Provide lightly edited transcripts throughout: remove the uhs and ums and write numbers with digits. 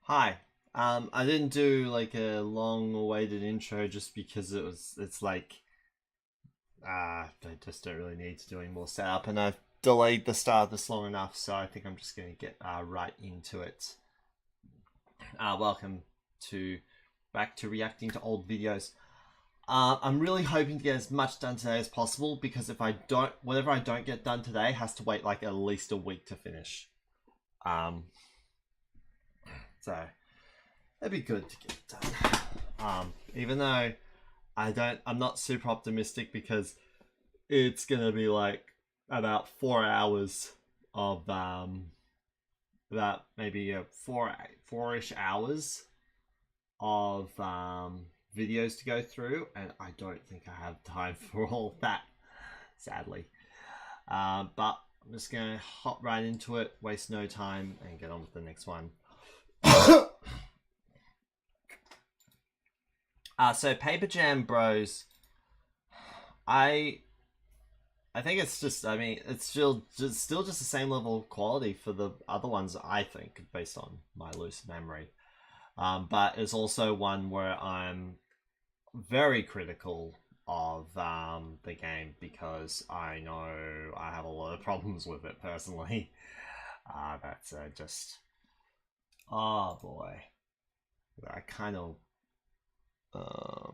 Hi. I didn't do like a long-awaited intro just because it's like I just don't really need to do any more setup, and I've delayed the start of this long enough, so I think I'm just gonna get right into it. Welcome to back to reacting to old videos. I'm really hoping to get as much done today as possible because if I don't, whatever I don't get done today has to wait like at least a week to finish. Um, so it'd be good to get done. Even though I'm not super optimistic because it's gonna be like about 4 hours of about maybe four-ish hours of videos to go through, and I don't think I have time for all that, sadly. But I'm just gonna hop right into it, waste no time, and get on with the next one. So Paper Jam Bros, I think it's just, I mean, it's still just the same level of quality for the other ones, I think, based on my loose memory. But it's also one where I'm very critical of the game because I know I have a lot of problems with it personally. That's just, oh boy, I kind of the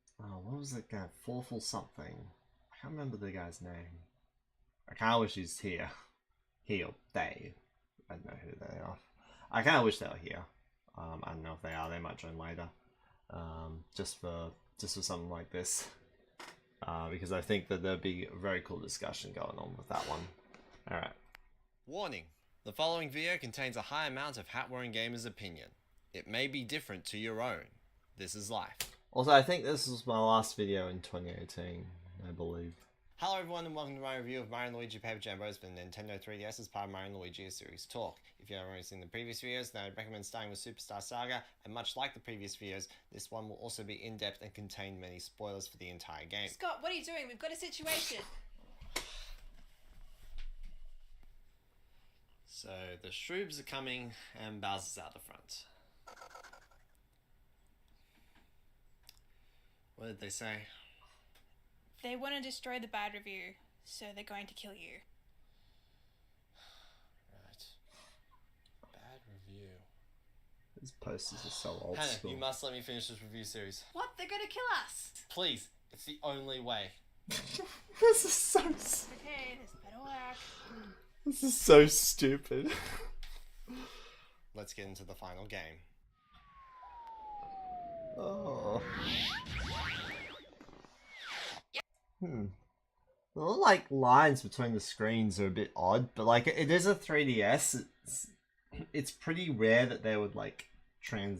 what was that guy? Forful something. I can't remember the guy's name. I kind of wish he's here. He or they. I don't know who they are. I kind of wish they were here. I don't know if they are. They might join later. Just for something like this. Because I think that there'd be a very cool discussion going on with that one. Alright. Warning. The following video contains a high amount of hat-wearing gamers' opinion. It may be different to your own. This is life. Also, I think this was my last video in 2018, I believe. Hello everyone and welcome to my review of Mario & Luigi Paper Jam Bros for the Nintendo 3DS as part of Mario & Luigi Series Talk. If you haven't already seen the previous videos, then I'd recommend starting with Superstar Saga, and much like the previous videos, this one will also be in-depth and contain many spoilers for the entire game. Scott, what are you doing? We've got a situation. So, the Shroobs are coming and Bowser's out the front. What did they say? They want to destroy the bad review, so they're going to kill you. Right. Bad review. These posters are so old Hannah, school. you must let me finish this review series. What? They're going to kill us. Please, it's the only way. This is so. Okay, this better work. This is so stupid. Let's get into the final game. Oh. The little like lines between the screens are a bit odd, but like it is a 3DS. It's pretty rare that they would like kind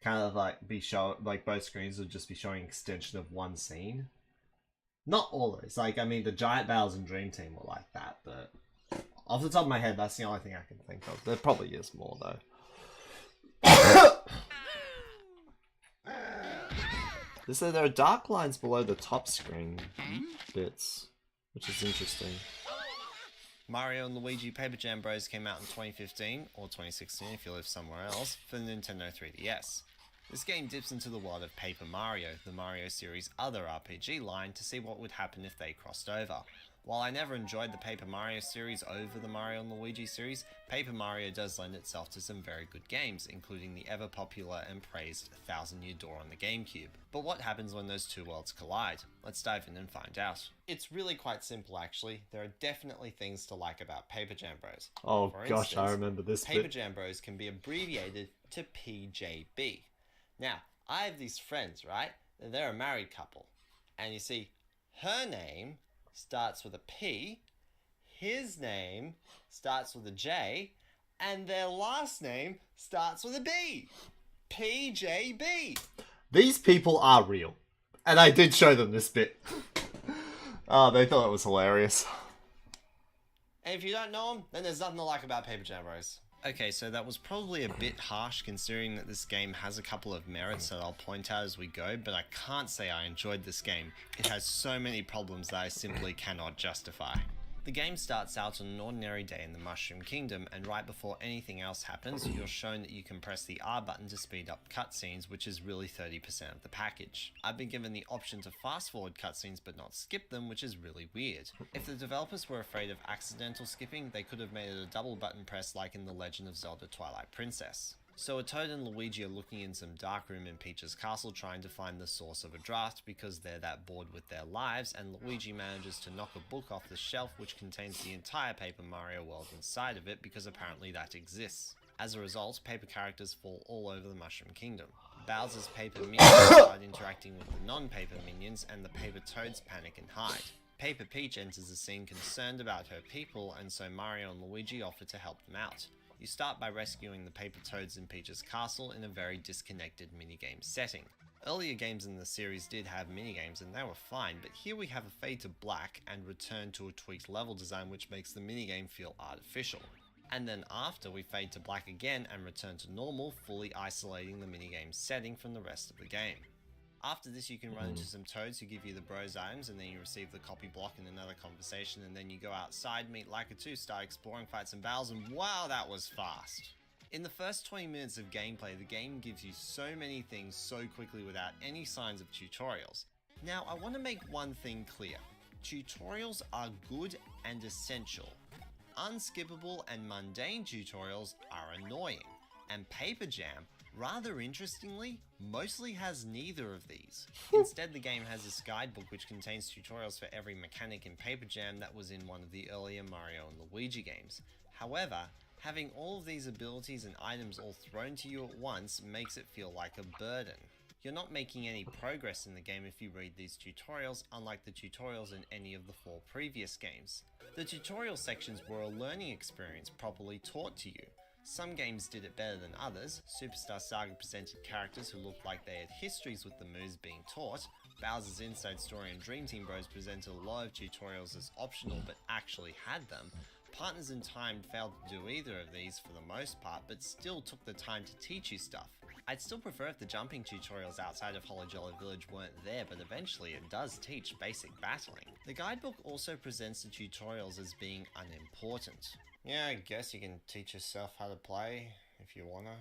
of like be show like both screens would just be showing extension of one scene. Not always. Like I mean, the Giant Battles and Dream Team were like that, but off the top of my head, that's the only thing I can think of. There probably is more though. So there are dark lines below the top screen bits, which is interesting. Mario & Luigi Paper Jam Bros came out in 2015, or 2016 if you live somewhere else, for the Nintendo 3DS. This game dips into the world of Paper Mario, the Mario series' other RPG line, to see what would happen if they crossed over. While I never enjoyed the Paper Mario series over the Mario & Luigi series, Paper Mario does lend itself to some very good games, including the ever popular and praised Thousand Year Door on the GameCube. But what happens when those two worlds collide? Let's dive in and find out. It's really quite simple actually. There are definitely things to like about Paper Jam Bros. Oh For gosh, instance, I remember this Paper bit. Jam Bros can be abbreviated to PJB. Now, I have these friends, right? They're a married couple. And you see, her name starts with a P, his name starts with a J, and their last name starts with a B. PJB. These people are real. And I did show them this bit. Oh, they thought it was hilarious. And if you don't know them, then there's nothing to like about Paper Jam Bros. Okay, so that was probably a bit harsh considering that this game has a couple of merits that I'll point out as we go, but I can't say I enjoyed this game. It has so many problems that I simply cannot justify. The game starts out on an ordinary day in the Mushroom Kingdom, and right before anything else happens, you're shown that you can press the R button to speed up cutscenes, which is really 30% of the package. I've been given the option to fast forward cutscenes but not skip them, which is really weird. If the developers were afraid of accidental skipping, they could have made it a double button press like in The Legend of Zelda Twilight Princess. So a Toad and Luigi are looking in some dark room in Peach's castle trying to find the source of a draft because they're that bored with their lives, and Luigi manages to knock a book off the shelf which contains the entire Paper Mario world inside of it because apparently that exists. As a result, paper characters fall all over the Mushroom Kingdom. Bowser's paper minions start interacting with the non-paper minions, and the paper toads panic and hide. Paper Peach enters the scene concerned about her people, and so Mario and Luigi offer to help them out. You start by rescuing the paper toads in Peach's castle in a very disconnected minigame setting. Earlier games in the series did have minigames and they were fine, but here we have a fade to black and return to a tweaked level design which makes the minigame feel artificial. And then after we fade to black again and return to normal, fully isolating the minigame setting from the rest of the game. After this you can run into some toads who give you the bros items, and then you receive the copy block in another conversation, and then you go outside, meet Lakitu, start exploring, fight some battles, and wow, that was fast! In the first 20 minutes of gameplay, the game gives you so many things so quickly without any signs of tutorials. Now, I want to make one thing clear. Tutorials are good and essential. Unskippable and mundane tutorials are annoying, and Paper Jam, rather interestingly, mostly has neither of these. Instead, the game has this guidebook which contains tutorials for every mechanic in Paper Jam that was in one of the earlier Mario and Luigi games. However, having all of these abilities and items all thrown to you at once makes it feel like a burden. You're not making any progress in the game if you read these tutorials, unlike the tutorials in any of the 4 previous games. The tutorial sections were a learning experience properly taught to you. Some games did it better than others. Superstar Saga presented characters who looked like they had histories with the moves being taught. Bowser's Inside Story and Dream Team Bros presented a lot of tutorials as optional but actually had them. Partners in Time failed to do either of these for the most part, but still took the time to teach you stuff. I'd still prefer if the jumping tutorials outside of Hollow Jolly Village weren't there, but eventually it does teach basic battling. The guidebook also presents the tutorials as being unimportant. Yeah, I guess you can teach yourself how to play if you wanna.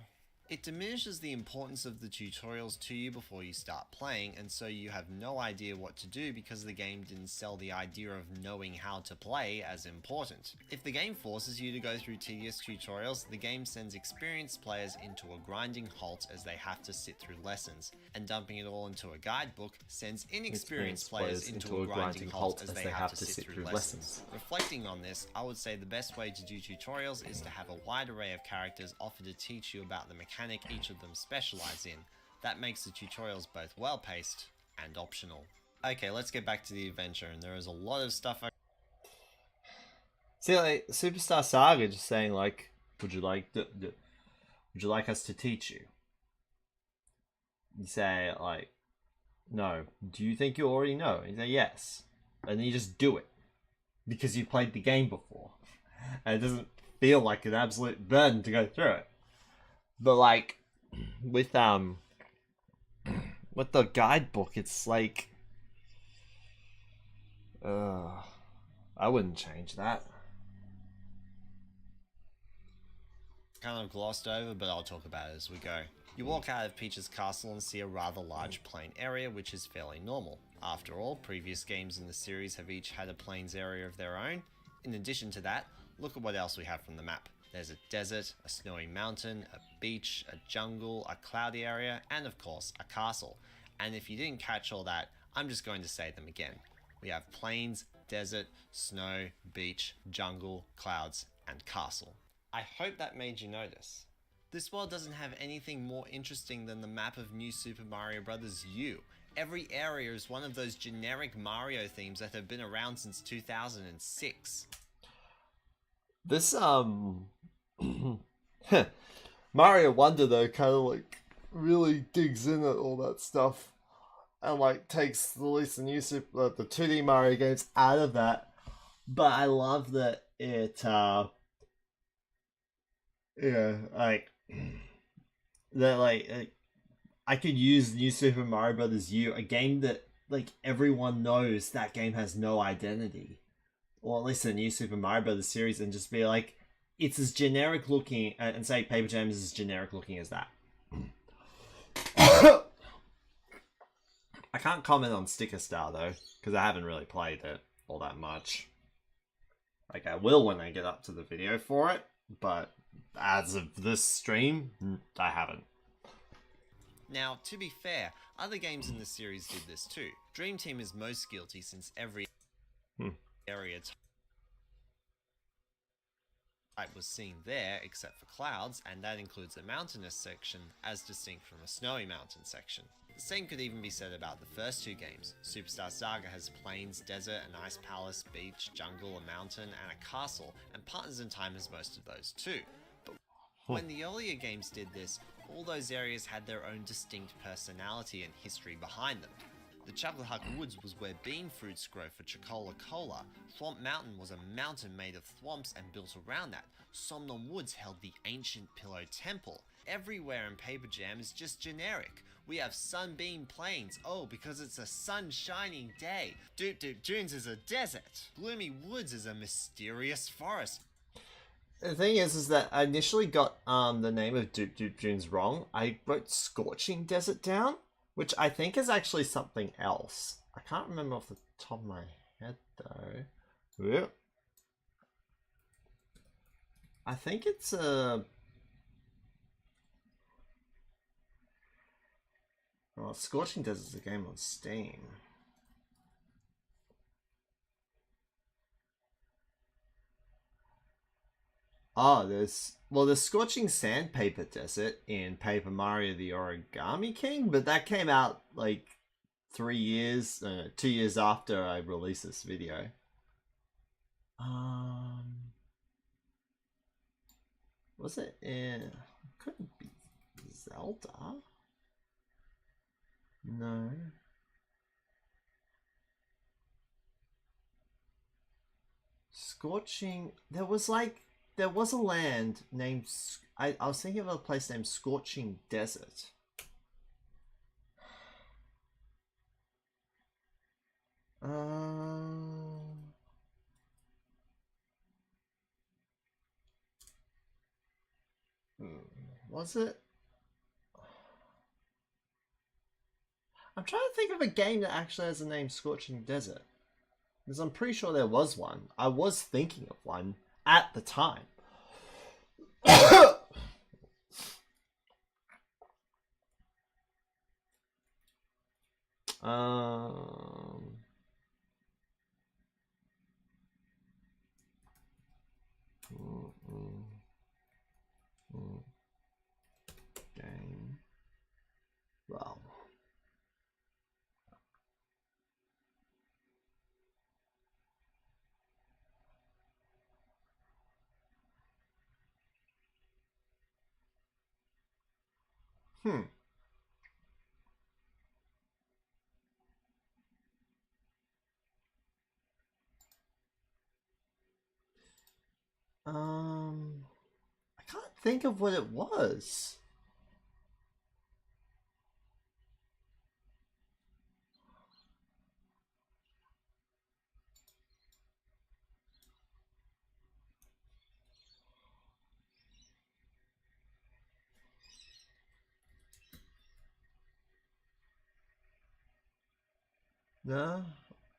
It diminishes the importance of the tutorials to you before you start playing, and so you have no idea what to do because the game didn't sell the idea of knowing how to play as important. If the game forces you to go through tedious tutorials, the game sends experienced players into a grinding halt as they have to sit through lessons, and dumping it all into a guidebook sends inexperienced players into a grinding halt as they have to sit through lessons. Reflecting on this, I would say the best way to do tutorials is to have a wide array of characters offer to teach you about the mechanics each of them specialize in. That makes the tutorials both well-paced and optional. Okay, let's get back to the adventure, and there is a lot of stuff See, like, Superstar Saga just saying, like, would you like us to teach you? You say, like, no. Do you think you already know? You say, yes. And then you just do it. Because you played the game before. And it doesn't feel like an absolute burden to go through it. But like with the guidebook, it's like I wouldn't change that. kind of glossed over, but I'll talk about it as we go. You walk out of Peach's castle and see a rather large plain area, which is fairly normal. After all, previous games in the series have each had a plains area of their own. In addition to that, look at what else we have from the map. There's a desert, a snowy mountain, a beach, a jungle, a cloudy area, and of course, a castle. And if you didn't catch all that, I'm just going to say them again. We have plains, desert, snow, beach, jungle, clouds, and castle. I hope that made you notice. This world doesn't have anything more interesting than the map of New Super Mario Bros. U. Every area is one of those generic Mario themes that have been around since 2006. This, Mario Wonder, though, kind of, like, really digs in at all that stuff. And, like, takes the least the new Super, the 2D Mario games out of that. But I love that it, I could use New Super Mario Bros. U, a game that, like, everyone knows that game has no identity. or at least the new Super Mario Brothers series, and just be like, it's as generic looking, and say Paper Jam is as generic looking as that. I can't comment on Sticker Star though, because I haven't really played it all that much. Like, I will when I get up to the video for it, but as of this stream, I haven't. Now, to be fair, other games in the series did this too. Dream Team is most guilty since every area type was seen there except for clouds, and that includes a mountainous section as distinct from a snowy mountain section. The same could even be said about the first two games. Superstar Saga has plains, desert, an ice palace, beach, jungle, a mountain, and a castle, and Partners in Time has most of those too. But when the earlier games did this, all those areas had their own distinct personality and history behind them. The Chapelhut Woods was where bean fruits grow for Chocola Cola. Thwomp Mountain was a mountain made of thwomps and built around that. Somnum Woods held the ancient Pillow Temple. Everywhere in Paper Jam is just generic. We have Sunbeam Plains, oh, because it's a sun-shining day. Doop Doop Dunes is a desert. Gloomy Woods is a mysterious forest. The thing is that I initially got the name of Doop Doop Dunes wrong. I wrote Scorching Desert down, which I think is actually something else. I can't remember off the top of my head though. Whoop. I think it's a... Well, Scorching Desert is a game on Steam. Oh, there's Scorching Sandpaper Desert in Paper Mario the Origami King, but that came out like 2 years after I released this video. Was it in... Couldn't be Zelda? No. Scorching... There was a land named... I was thinking of a place named Scorching Desert. Was it? I'm trying to think of a game that actually has the name Scorching Desert. Because I'm pretty sure there was one. I was thinking of one at the time. Game. Well. I can't think of what it was. No,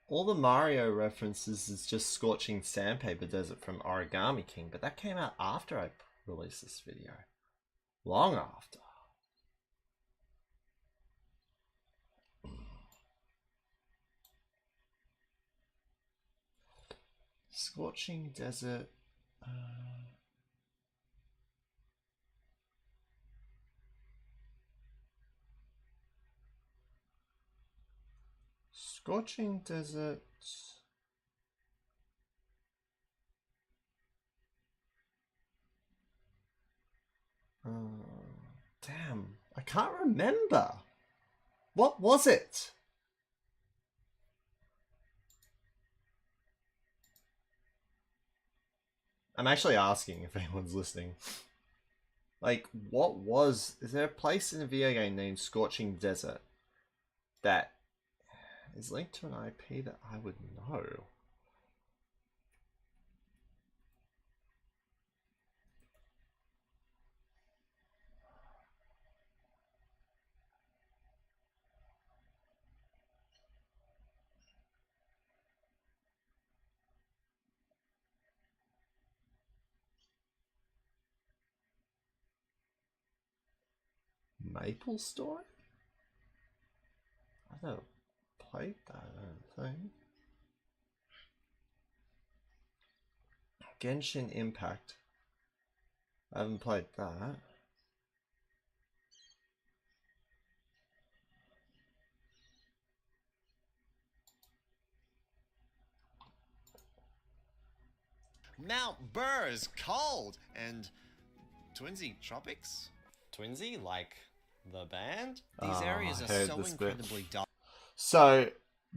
all the Mario references is just Scorching Sandpaper Desert from Origami King, but that came out after I released this video. Long after. Scorching Desert... Scorching Desert... damn, I can't remember. What was it? I'm actually asking if anyone's listening. Like, is there a place in a video game named Scorching Desert that is linked to an IP that I would know? Maple Story? I never played that, I don't think. Genshin Impact. I haven't played that. Mount Burr is cold, and Twinsy Tropics? Twinsy, like the band? These areas I are heard so this bit. incredibly dull. So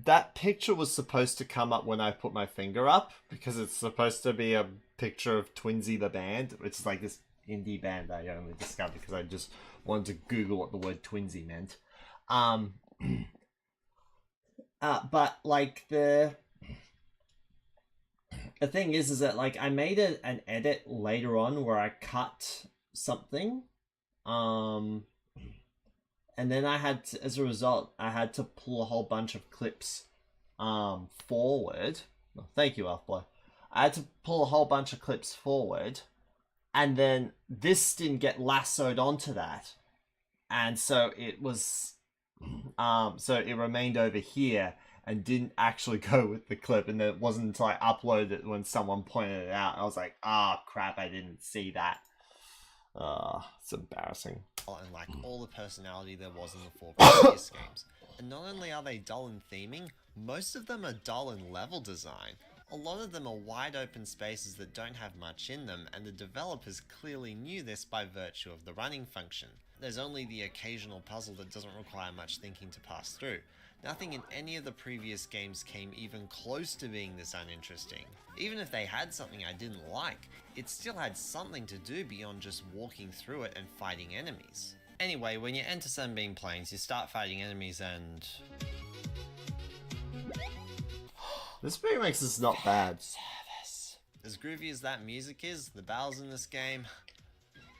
that picture was supposed to come up when I put my finger up because it's supposed to be a picture of Twinsy the band, which is like this indie band I only discovered because I just wanted to Google what the word Twinsy meant. But like the thing is that like I made an edit later on where I cut something, and then I had to, as a result, I had to pull a whole bunch of clips forward. Oh, thank you, Elfboy. I had to pull a whole bunch of clips forward, and then this didn't get lassoed onto that, and so it was, so it remained over here and didn't actually go with the clip. And then it wasn't until I uploaded it when someone pointed it out. I was like, ah, crap, I didn't see that. It's embarrassing. And like all the personality there was in the 4 previous games. And not only are they dull in theming, most of them are dull in level design. A lot of them are wide open spaces that don't have much in them, and the developers clearly knew this by virtue of the running function. There's only the occasional puzzle that doesn't require much thinking to pass through. Nothing in any of the previous games came even close to being this uninteresting. Even if they had something I didn't like, it still had something to do beyond just walking through it and fighting enemies. Anyway, when you enter Sunbeam Plains, you start fighting enemies and... This remix is not bad. Service. As groovy as that music is, the battles in this game...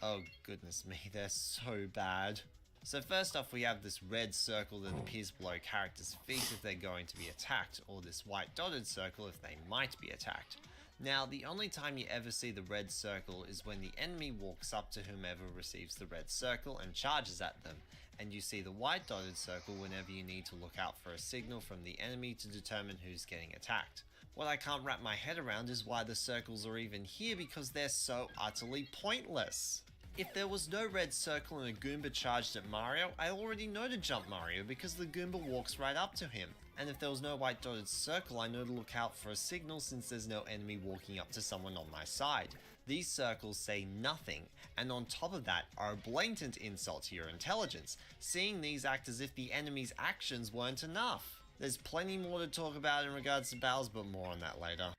Oh goodness me, they're so bad. So first off, we have this red circle that appears below characters' feet if they're going to be attacked, or this white dotted circle if they might be attacked. Now, the only time you ever see the red circle is when the enemy walks up to whomever receives the red circle and charges at them, and you see the white dotted circle whenever you need to look out for a signal from the enemy to determine who's getting attacked. What I can't wrap my head around is why the circles are even here, because they're so utterly pointless. If there was no red circle and a Goomba charged at Mario, I already know to jump Mario because the Goomba walks right up to him. And if there was no white dotted circle, I know to look out for a signal since there's no enemy walking up to someone on my side. These circles say nothing, and on top of that are a blatant insult to your intelligence, seeing these act as if the enemy's actions weren't enough. There's plenty more to talk about in regards to battles, but more on that later.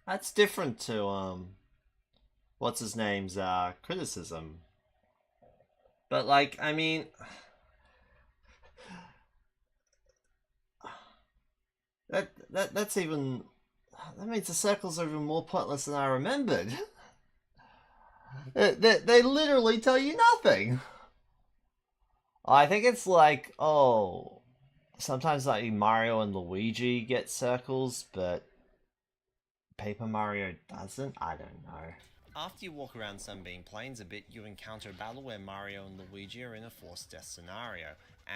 That's different to what's his name's criticism. But like, I mean, that's even, that means the circles are even more pointless than I remembered. They literally tell you nothing. I think it's like, oh, sometimes like Mario and Luigi get circles, but Paper Mario doesn't? I don't know. After you walk around Sunbeam Plains a bit, you encounter a battle where Mario and Luigi are in a forced death scenario,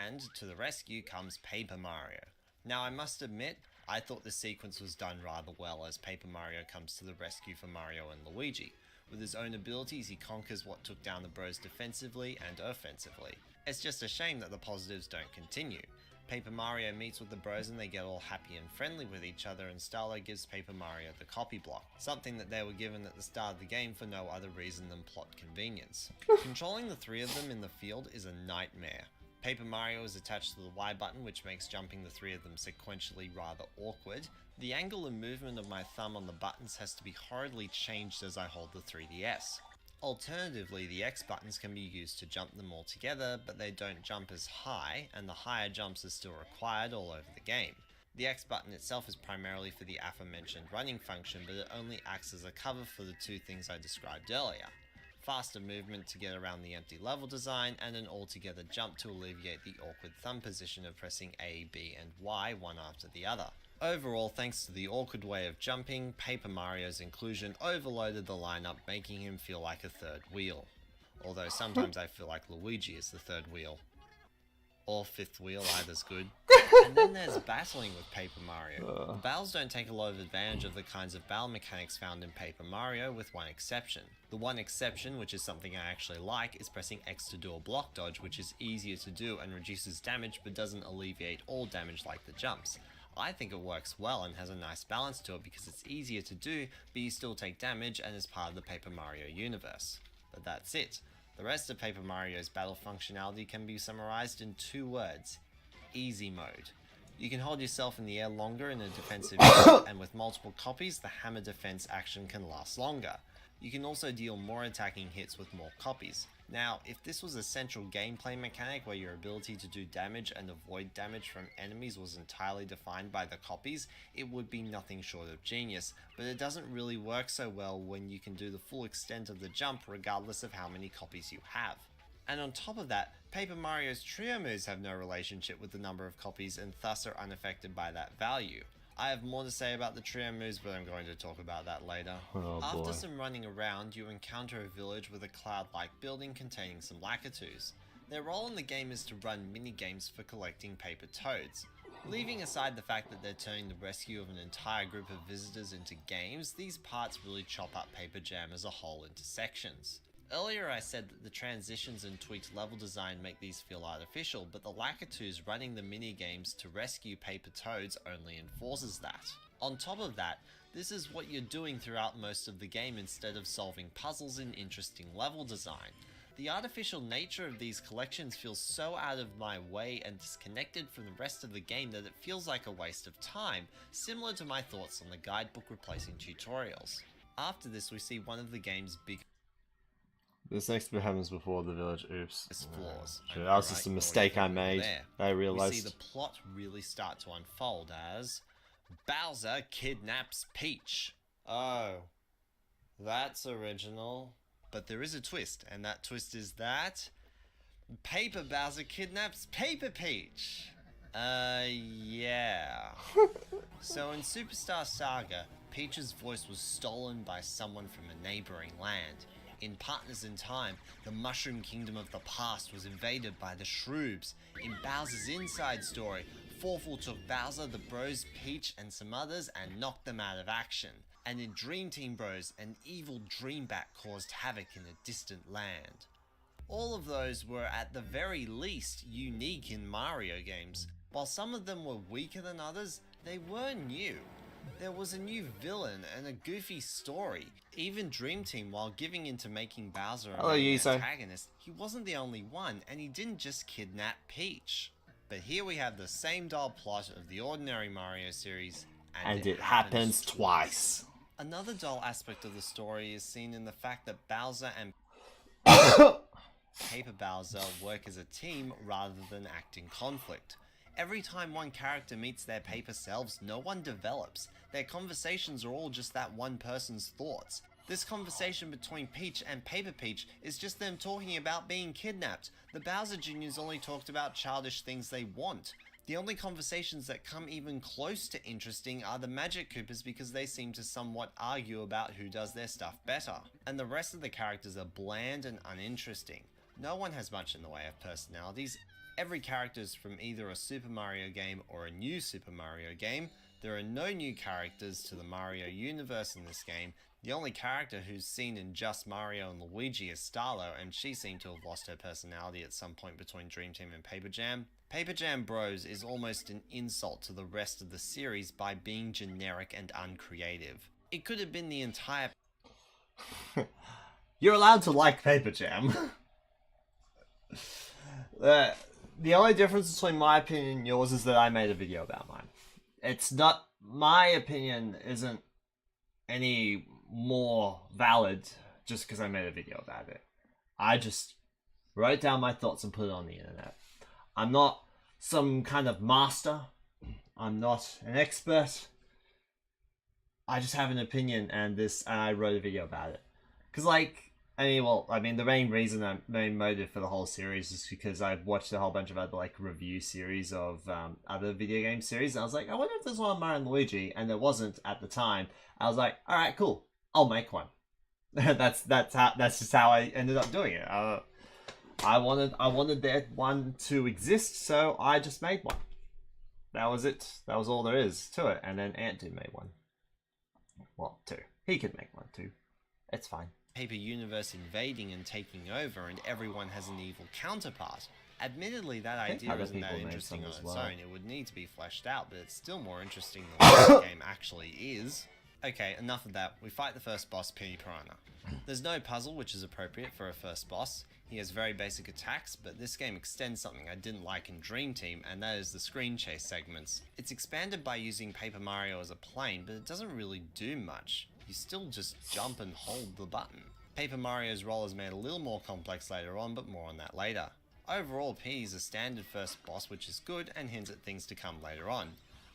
and to the rescue comes Paper Mario. Now I must admit, I thought the sequence was done rather well as Paper Mario comes to the rescue for Mario and Luigi. With his own abilities, he conquers what took down the bros defensively and offensively. It's just a shame that the positives don't continue. Paper Mario meets with the bros and they get all happy and friendly with each other, and Starlo gives Paper Mario the copy block, something that they were given at the start of the game for no other reason than plot convenience. Controlling the 3 of them in the field is a nightmare. Paper Mario is attached to the Y button, which makes jumping the 3 of them sequentially rather awkward. The angle and movement of my thumb on the buttons has to be horridly changed as I hold the 3DS. Alternatively, the X buttons can be used to jump them all together, but they don't jump as high, and the higher jumps are still required all over the game. The X button itself is primarily for the aforementioned running function, but it only acts as a cover for the 2 things I described earlier. Faster movement to get around the empty level design, and an altogether jump to alleviate the awkward thumb position of pressing A, B, and Y one after the other. Overall, thanks to the awkward way of jumping, Paper Mario's inclusion overloaded the lineup, making him feel like a third wheel. although sometimes I feel like Luigi is the third wheel. Or fifth wheel, either's good. And then there's battling with Paper Mario. The battles don't take a lot of advantage of the kinds of battle mechanics found in Paper Mario, with one exception. The one exception, which is something I actually like, is pressing X to do a block dodge, which is easier to do and reduces damage but doesn't alleviate all damage like the jumps. I think it works well and has a nice balance to it because it's easier to do, but you still take damage and is part of the Paper Mario universe. But that's it. The rest of Paper Mario's battle functionality can be summarized in 2 words: easy mode. You can hold yourself in the air longer in a defensive mode, and with multiple copies, the hammer defense action can last longer. You can also deal more attacking hits with more copies. Now, if this was a central gameplay mechanic where your ability to do damage and avoid damage from enemies was entirely defined by the copies, it would be nothing short of genius, but it doesn't really work so well when you can do the full extent of the jump regardless of how many copies you have. And on top of that, Paper Mario's trio moves have no relationship with the number of copies and thus are unaffected by that value. I have more to say about the trio moves, but I'm going to talk about that later. Oh, After boy. some running around, you encounter a village with a cloud-like building containing some Lakitus. Their role in the game is to run mini-games for collecting paper toads. Leaving aside the fact that they're turning the rescue of an entire group of visitors into games, these parts really chop up Paper Jam as a whole into sections. Earlier I said that the transitions and tweaked level design make these feel artificial, but the Lakitus running the mini-games to rescue paper toads only enforces that. On top of that, this is what you're doing throughout most of the game instead of solving puzzles in interesting level design. The artificial nature of these collections feels so out of my way and disconnected from the rest of the game that it feels like a waste of time, similar to my thoughts on the guidebook replacing tutorials. After this, we see one of the game's big This next bit happens before the village. Oops. flaws. Shit, that was just a mistake I made. I We see realized. the plot really start to unfold as Bowser kidnaps Peach. Oh, that's original. But there is a twist, and that twist is that Paper Bowser kidnaps Paper Peach. Yeah. So in Superstar Saga, Peach's voice was stolen by someone from a neighboring land. In Partners in Time, the Mushroom Kingdom of the past was invaded by the Shroobs. In Bowser's Inside Story, Fawful took Bowser, the Bros, Peach, and some others and knocked them out of action. And in Dream Team Bros, an evil Dreambat caused havoc in a distant land. All of those were at the very least unique in Mario games. While some of them were weaker than others, they were new. There was a new villain and a goofy story. Even Dream Team, while giving into making Bowser a Hello, main Yuzo. antagonist, he wasn't the only one, and he didn't just kidnap Peach. But here we have the same dull plot of the ordinary Mario series, And it happens twice. Another dull aspect of the story is seen in the fact that Bowser and Paper Bowser work as a team rather than act in conflict. Every time one character meets their paper selves, no one develops. Their conversations are all just that one person's thoughts. This conversation between Peach and Paper Peach is just them talking about being kidnapped. The Bowser Juniors only talked about childish things they want. The only conversations that come even close to interesting are the Magic Coopers because they seem to somewhat argue about who does their stuff better. And the rest of the characters are bland and uninteresting. No one has much in the way of personalities. Every character is from either a Super Mario game or a new Super Mario game. There are no new characters to the Mario universe in this game. The only character who's seen in just Mario and Luigi is Starlo, and she seemed to have lost her personality at some point between Dream Team and Paper Jam. Paper Jam Bros is almost an insult to the rest of the series by being generic and uncreative. It could have been the entire You're allowed to like Paper Jam. The only difference between my opinion and yours is that I made a video about mine. It's not, my opinion isn't any more valid just because I made a video about it. I just wrote down my thoughts and put it on the internet. I'm not some kind of master. I'm not an expert. I just have an opinion, and I wrote a video about it. Because, the main motive for the whole series is because I've watched a whole bunch of other, review series of other video game series, and I was like, I wonder if there's one on Mario and Luigi, and there wasn't at the time. I was like, alright, cool, I'll make one. that's just how I ended up doing it. I wanted that one to exist, so I just made one. That was it. That was all there is to it. And then Ant Dude made one. Well, two. He could make one too. It's fine. Paper universe invading and taking over, and everyone has an evil counterpart. Admittedly, that think idea other isn't that people made interesting some on as its well. own. It would need to be fleshed out, but it's still more interesting than what the game actually is. Okay, enough of that. We fight the first boss, Penny Piranha. There's no puzzle, which is appropriate for a first boss. He has very basic attacks, but this game extends something I didn't like in Dream Team, and that is the screen chase segments. It's expanded by using Paper Mario as a plane, but it doesn't really do much. You still just jump and hold the button. Paper Mario's role is made a little more complex later on, but more on that later. Overall, P is a standard first boss, which is good and hints at things to come later on.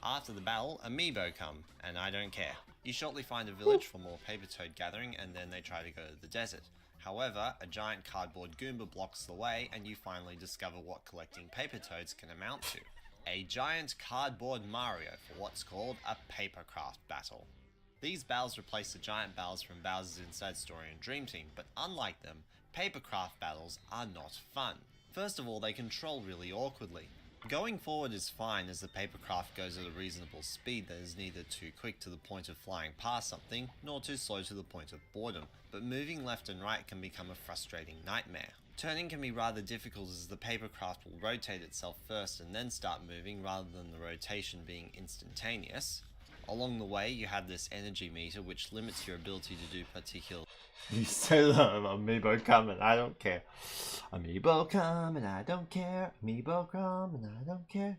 After the battle, Amiibo come, and I don't care. You shortly find a village for more Paper Toad gathering, and then they try to go to the desert. However, a giant cardboard Goomba blocks the way, and you finally discover what collecting Paper Toads can amount to. A giant cardboard Mario for what's called a Papercraft battle. These battles replace the giant battles from Bowser's Inside Story and Dream Team, but unlike them, Papercraft battles are not fun. First of all, they control really awkwardly. Going forward is fine as the Papercraft goes at a reasonable speed that is neither too quick to the point of flying past something, nor too slow to the point of boredom, but moving left and right can become a frustrating nightmare. Turning can be rather difficult as the Papercraft will rotate itself first and then start moving rather than the rotation being instantaneous. Along the way, you have this energy meter which limits your ability to do particular You say that Amiibo come and I don't care. Amiibo come and I don't care. Amiibo come and I don't care.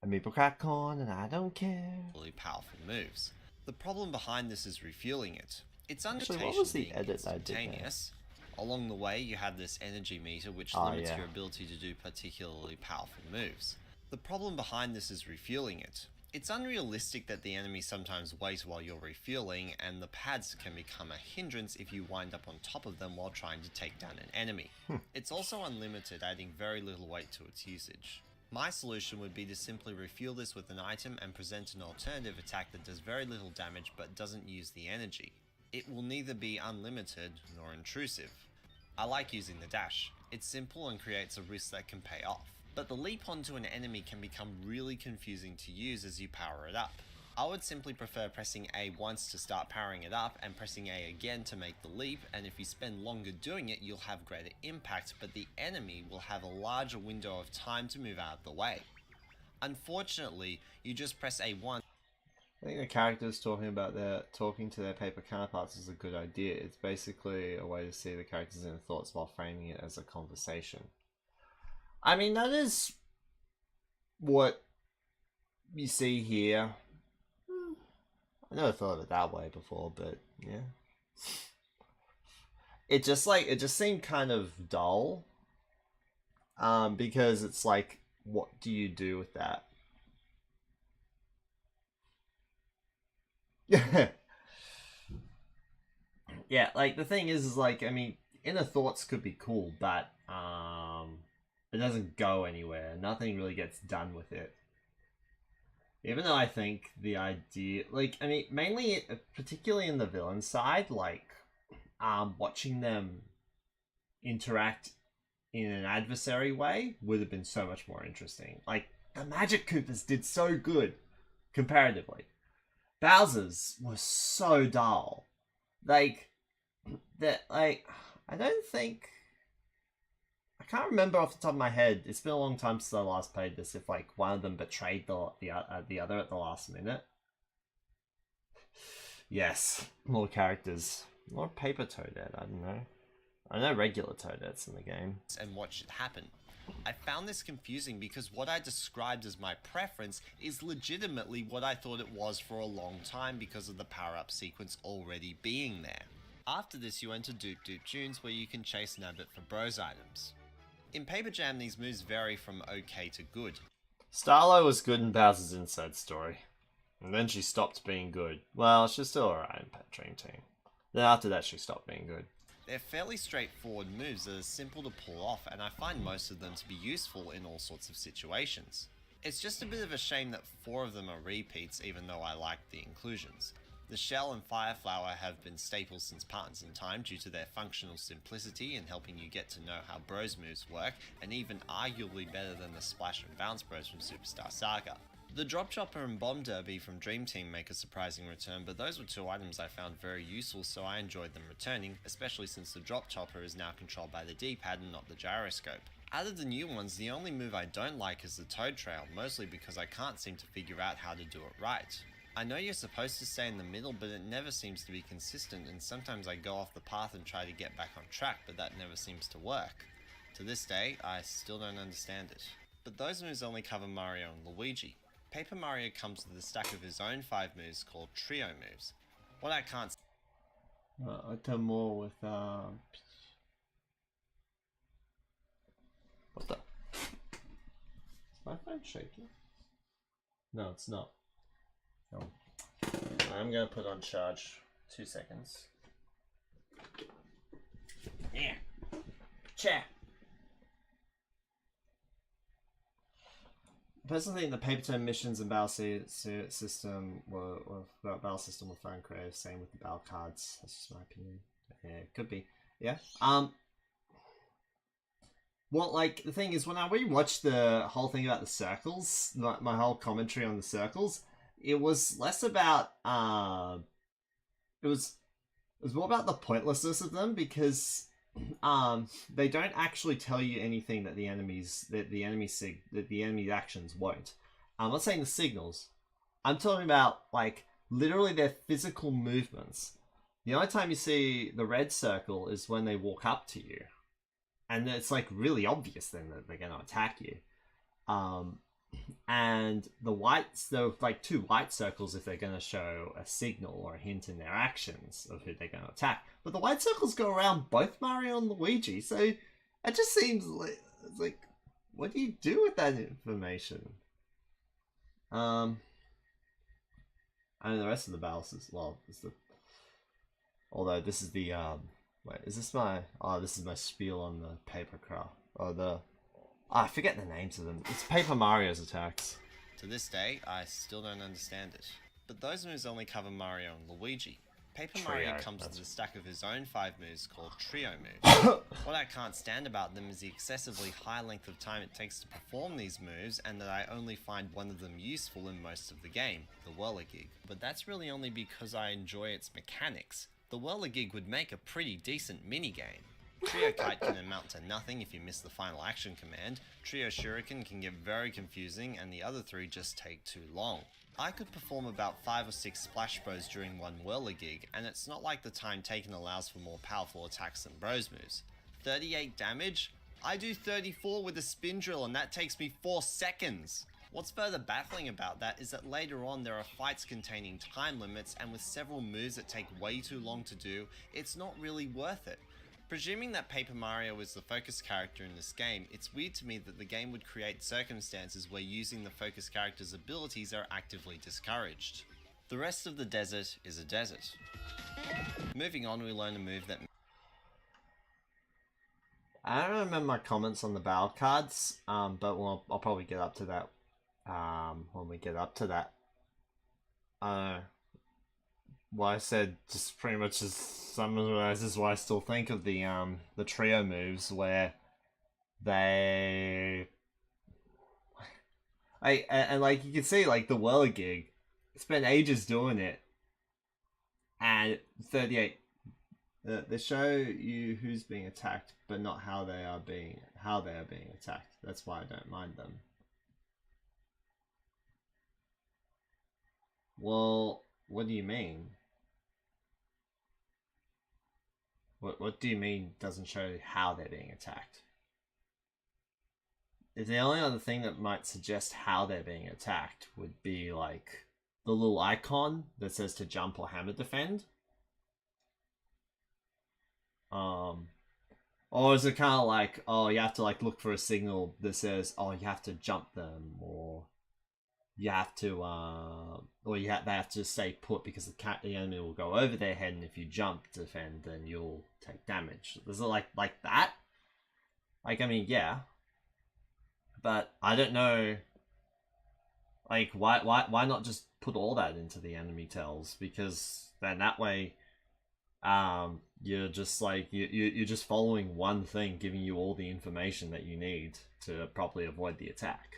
Amiibo crack corn and I don't care. really powerful moves. The problem behind this is refueling it. Its Actually, undertation what was the being edit I did there? instantaneous. Along the way, you have this energy meter which Oh, limits yeah. your ability to do particularly powerful moves. The problem behind this is refueling it. It's unrealistic that the enemies sometimes wait while you're refueling, and the pads can become a hindrance if you wind up on top of them while trying to take down an enemy. It's also unlimited, adding very little weight to its usage. My solution would be to simply refuel this with an item and present an alternative attack that does very little damage but doesn't use the energy. It will neither be unlimited nor intrusive. I like using the dash. It's simple and creates a risk that can pay off. But the leap onto an enemy can become really confusing to use as you power it up. I would simply prefer pressing A once to start powering it up and pressing A again to make the leap, and if you spend longer doing it you'll have greater impact, but the enemy will have a larger window of time to move out of the way. Unfortunately, you just press A once. I think the characters talking to their paper counterparts is a good idea. It's basically a way to see the characters' inner thoughts while framing it as a conversation. I mean, that is what you see here. I never thought of it that way before, but yeah. It just seemed kind of dull. Because it's like, what do you do with that? Yeah, like the thing is like, I mean, inner thoughts could be cool, but it doesn't go anywhere. Nothing really gets done with it. Even though I think the idea, like, I mean, mainly, particularly in the villain side, like, watching them interact in an adversary way would have been so much more interesting. Like, the Magic Koopas did so good, comparatively. Bowser's was so dull. Like, I don't think... I can't remember off the top of my head. It's been a long time since I last played this. If like one of them betrayed the other at the last minute. Yes, more characters, more paper Toadette. I don't know. I know regular Toadettes in the game. And watch it happen. I found this confusing because what I described as my preference is legitimately what I thought it was for a long time because of the power-up sequence already being there. After this you enter Doop Doop Tunes where you can chase Nabbit for bros items. In Paper Jam these moves vary from okay to good. Starlo was good in Bowser's Inside Story. And then she stopped being good. Well, she's still alright in Pet Dream Team. Then after that she stopped being good. They're fairly straightforward moves that are simple to pull off, and I find most of them to be useful in all sorts of situations. It's just a bit of a shame that 4 of them are repeats even though I like the inclusions. The shell and fire flower have been staples since Partners in Time due to their functional simplicity in helping you get to know how Bros moves work, and even arguably better than the Splash and Bounce Bros from Superstar Saga. The Drop Chopper and Bomb Derby from Dream Team make a surprising return, but those were two items I found very useful, so I enjoyed them returning, especially since the Drop Chopper is now controlled by the D-pad and not the gyroscope. Out of the new ones, the only move I don't like is the Toad Trail, mostly because I can't seem to figure out how to do it right. I know you're supposed to stay in the middle, but it never seems to be consistent, and sometimes I go off the path and try to get back on track, but that never seems to work. To this day, I still don't understand it. But those moves only cover Mario and Luigi. Paper Mario comes with a stack of his own 5 moves called Trio moves. What I can't I done more with what the? Is my phone shaking? No, it's not. No. I'm gonna put on charge. 2 seconds. Yeah. Chair. I personally think the Paper Tone missions and battle system battle system were fun, creative. Same with the battle cards. That's just my opinion. Yeah, it could be. Yeah. Well, like, the thing is, when I rewatched the whole thing about the circles, my whole commentary on the circles, it was less about, it was more about the pointlessness of them, because, they don't actually tell you anything that the enemy actions won't. I'm not saying the signals. I'm talking about, like, literally their physical movements. The only time you see the red circle is when they walk up to you. And it's like really obvious then that they're gonna attack you. And the whites, there are like 2 white circles if they're gonna show a signal or a hint in their actions of who they're gonna attack. But the white circles go around both Mario and Luigi, so it just seems like, it's like, what do you do with that information? And the rest of the battles as well. Although this is the wait, is this my... Oh, this is my spiel on the paper craft. Oh, I forget the names of them. It's Paper Mario's attacks. To this day, I still don't understand it. But those moves only cover Mario and Luigi. Paper Mario comes with a stack of his own 5 moves called Trio moves. What I can't stand about them is the excessively high length of time it takes to perform these moves, and that I only find one of them useful in most of the game, the Whirligig. But that's really only because I enjoy its mechanics. The Whirligig would make a pretty decent minigame. Trio Kite can amount to nothing if you miss the final action command, Trio Shuriken can get very confusing, and the other 3 just take too long. I could perform about 5 or 6 Splash Bros during one Whirligig, and it's not like the time taken allows for more powerful attacks than Bros moves. 38 damage? I do 34 with a Spin Drill, and that takes me 4 seconds! What's further baffling about that is that later on there are fights containing time limits, and with several moves that take way too long to do, it's not really worth it. Presuming that Paper Mario is the focus character in this game, it's weird to me that the game would create circumstances where using the focus character's abilities are actively discouraged. The rest of the desert is a desert. Moving on, we learn a move that... I don't remember my comments on the battle cards, but I'll probably get up to that when we get up to that. What I said just pretty much is summarizes why I still think of the trio moves, where they and like you can see, like the Whirligig spent ages doing it, and 38 they show you who's being attacked but not how they are being attacked. That's why I don't mind them. Well, what do you mean? What do you mean doesn't show how they're being attacked? The only other thing that might suggest how they're being attacked would be like the little icon that says to jump or hammer defend. Or is it kind of like, oh, you have to like look for a signal that says, oh, you have to jump them, or you have to, they have to stay put because the enemy will go over their head, and if you jump to defend, then you'll take damage. Is it like that? Like, I mean, yeah, but I don't know. Like, why not just put all that into the enemy tells, because then that way you're just like you're just following one thing, giving you all the information that you need to properly avoid the attack.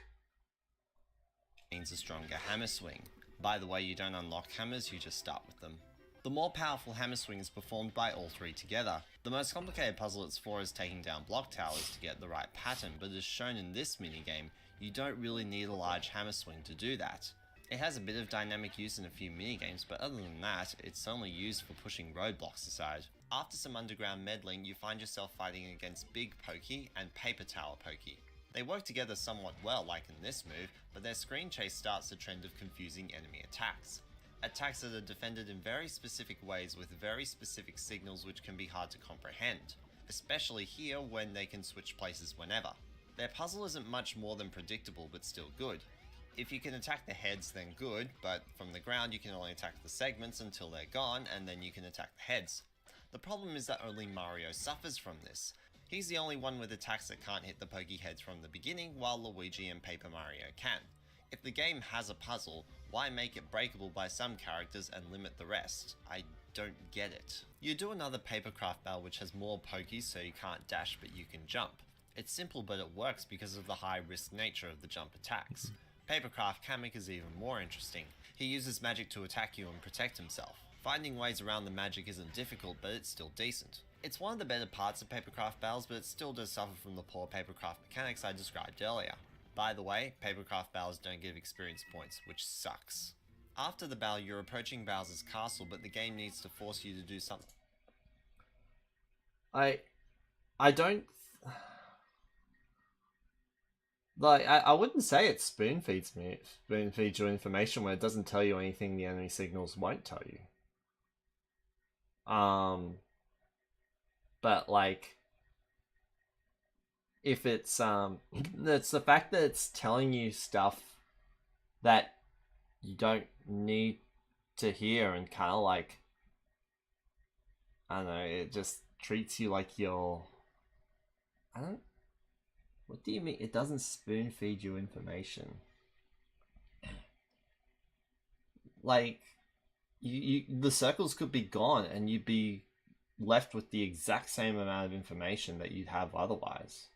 Means a stronger hammer swing. By the way, you don't unlock hammers, you just start with them. The more powerful hammer swing is performed by all three together. The most complicated puzzle it's for is taking down block towers to get the right pattern, but as shown in this minigame, you don't really need a large hammer swing to do that. It has a bit of dynamic use in a few minigames, but other than that, it's only used for pushing roadblocks aside. After some underground meddling, you find yourself fighting against Big Pokey and Paper Tower Pokey. They work together somewhat well, like in this move, but their screen chase starts a trend of confusing enemy attacks. Attacks that are defended in very specific ways with very specific signals which can be hard to comprehend, especially here when they can switch places whenever. Their puzzle isn't much more than predictable, but still good. If you can attack the heads, then good, but from the ground you can only attack the segments until they're gone, and then you can attack the heads. The problem is that only Mario suffers from this. He's the only one with attacks that can't hit the pokey heads from the beginning, while Luigi and Paper Mario can. If the game has a puzzle, why make it breakable by some characters and limit the rest? I don't get it. You do another Papercraft battle which has more pokies so you can't dash but you can jump. It's simple but it works because of the high risk nature of the jump attacks. Papercraft Kamek is even more interesting. He uses magic to attack you and protect himself. Finding ways around the magic isn't difficult, but it's still decent. It's one of the better parts of Papercraft battles, but it still does suffer from the poor Papercraft mechanics I described earlier. By the way, Papercraft battles don't give experience points, which sucks. After the battle, you're approaching Bowser's castle, but the game needs to force you to do something. I don't... Like, I wouldn't say it spoon feeds you information when it doesn't tell you anything the enemy signals won't tell you. But like, if it's it's the fact that it's telling you stuff that you don't need to hear, and kind of like, I don't know, it just treats you like you're, what do you mean? It doesn't spoon feed you information. Like, the circles could be gone and you'd be left with the exact same amount of information that you'd have otherwise.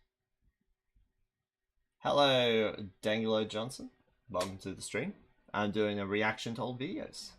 Hello, Dangelo Johnson. Welcome to the stream. I'm doing a reaction to old videos.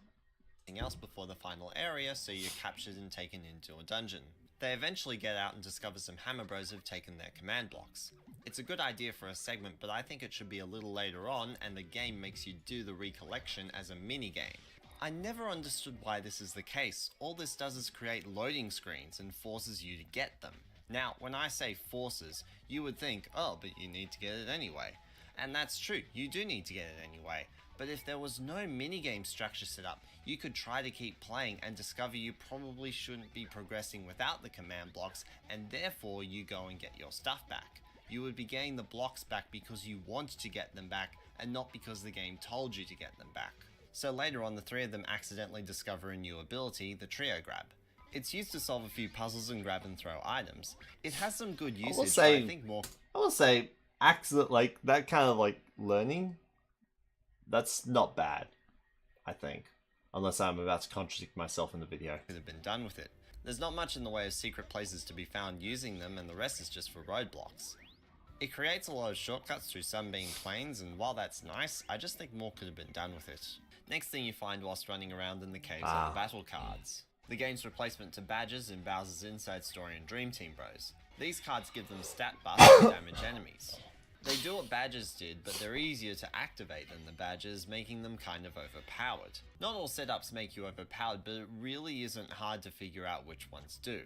Else before the final area, so you're captured and taken into a dungeon. They eventually get out and discover some Hammer Bros who've taken their command blocks. It's a good idea for a segment, but I think it should be a little later on, and the game makes you do the recollection as a mini-game. I never understood why this is the case. All this does is create loading screens and forces you to get them. Now, when I say forces, you would think, oh, but you need to get it anyway. And that's true, you do need to get it anyway. But if there was no minigame structure set up, you could try to keep playing and discover you probably shouldn't be progressing without the command blocks, and therefore you go and get your stuff back. You would be getting the blocks back because you want to get them back, and not because the game told you to get them back. So later on, the three of them accidentally discover a new ability, the Trio Grab. It's used to solve a few puzzles and grab and throw items. It has some good usage, but I think more... I will say, accident, like, that kind of, like, learning, that's not bad, I think. Unless I'm about to contradict myself in the video. Could have been done with it. There's not much in the way of secret places to be found using them, and the rest is just for roadblocks. It creates a lot of shortcuts through some being planes, and while that's nice, I just think more could have been done with it. Next thing you find whilst running around in the caves are the battle cards. The game's replacement to badges in Bowser's Inside Story and Dream Team Bros. These cards give them stat buffs to damage enemies. They do what badges did, but they're easier to activate than the badges, making them kind of overpowered. Not all setups make you overpowered, but it really isn't hard to figure out which ones do.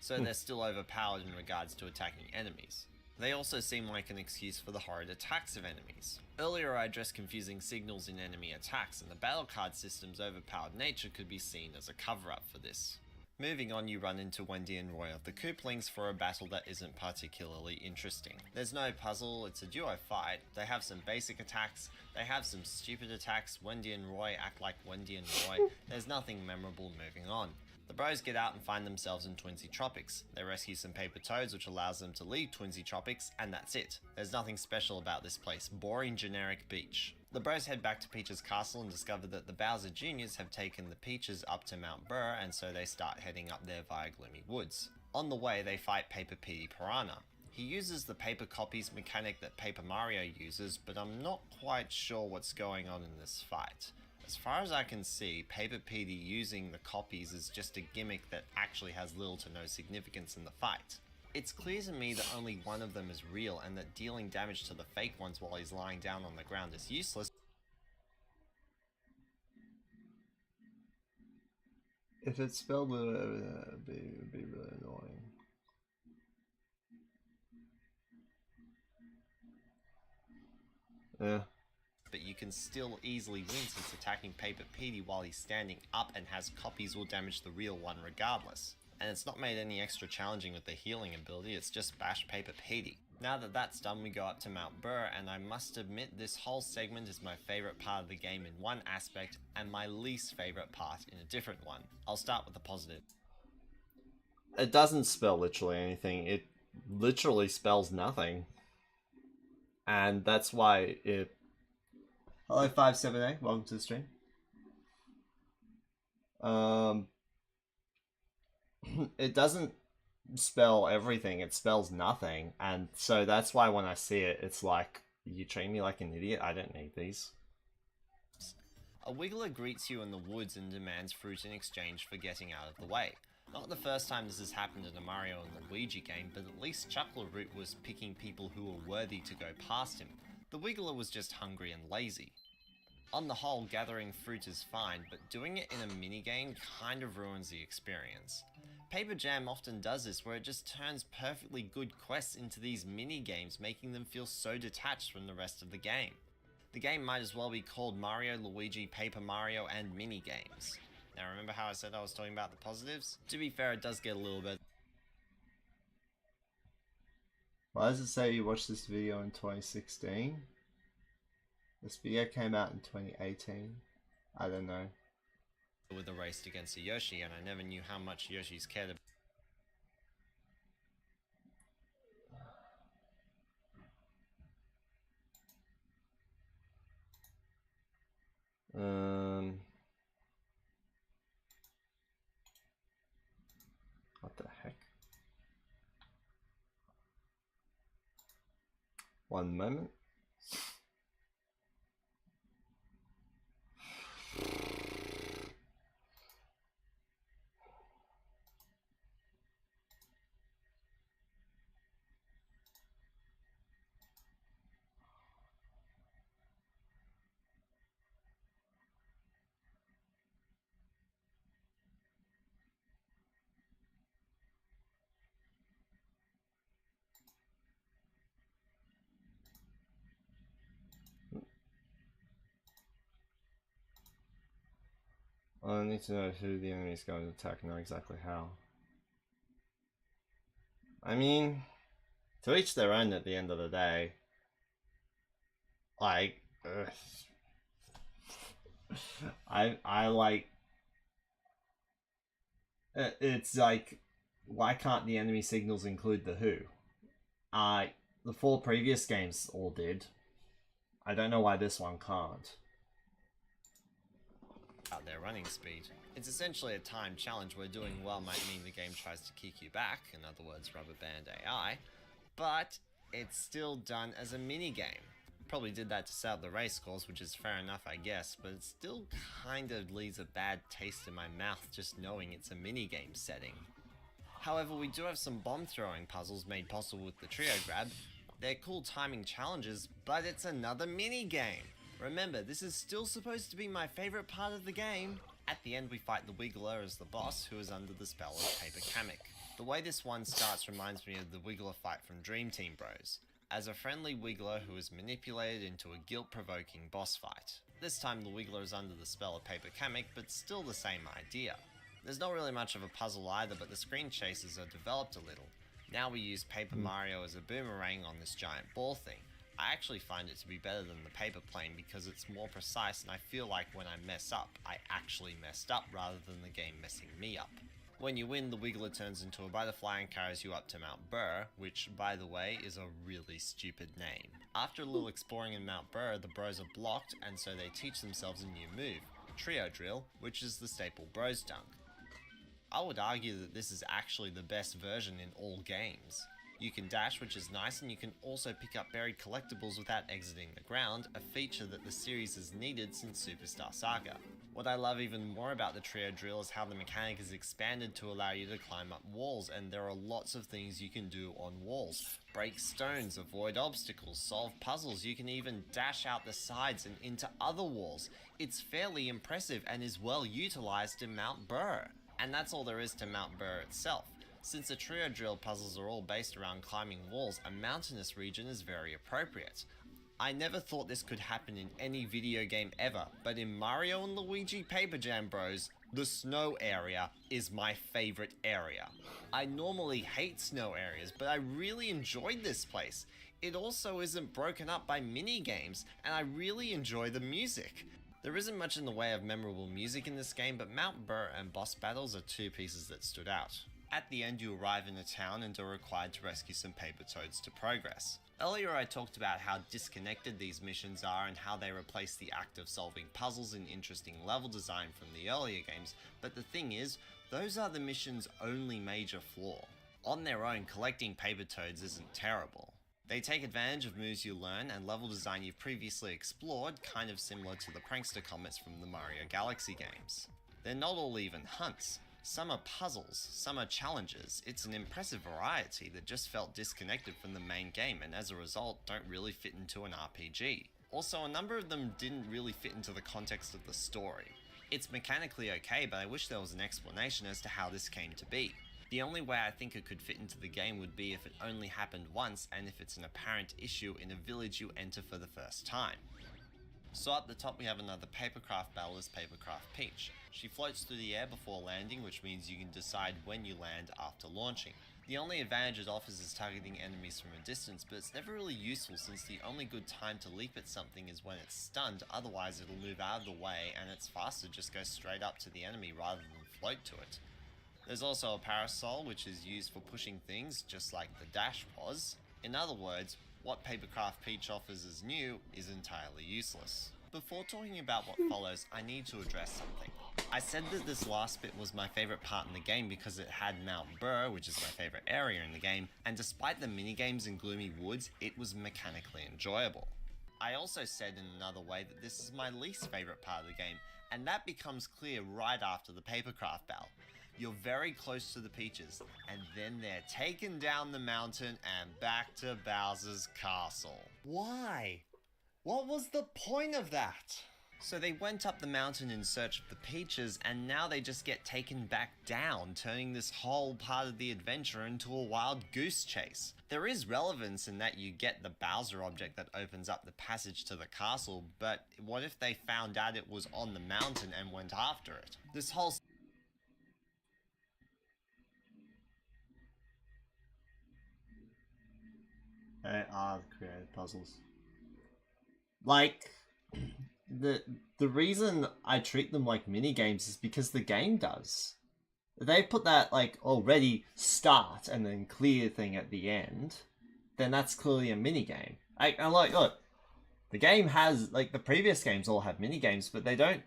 So they're still overpowered in regards to attacking enemies. They also seem like an excuse for the horrid attacks of enemies. Earlier I addressed confusing signals in enemy attacks, and the battle card system's overpowered nature could be seen as a cover-up for this. Moving on, you run into Wendy and Roy of the Kooplings for a battle that isn't particularly interesting. There's no puzzle, it's a duo fight. They have some basic attacks, they have some stupid attacks, Wendy and Roy act like Wendy and Roy, there's nothing memorable moving on. The bros get out and find themselves in Twinsy Tropics. They rescue some paper toads which allows them to leave Twinsy Tropics, and that's it. There's nothing special about this place, boring generic beach. The bros head back to Peach's castle and discover that the Bowser Juniors have taken the Peaches up to Mount Burr, and so they start heading up there via Gloomy Woods. On the way, they fight Paper Petey Piranha. He uses the paper copies mechanic that Paper Mario uses, but I'm not quite sure what's going on in this fight. As far as I can see, Paper Petey using the copies is just a gimmick that actually has little to no significance in the fight. It's clear to me that only one of them is real, and that dealing damage to the fake ones while he's lying down on the ground is useless. If it's spelled with it'd be really annoying. Yeah. But you can still easily win since attacking Paper Petey while he's standing up and has copies will damage the real one regardless. And it's not made any extra challenging with the healing ability, it's just bash Paper Petey. Now that that's done, we go up to Mount Burr, and I must admit this whole segment is my favourite part of the game in one aspect, and my least favourite part in a different one. I'll start with the positive. It doesn't spell literally anything, it literally spells nothing. And that's why it... Hello 578, welcome to the stream. It doesn't spell everything, it spells nothing, and so that's why when I see it, it's like, you treat me like an idiot, I don't need these. A Wiggler greets you in the woods and demands fruit in exchange for getting out of the way. Not the first time this has happened in a Mario and Luigi game, but at least Chuckleroot was picking people who were worthy to go past him. The Wiggler was just hungry and lazy. On the whole, gathering fruit is fine, but doing it in a minigame kind of ruins the experience. Paper Jam often does this, where it just turns perfectly good quests into these mini-games, making them feel so detached from the rest of the game. The game might as well be called Mario, Luigi, Paper Mario, and mini-games. Now remember how I said I was talking about the positives? To be fair, it does get a little bit... Why does it say you watched this video in 2016? This video came out in 2018. I don't know. with a race against a Yoshi, and I never knew how much Yoshi's cared about. What the heck? One moment. I need to know who the enemy is going to attack, not exactly how. I mean, to each their own at the end of the day. Like, I like, it's like, why can't the enemy signals include the who? The 4 previous games all did. I don't know why this one can't. out their running speed. It's essentially a timed challenge where doing well might mean the game tries to kick you back, in other words rubber band AI, but it's still done as a mini-game. Probably did that to sell the race course, which is fair enough I guess, but it still kind of leaves a bad taste in my mouth just knowing it's a mini-game setting. However, we do have some bomb throwing puzzles made possible with the trio grab. They're cool timing challenges, but it's another mini-game. Remember, this is still supposed to be my favourite part of the game. At the end we fight the Wiggler as the boss, who is under the spell of Paper Kamek. The way this one starts reminds me of the Wiggler fight from Dream Team Bros, as a friendly Wiggler who is manipulated into a guilt-provoking boss fight. This time the Wiggler is under the spell of Paper Kamek, but still the same idea. There's not really much of a puzzle either, but the screen chases are developed a little. Now we use Paper Mario as a boomerang on this giant ball thing. I actually find it to be better than the paper plane because it's more precise, and I feel like when I mess up, I actually messed up rather than the game messing me up. When you win, the Wiggler turns into a butterfly and carries you up to Mount Burr, which, by the way, is a really stupid name. After a little exploring in Mount Burr, the bros are blocked, and so they teach themselves a new move, Trio Drill, which is the staple bros dunk. I would argue that this is actually the best version in all games. You can dash, which is nice, and you can also pick up buried collectibles without exiting the ground, a feature that the series has needed since Superstar Saga. What I love even more about the Trio Drill is how the mechanic is expanded to allow you to climb up walls, and there are lots of things you can do on walls. Break stones, avoid obstacles, solve puzzles, you can even dash out the sides and into other walls. It's fairly impressive and is well utilized in Mount Burr. And that's all there is to Mount Burr itself. Since the Trio Drill puzzles are all based around climbing walls, a mountainous region is very appropriate. I never thought this could happen in any video game ever, but in Mario and Luigi Paper Jam Bros, the snow area is my favorite area. I normally hate snow areas, but I really enjoyed this place. It also isn't broken up by mini games, and I really enjoy the music. There isn't much in the way of memorable music in this game, but Mount Burr and boss battles are two pieces that stood out. At the end, you arrive in a town and are required to rescue some paper toads to progress. Earlier I talked about how disconnected these missions are and how they replace the act of solving puzzles and interesting level design from the earlier games, but the thing is, those are the mission's only major flaw. On their own, collecting paper toads isn't terrible. They take advantage of moves you learn and level design you've previously explored, kind of similar to the prankster comets from the Mario Galaxy games. They're not all even hunts. Some are puzzles, some are challenges. It's an impressive variety that just felt disconnected from the main game and as a result don't really fit into an RPG. Also, a number of them didn't really fit into the context of the story. It's mechanically okay, but I wish there was an explanation as to how this came to be. The only way I think it could fit into the game would be if it only happened once and if it's an apparent issue in a village you enter for the first time. So at the top we have another Papercraft battle as Papercraft Peach. She floats through the air before landing, which means you can decide when you land after launching. The only advantage it offers is targeting enemies from a distance, but it's never really useful since the only good time to leap at something is when it's stunned, otherwise it'll move out of the way and it's faster to just go straight up to the enemy rather than float to it. There's also a Parasol, which is used for pushing things, just like the dash was. In other words, what Papercraft Peach offers as new is entirely useless. Before talking about what follows, I need to address something. I said that this last bit was my favourite part in the game because it had Mount Burr, which is my favourite area in the game, and despite the minigames in Gloomy Woods, it was mechanically enjoyable. I also said in another way that this is my least favourite part of the game, and that becomes clear right after the Papercraft battle. You're very close to the Peaches, and then they're taken down the mountain and back to Bowser's castle. Why? What was the point of that? So they went up the mountain in search of the Peaches, and now they just get taken back down, turning this whole part of the adventure into a wild goose chase. There is relevance in that you get the Bowser object that opens up the passage to the castle, but what if they found out it was on the mountain and went after it? This whole They are creative puzzles. Like, the reason I treat them like mini games is because the game does. They put that like already start and then clear thing at the end, then that's clearly a mini game. And like, look, the game has like the previous games all have mini games, but they don't.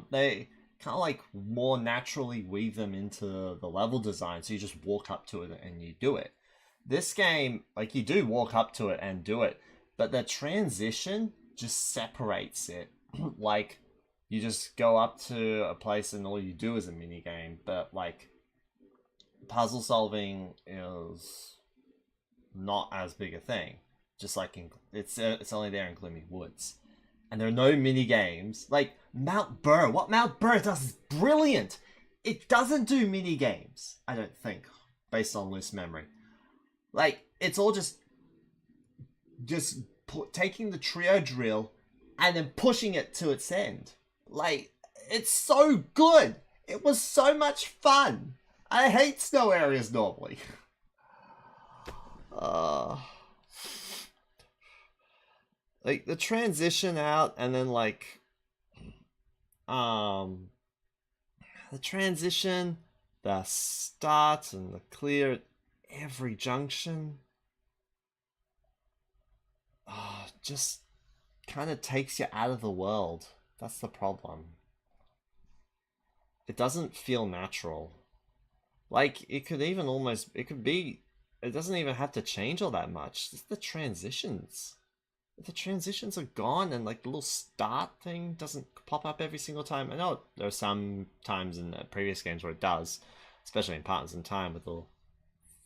They kind of like more naturally weave them into the level design, so you just walk up to it and you do it. This game, like, you do walk up to it and do it, but the transition just separates it. Like, you just go up to a place and all you do is a mini game, but like puzzle solving is not as big a thing. Just like it's only there in Gloomy Woods, and there are no mini games. Like Mount Burr, what Mount Burr does is brilliant. It doesn't do mini games, I don't think, based on loose memory. Like, it's all just taking the Trio Drill and then pushing it to its end. Like, it's so good. It was so much fun. I hate snow areas normally. Like, the transition out and then, like, the transition the start and the clear at every junction, just kind of takes you out of the world. That's the problem. It doesn't feel natural. Like, it could even almost, it could be, it doesn't even have to change all that much. Just the transitions. If the transitions are gone and like the little start thing doesn't pop up every single time. I know there are some times in previous games where it does, especially in Partners in Time with the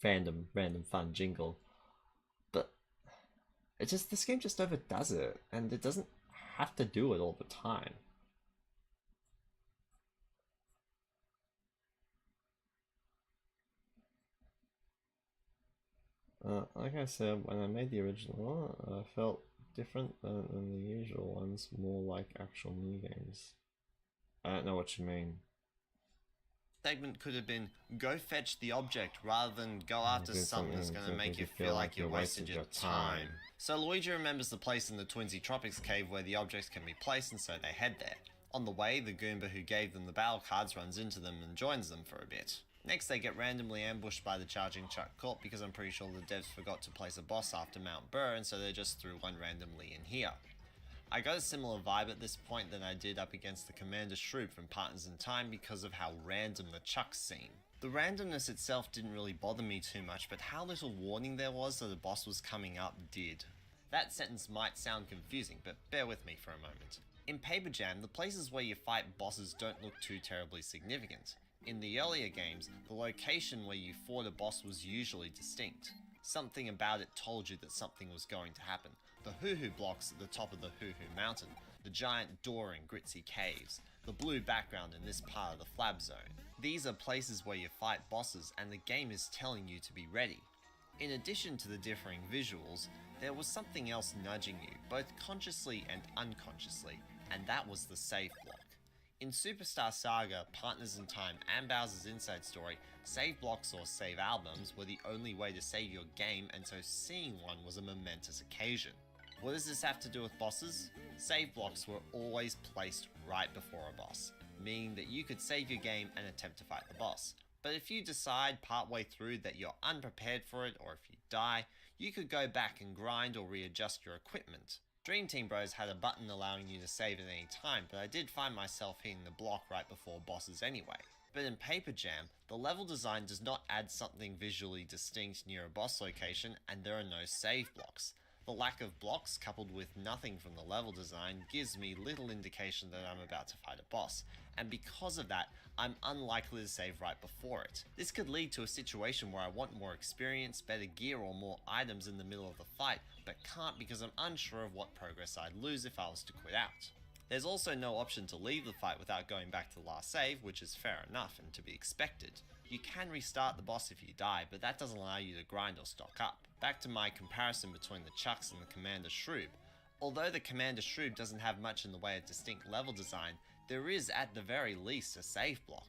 random fun jingle. But it just, this game just overdoes it, and it doesn't have to do it all the time. Like I said, when I made the original, I felt different than the usual ones, more like actual minigames. I don't know what you mean. Segment could have been go fetch the object rather than go after something that's going to make you feel like you wasted your time. So Luigi remembers the place in the Twinsy Tropics cave where the objects can be placed, and so they head there. On the way, the Goomba who gave them the battle cards runs into them and joins them for a bit. Next, they get randomly ambushed by the Charging Chuck Corp because I'm pretty sure the devs forgot to place a boss after Mount Burr, and so they just threw one randomly in here. I got a similar vibe at this point than I did up against the Commander Shroop from Partners in Time because of how random the chucks seem. The randomness itself didn't really bother me too much, but how little warning there was that a boss was coming up did. That sentence might sound confusing, but bear with me for a moment. In Paper Jam, the places where you fight bosses don't look too terribly significant. In the earlier games, the location where you fought a boss was usually distinct. Something about it told you that something was going to happen. The hoo-hoo blocks at the top of the hoo-hoo mountain, the giant door in Gritzy Caves, the blue background in this part of the Flab Zone. These are places where you fight bosses and the game is telling you to be ready. In addition to the differing visuals, there was something else nudging you, both consciously and unconsciously, and that was the save block. In Superstar Saga, Partners in Time, and Bowser's Inside Story, save blocks or save albums were the only way to save your game, and so seeing one was a momentous occasion. What does this have to do with bosses? Save blocks were always placed right before a boss, meaning that you could save your game and attempt to fight the boss. But if you decide partway through that you're unprepared for it, or if you die, you could go back and grind or readjust your equipment. Dream Team Bros had a button allowing you to save at any time, but I did find myself hitting the block right before bosses anyway. But in Paper Jam, the level design does not add something visually distinct near a boss location, and there are no save blocks. The lack of blocks coupled with nothing from the level design gives me little indication that I'm about to fight a boss, and because of that, I'm unlikely to save right before it. This could lead to a situation where I want more experience, better gear, or more items in the middle of the fight, but can't because I'm unsure of what progress I'd lose if I was to quit out. There's also no option to leave the fight without going back to the last save, which is fair enough and to be expected. You can restart the boss if you die, but that doesn't allow you to grind or stock up. Back to my comparison between the Chucks and the Commander Shroop. Although the Commander Shroop doesn't have much in the way of distinct level design, there is at the very least a save block.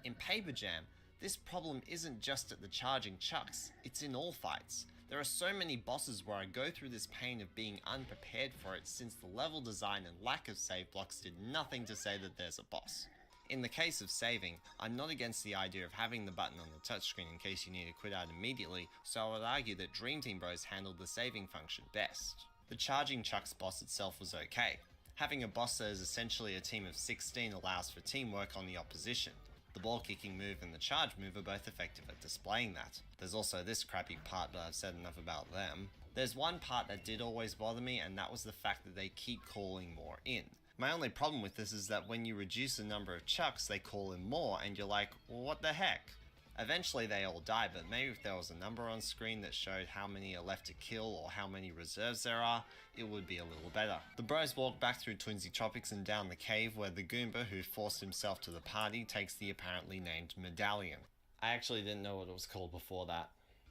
In Paper Jam, this problem isn't just at the Charging Chucks, it's in all fights. There are so many bosses where I go through this pain of being unprepared for it since the level design and lack of save blocks did nothing to say that there's a boss. In the case of saving, I'm not against the idea of having the button on the touchscreen in case you need to quit out immediately, so I would argue that Dream Team Bros handled the saving function best. The Charging Chucks boss itself was okay. Having a boss that is essentially a team of 16 allows for teamwork on the opposition. The ball kicking move and the charge move are both effective at displaying that. There's also this crappy part, but I've said enough about them. There's one part that did always bother me, and that was the fact that they keep calling more in. My only problem with this is that when you reduce the number of chucks, they call in more, and you're like, well, what the heck? Eventually they all die, but maybe if there was a number on screen that showed how many are left to kill or how many reserves there are, it would be a little better. The bros walk back through Twinsy Tropics and down the cave where the Goomba who forced himself to the party takes the apparently named medallion. I actually didn't know what it was called before that.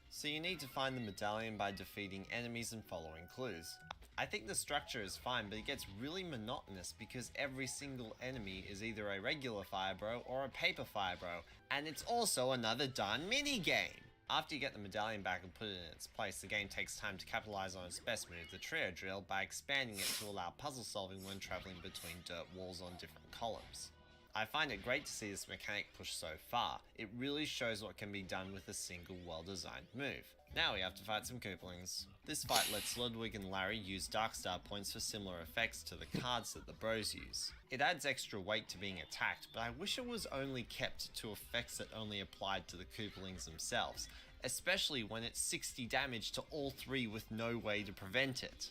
So you need to find the medallion by defeating enemies and following clues. I think the structure is fine, but it gets really monotonous because every single enemy is either a regular Fire Bro or a paper Fire Bro, and it's also another darn mini-game! After you get the medallion back and put it in its place, the game takes time to capitalize on its best move, the trio drill, by expanding it to allow puzzle solving when traveling between dirt walls on different columns. I find it great to see this mechanic pushed so far. It really shows what can be done with a single well-designed move. Now we have to fight some Koopalings. This fight lets Ludwig and Larry use Darkstar points for similar effects to the cards that the bros use. It adds extra weight to being attacked, but I wish it was only kept to effects that only applied to the Koopalings themselves, especially when it's 60 damage to all three with no way to prevent it.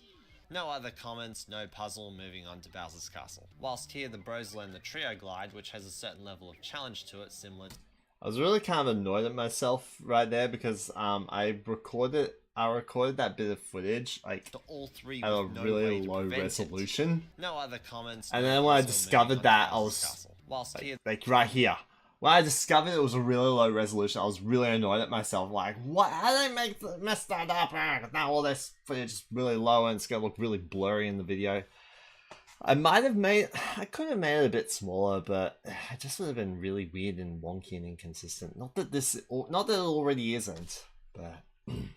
No other comments, no puzzle, moving on to Bowser's Castle. Whilst here the bros learn the Trio Glide, which has a certain level of challenge to it, similar to I was really kind of annoyed at myself right there because I recorded that bit of footage like all three at a with no really way to low prevent it. resolution. No other comments. And no then when I puzzle, moving discovered on to that, I Bowser's was Castle. Whilst here like right here. When I discovered it was a really low resolution, I was really annoyed at myself. Like, what? How did they mess that up? Now all this footage is really low and it's gonna look really blurry in the video. I could have made it a bit smaller, but it just would have been really weird and wonky and inconsistent. Not that it already isn't, but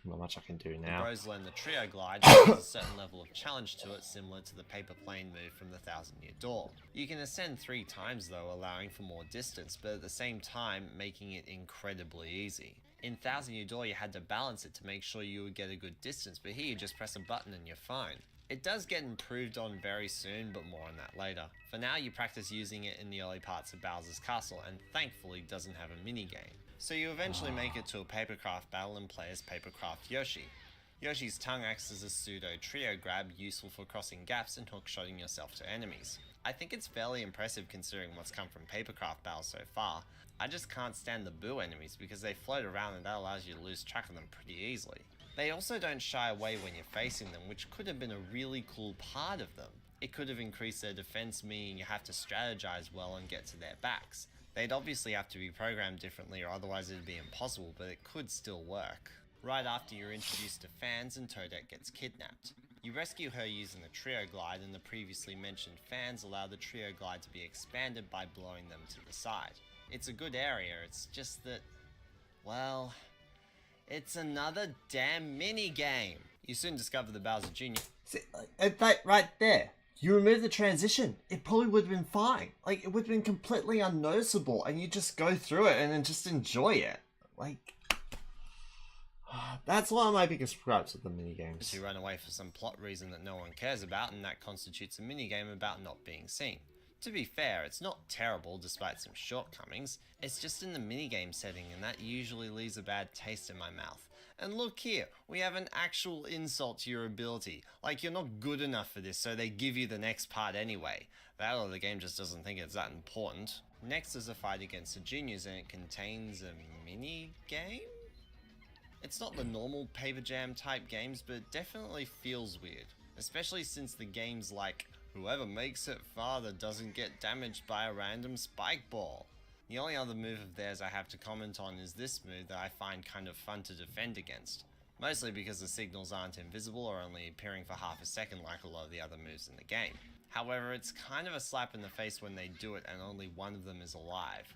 not much I can do the now. bros learn the Trio Glide, which has a certain level of challenge to it, similar to the paper plane move from the Thousand Year Door. You can ascend 3 times though, allowing for more distance, but at the same time making it incredibly easy. In Thousand Year Door you had to balance it to make sure you would get a good distance, but here you just press a button and you're fine. It does get improved on very soon, but more on that later. For now, you practice using it in the early parts of Bowser's Castle, and thankfully doesn't have a minigame. So you eventually make it to a Papercraft battle and play as Papercraft Yoshi. Yoshi's tongue acts as a pseudo trio grab, useful for crossing gaps and hookshotting yourself to enemies. I think it's fairly impressive considering what's come from Papercraft battles so far. I just can't stand the Boo enemies because they float around and that allows you to lose track of them pretty easily. They also don't shy away when you're facing them, which could have been a really cool part of them. It could have increased their defense, meaning you have to strategize well and get to their backs. They'd obviously have to be programmed differently or otherwise it'd be impossible, but it could still work. Right after you're introduced to Fans and Toadette gets kidnapped. You rescue her using the Trio Glide, and the previously mentioned fans allow the Trio Glide to be expanded by blowing them to the side. It's a good area, it's just that, well, it's another damn mini-game. You soon discover the Bowser Jr. See, that right there. You remove the transition, it probably would have been fine. Like, it would have been completely unnoticeable, and you just go through it and then just enjoy it. Like, that's one of my biggest gripes with the minigames. You run away for some plot reason that no one cares about, and that constitutes a minigame about not being seen. To be fair, it's not terrible despite some shortcomings, it's just in the minigame setting and that usually leaves a bad taste in my mouth. And look here, we have an actual insult to your ability, like you're not good enough for this so they give you the next part anyway. That or the game just doesn't think it's that important. Next is a fight against the juniors and it contains a minigame? It's not the normal Paper Jam type games, but it definitely feels weird, especially since the game's like, whoever makes it farther doesn't get damaged by a random spike ball. The only other move of theirs I have to comment on is this move that I find kind of fun to defend against. Mostly because the signals aren't invisible or only appearing for half a second like a lot of the other moves in the game. However, it's kind of a slap in the face when they do it and only one of them is alive.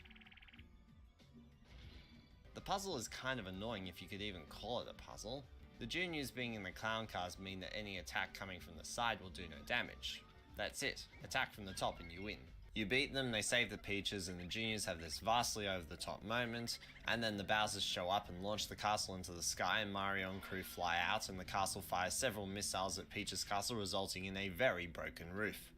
The puzzle is kind of annoying if you could even call it a puzzle. The juniors being in the clown cars mean that any attack coming from the side will do no damage. That's it. Attack from the top and you win. You beat them, they save the Peaches, and the juniors have this vastly over the top moment, and then the Bowsers show up and launch the castle into the sky, and Mario and crew fly out, and the castle fires several missiles at Peach's castle, resulting in a very broken roof.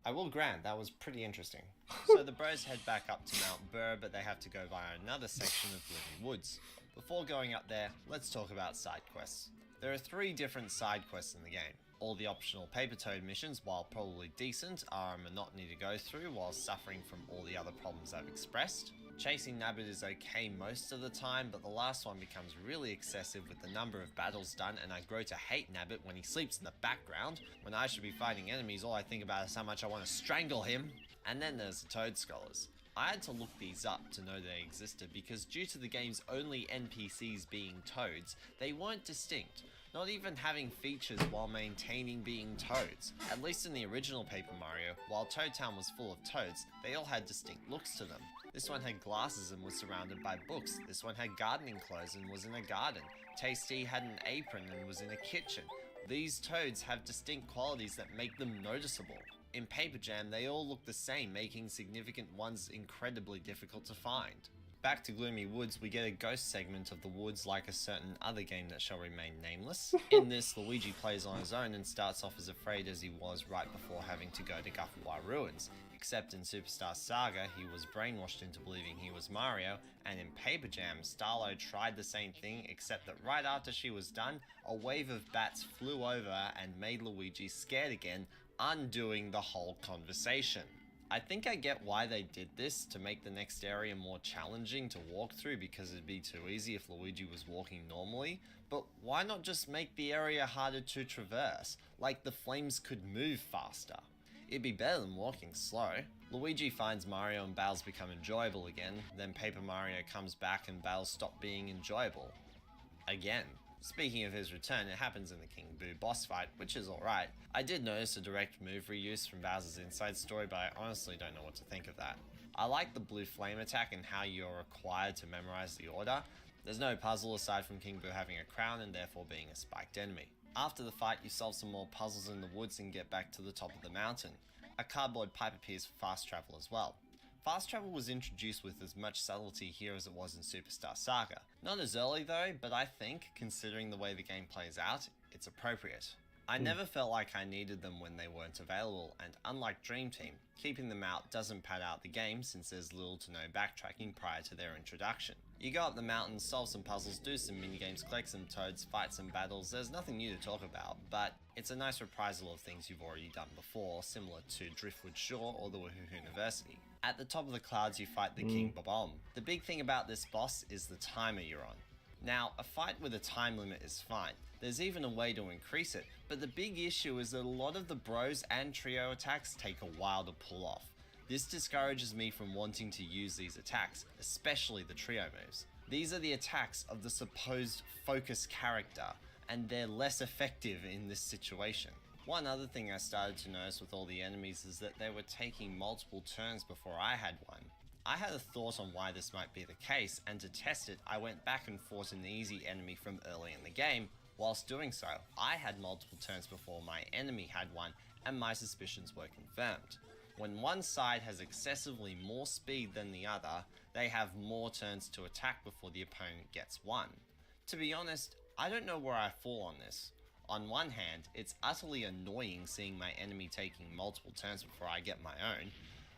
I will grant, that was pretty interesting. So the bros head back up to Mount Burr, but they have to go via another section of Living Woods. Before going up there, let's talk about side quests. There are 3 different side quests in the game. All the optional Paper Toad missions, while probably decent, are a monotony to go through while suffering from all the other problems I've expressed. Chasing Nabbit is okay most of the time, but the last one becomes really excessive with the number of battles done, and I grow to hate Nabbit when he sleeps in the background. When I should be fighting enemies, all I think about is how much I want to strangle him. And then there's the Toad Scholars. I had to look these up to know they existed because due to the game's only NPCs being toads, they weren't distinct. Not even having features while maintaining being toads. At least in the original Paper Mario, while Toad Town was full of toads, they all had distinct looks to them. This one had glasses and was surrounded by books. This one had gardening clothes and was in a garden. Tasty had an apron and was in a kitchen. These toads have distinct qualities that make them noticeable. In Paper Jam, they all look the same, making significant ones incredibly difficult to find. Back to Gloomy Woods, we get a ghost segment of the woods like a certain other game that shall remain nameless. In this, Luigi plays on his own and starts off as afraid as he was right before having to go to Guffawa Ruins. Except in Superstar Saga, he was brainwashed into believing he was Mario, and in Paper Jam, Starlo tried the same thing, except that right after she was done, a wave of bats flew over and made Luigi scared again, undoing the whole conversation. I think I get why they did this, to make the next area more challenging to walk through because it'd be too easy if Luigi was walking normally, but why not just make the area harder to traverse, like the flames could move faster? It'd be better than walking slow. Luigi finds Mario and battles become enjoyable again, then Paper Mario comes back and battles stop being enjoyable. Again. Speaking of his return, it happens in the King Boo boss fight, which is alright. I did notice a direct move reuse from Bowser's Inside Story, but I honestly don't know what to think of that. I like the blue flame attack and how you're required to memorize the order. There's no puzzle aside from King Boo having a crown and therefore being a spiked enemy. After the fight, you solve some more puzzles in the woods and get back to the top of the mountain. A cardboard pipe appears for fast travel as well. Fast travel was introduced with as much subtlety here as it was in Superstar Saga. Not as early though, but I think, considering the way the game plays out, it's appropriate. I never felt like I needed them when they weren't available, and unlike Dream Team, keeping them out doesn't pad out the game since there's little to no backtracking prior to their introduction. You go up the mountain, solve some puzzles, do some minigames, collect some toads, fight some battles, there's nothing new to talk about, but it's a nice reprisal of things you've already done before, similar to Driftwood Shore or the Woohoo University. At the top of the clouds you fight the King Bob-omb. The big thing about this boss is the timer you're on. Now, a fight with a time limit is fine. There's even a way to increase it, but the big issue is that a lot of the bros and trio attacks take a while to pull off. This discourages me from wanting to use these attacks, especially the trio moves. These are the attacks of the supposed focus character, and they're less effective in this situation. One other thing I started to notice with all the enemies is that they were taking multiple turns before I had one. I had a thought on why this might be the case, and to test it, I went back and fought an easy enemy from early in the game. Whilst doing so, I had multiple turns before my enemy had one, and my suspicions were confirmed. When one side has excessively more speed than the other, they have more turns to attack before the opponent gets one. To be honest, I don't know where I fall on this. On one hand, it's utterly annoying seeing my enemy taking multiple turns before I get my own.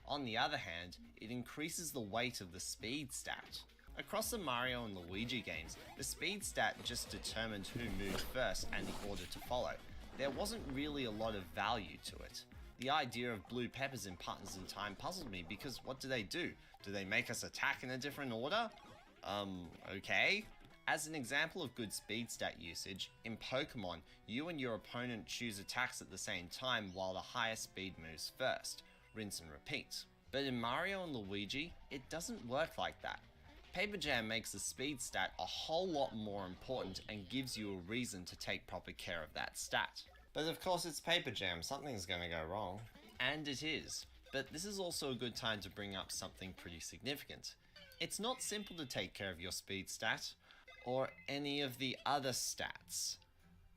On the other hand, it increases the weight of the speed stat. Across the Mario and Luigi games, the speed stat just determined who moved first and the order to follow. There wasn't really a lot of value to it. The idea of blue peppers in Partners in Time puzzled me because what do? Do they make us attack in a different order? Okay. As an example of good speed stat usage, in Pokemon, you and your opponent choose attacks at the same time while the higher speed moves first. Rinse and repeat. But in Mario and Luigi, it doesn't work like that. Paper Jam makes the speed stat a whole lot more important and gives you a reason to take proper care of that stat. But of course it's Paper Jam, something's gonna go wrong. And it is. But this is also a good time to bring up something pretty significant. It's not simple to take care of your speed stat, or any of the other stats.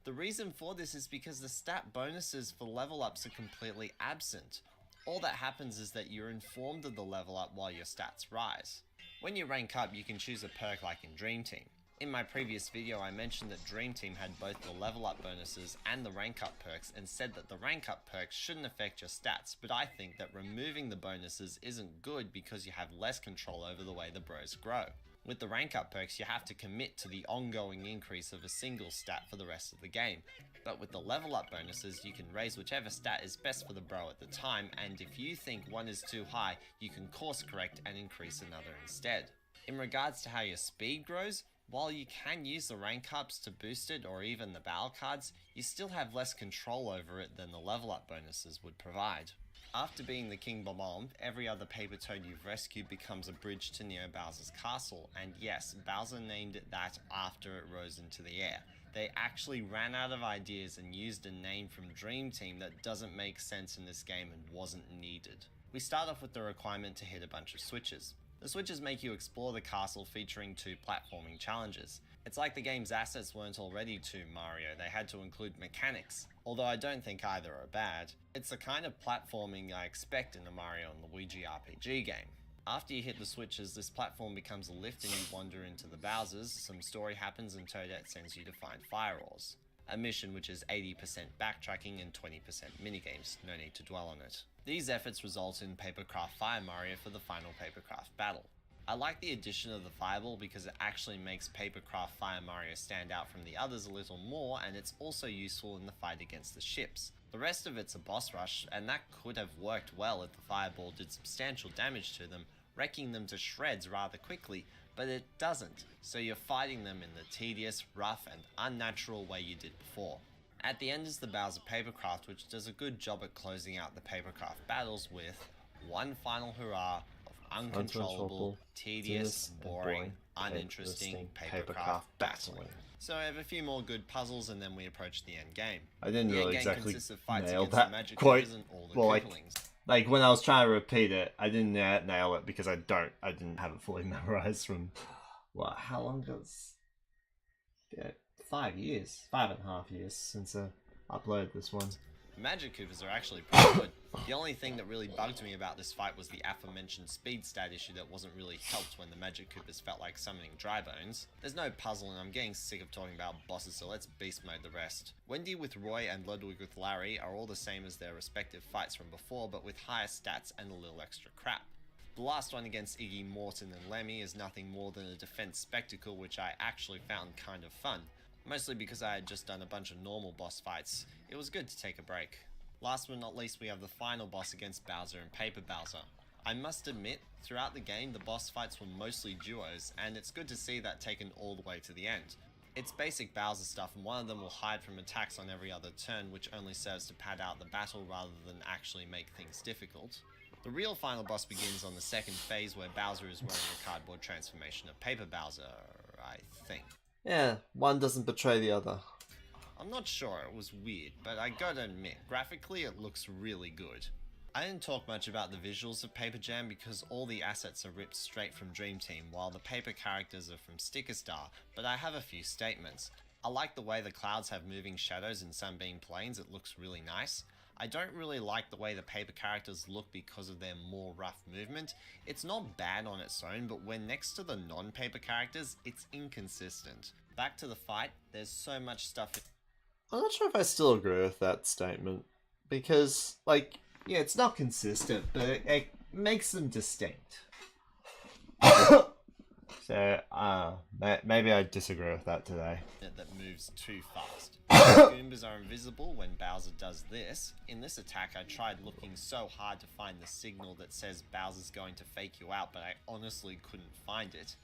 The reason for this is because the stat bonuses for level ups are completely absent. All that happens is that you're informed of the level up while your stats rise. When you rank up, you can choose a perk like in Dream Team. In my previous video I mentioned that Dream Team had both the level up bonuses and the rank up perks and said that the rank up perks shouldn't affect your stats, but I think that removing the bonuses isn't good because you have less control over the way the bros grow. With the rank up perks you have to commit to the ongoing increase of a single stat for the rest of the game, but with the level up bonuses you can raise whichever stat is best for the bro at the time, and if you think one is too high you can course correct and increase another instead. In regards to how your speed grows, while you can use the rank ups to boost it or even the battle cards, you still have less control over it than the level up bonuses would provide. After being the King Bob-omb, every other paper toad you've rescued becomes a bridge to Neo Bowser's castle, and yes, Bowser named it that after it rose into the air. They actually ran out of ideas and used a name from Dream Team that doesn't make sense in this game and wasn't needed. We start off with the requirement to hit a bunch of switches. The switches make you explore the castle featuring 2 platforming challenges. It's like the game's assets weren't already too Mario, they had to include mechanics, although I don't think either are bad. It's the kind of platforming I expect in a Mario and Luigi RPG game. After you hit the switches, this platform becomes a lift and you wander into the Bowsers, some story happens and Toadette sends you to find fire ores. A mission which is 80% backtracking and 20% minigames, no need to dwell on it. These efforts result in Papercraft Fire Mario for the final Papercraft battle. I like the addition of the fireball because it actually makes Papercraft Fire Mario stand out from the others a little more, and it's also useful in the fight against the ships. The rest of it's a boss rush, and that could have worked well if the fireball did substantial damage to them, wrecking them to shreds rather quickly, but it doesn't, so you're fighting them in the tedious, rough, and unnatural way you did before. At the end is the Bowser Papercraft, which does a good job at closing out the Papercraft battles with one final hurrah of uncontrollable, tedious, boring, uninteresting Papercraft battling. So I have a few more good puzzles and then we approach the end game. I didn't The really end game exactly consists of fights nail against that the magic quite Coopers and all the well, Koopalings. Like when I was trying to repeat it, I didn't nail it because I didn't have it fully memorized from, what, how long ago? Yeah, 5 years, 5.5 years since I uploaded this one. Magic Coopers are actually pretty good. The only thing that really bugged me about this fight was the aforementioned speed stat issue that wasn't really helped when the Magic Coopers felt like summoning dry bones. There's no puzzle and I'm getting sick of talking about bosses, so let's beast mode the rest. Wendy with Roy and Ludwig with Larry are all the same as their respective fights from before, but with higher stats and a little extra crap. The last one against Iggy, Morton and Lemmy is nothing more than a defense spectacle which I actually found kind of fun. Mostly because I had just done a bunch of normal boss fights. It was good to take a break. Last but not least, we have the final boss against Bowser and Paper Bowser. I must admit, throughout the game the boss fights were mostly duos, and it's good to see that taken all the way to the end. It's basic Bowser stuff, and one of them will hide from attacks on every other turn, which only serves to pad out the battle rather than actually make things difficult. The real final boss begins on the second phase where Bowser is wearing a cardboard transformation of Paper Bowser, I think. Yeah, one doesn't betray the other. I'm not sure, it was weird, but I gotta admit, graphically it looks really good. I didn't talk much about the visuals of Paper Jam because all the assets are ripped straight from Dream Team, while the paper characters are from Sticker Star, but I have a few statements. I like the way the clouds have moving shadows in Sunbeam Plains, it looks really nice. I don't really like the way the paper characters look because of their more rough movement. It's not bad on its own, but when next to the non-paper characters, it's inconsistent. Back to the fight, there's so much stuff. I'm not sure if I still agree with that statement. Because, like, yeah, it's not consistent, but it makes them distinct. So, maybe I disagree with that today. That moves too fast. Goombas are invisible when Bowser does this. In this attack, I tried looking so hard to find the signal that says Bowser's going to fake you out, but I honestly couldn't find it.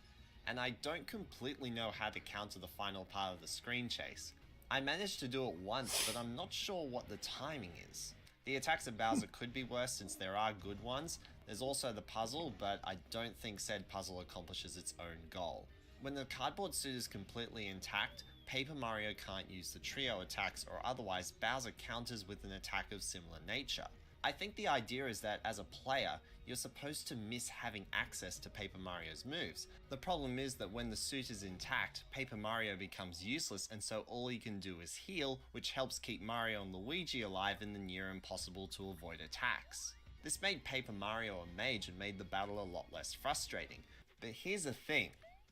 And I don't completely know how to counter the final part of the screen chase. I managed to do it once, but I'm not sure what the timing is. The attacks of Bowser could be worse since there are good ones. There's also the puzzle, but I don't think said puzzle accomplishes its own goal. When the cardboard suit is completely intact, Paper Mario can't use the trio attacks, or otherwise Bowser counters with an attack of similar nature. I think the idea is that as a player, you're supposed to miss having access to Paper Mario's moves. The problem is that when the suit is intact, Paper Mario becomes useless, and so all he can do is heal, which helps keep Mario and Luigi alive in the near impossible to avoid attacks. This made Paper Mario a mage and made the battle a lot less frustrating. But here's the thing.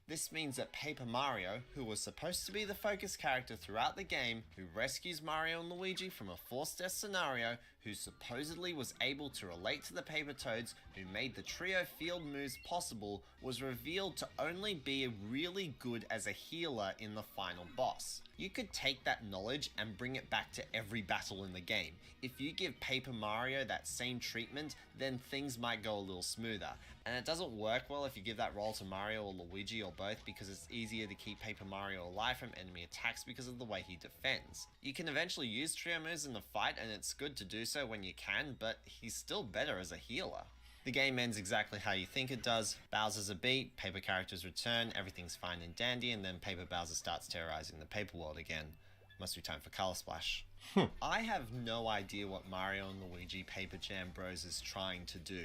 This means that Paper Mario, who was supposed to be the focus character throughout the game, who rescues Mario and Luigi from a forced death scenario, who supposedly was able to relate to the Paper Toads, who made the trio field moves possible, was revealed to only be really good as a healer in the final boss. You could take that knowledge and bring it back to every battle in the game. If you give Paper Mario that same treatment, then things might go a little smoother. And it doesn't work well if you give that role to Mario or Luigi or both, because it's easier to keep Paper Mario alive from enemy attacks because of the way he defends. You can eventually use trio moves in the fight, and it's good to do so when you can, but he's still better as a healer. The game ends exactly how you think it does. Bowser's a beat, paper characters return, everything's fine and dandy, and then Paper Bowser starts terrorizing the paper world again. Must be time for Color Splash. I have no idea what Mario and Luigi Paper Jam Bros is trying to do.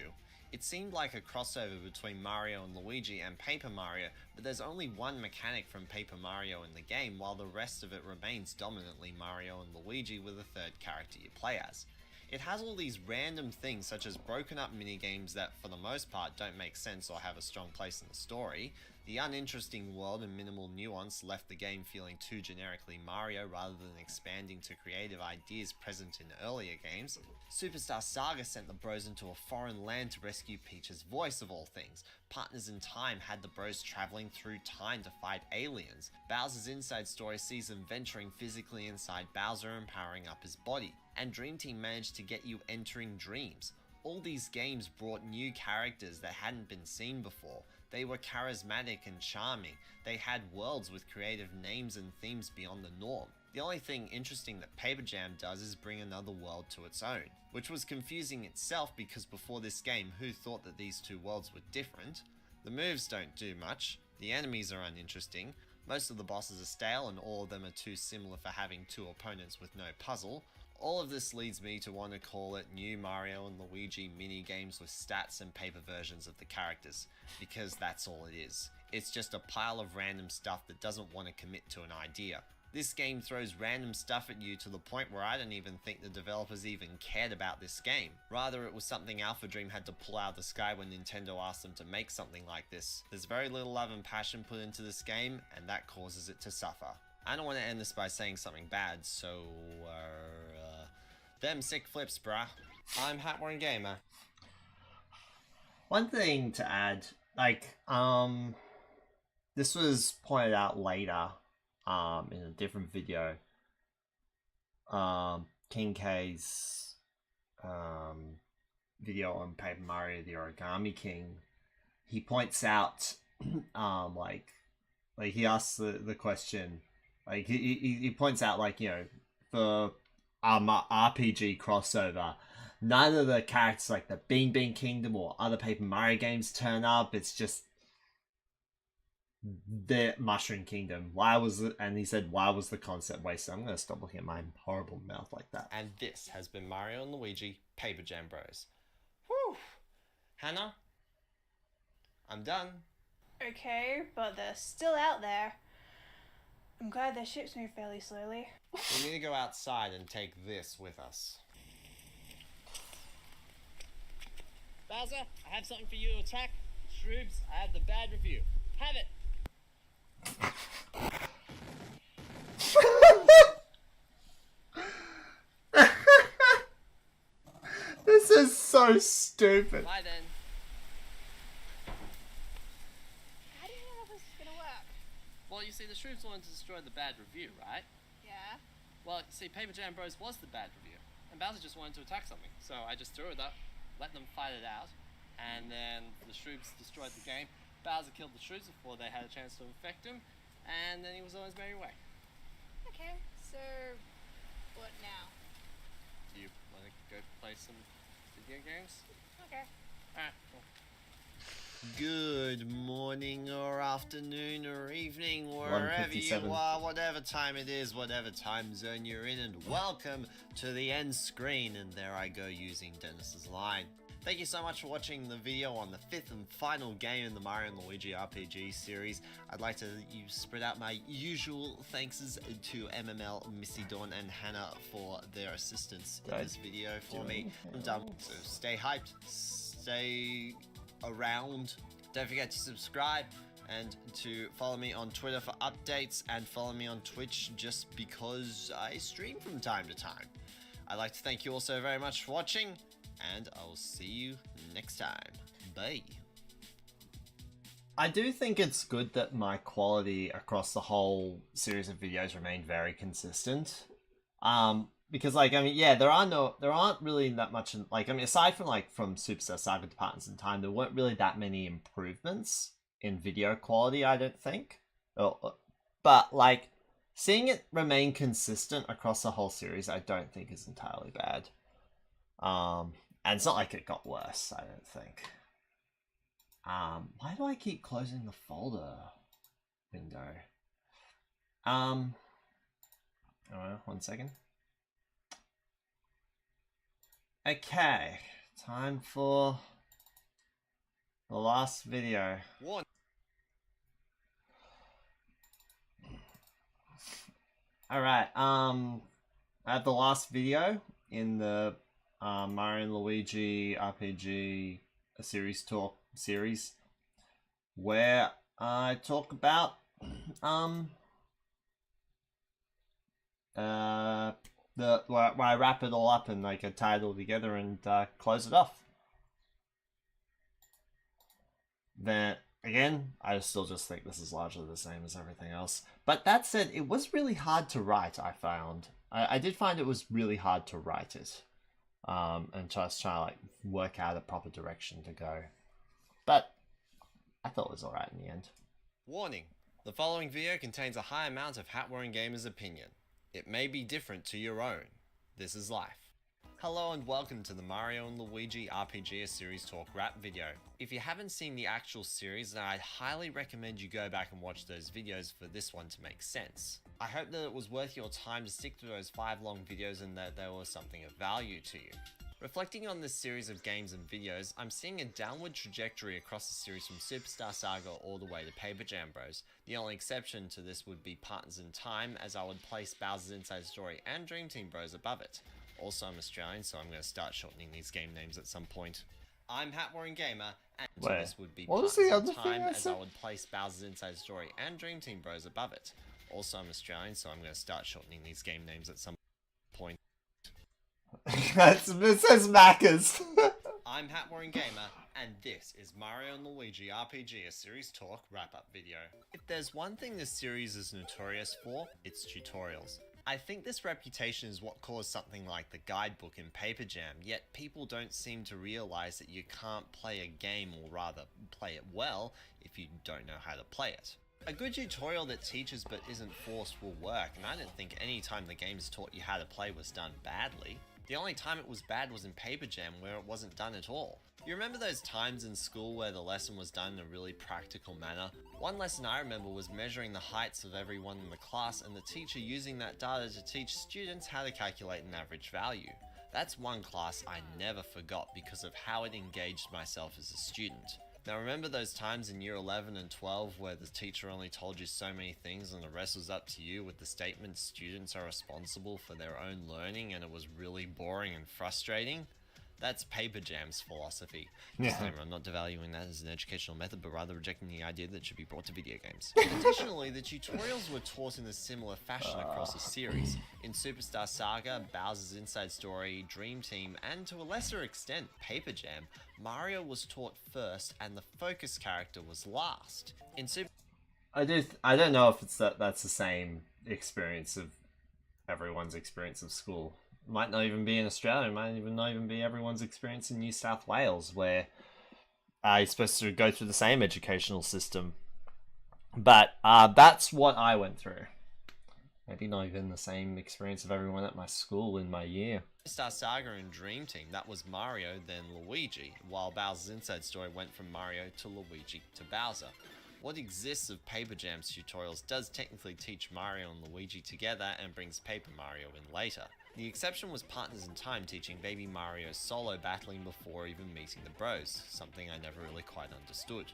It seemed like a crossover between Mario and Luigi and Paper Mario, but there's only one mechanic from Paper Mario in the game, while the rest of it remains dominantly Mario and Luigi with a third character you play as. It has all these random things such as broken up minigames that for the most part don't make sense or have a strong place in the story. The uninteresting world and minimal nuance left the game feeling too generically Mario rather than expanding to creative ideas present in earlier games. Superstar Saga sent the bros into a foreign land to rescue Peach's voice of all things. Partners in Time had the bros traveling through time to fight aliens. Bowser's Inside Story sees them venturing physically inside Bowser and powering up his body. And Dream Team managed to get you entering dreams. All these games brought new characters that hadn't been seen before. They were charismatic and charming. They had worlds with creative names and themes beyond the norm. The only thing interesting that Paper Jam does is bring another world to its own, which was confusing itself because before this game, who thought that these two worlds were different? The moves don't do much, the enemies are uninteresting, most of the bosses are stale and all of them are too similar for having two opponents with no puzzle. All of this leads me to want to call it New Mario and Luigi mini-games with stats and paper versions of the characters, because that's all it is. It's just a pile of random stuff that doesn't want to commit to an idea. This game throws random stuff at you to the point where I don't even think the developers even cared about this game. Rather, it was something Alpha Dream had to pull out of the sky when Nintendo asked them to make something like this. There's very little love and passion put into this game, and that causes it to suffer. I don't want to end this by saying something bad, so, them sick flips, bruh. I'm Hatworn Gamer. One thing to add, this was pointed out later, in a different video. King K's, video on Paper Mario: The Origami King. He points out, he asks the question, he points out, for RPG crossover, none of the characters like the Bean Bean Kingdom or other Paper Mario games turn up. It's just the Mushroom Kingdom. And he said, why was the concept wasted? I'm gonna stop looking at my horrible mouth like that. And this has been Mario and Luigi Paper Jam Bros. Whew! Hannah? I'm done. Okay, but they're still out there. I'm glad their ships move fairly slowly. We need to go outside and take this with us. Bowser, I have something for you to attack. Shroobs, I have the bad review. Have it! This is so stupid. Bye then. How do you know this is gonna work? Well, you see, the Shroobs wanted to destroy the bad review, right? Yeah. Well, you see, Paper Jam Bros was the bad review, and Bowser just wanted to attack something, so I just threw it up, let them fight it out, and then the Shroobs destroyed the game. Bowser killed the Shroobs before they had a chance to infect him, and then he was on his merry way. Okay, so what now? Do you want to go play some video games? Okay. Alright, cool. Good morning or afternoon or evening, wherever 1:57. you are, whatever time it is, whatever time zone you're in, and welcome to the end screen. And there I go using Dennis's line. Thank you so much for watching the video on the 5th and final game in the Mario & Luigi RPG series. I'd like to spread out my usual thanks to MML, Missy Dawn, and Hannah for their assistance in this video for me. So stay hyped, stay around. Don't forget to subscribe and to follow me on Twitter for updates, and follow me on Twitch just because I stream from time to time. I'd like to thank you all so very much for watching, and I will see you next time. Bye. I do think it's good that my quality across the whole series of videos remained very consistent. Because there aren't really that much, aside from Superstar Saga to Partners in Time, there weren't really that many improvements in video quality, I don't think. But seeing it remain consistent across the whole series, I don't think is entirely bad. And it's not like it got worse, I don't think. Why do I keep closing the folder window? One second. Okay, time for The last video. Warning. Alright, I have the last video in the Mario and Luigi RPG series talk series where I talk about where I wrap it all up and like tie it all together and close it off. Then again, I still just think this is largely the same as everything else. But that said, it was really hard to write, I found. I did find it was really hard to write it. And just try to like work out a proper direction to go. But I thought it was alright in the end. Warning. The following video contains a high amount of hat-wearing gamers' opinion. It may be different to your own. This is life. Hello and welcome to the Mario and Luigi RPG series talk wrap video. If you haven't seen the actual series, then I'd highly recommend you go back and watch those videos for this one to make sense. I hope that it was worth your time to stick to those 5 long videos and that there was something of value to you. Reflecting on this series of games and videos, I'm seeing a downward trajectory across the series from Superstar Saga all the way to Paper Jam Bros. The only exception to this would be Partners in Time, as I would place Bowser's Inside Story and Dream Team Bros above it. Also, I'm Australian, so I'm going to start shortening these game names at some point. I'm Hat-Wearing Gamer, and this would be What was Partners the in other thing Time, I as said? I would place Bowser's Inside Story and Dream Team Bros above it. Also, I'm Australian, so I'm going to start shortening these game names at some point. It says Macca's. I'm Hat-Wearing Gamer, and this is Mario and Luigi RPG, a series talk wrap-up video. If there's one thing this series is notorious for, it's tutorials. I think this reputation is what caused something like the guidebook in Paper Jam, yet people don't seem to realize that you can't play a game, or rather, play it well, if you don't know how to play it. A good tutorial that teaches but isn't forced will work, and I don't think any time the game's taught you how to play was done badly. The only time it was bad was in Paper Jam, where it wasn't done at all. You remember those times in school where the lesson was done in a really practical manner? One lesson I remember was measuring the heights of everyone in the class and the teacher using that data to teach students how to calculate an average value. That's one class I never forgot because of how it engaged myself as a student. Now remember those times in year 11 and 12 where the teacher only told you so many things and the rest was up to you, with the statement students are responsible for their own learning, and it was really boring and frustrating? That's Paper Jam's philosophy. Disclaimer, I'm not devaluing that as an educational method, but rather rejecting the idea that it should be brought to video games. Additionally, the tutorials were taught in a similar fashion across the series. In Superstar Saga, Bowser's Inside Story, Dream Team, and to a lesser extent, Paper Jam, Mario was taught first and the focus character was last. In I don't know if it's that's the same experience of everyone's experience of school. It might not even be in Australia. It might even not even be everyone's experience in New South Wales, where you're supposed to go through the same educational system. But that's what I went through. Maybe not even the same experience of everyone at my school in my year. Superstar Saga and Dream Team, that was Mario, then Luigi, while Bowser's Inside Story went from Mario to Luigi to Bowser. What exists of Paper Jam's tutorials does technically teach Mario and Luigi together and brings Paper Mario in later. The exception was Partners in Time teaching Baby Mario solo battling before even meeting the bros, something I never really quite understood.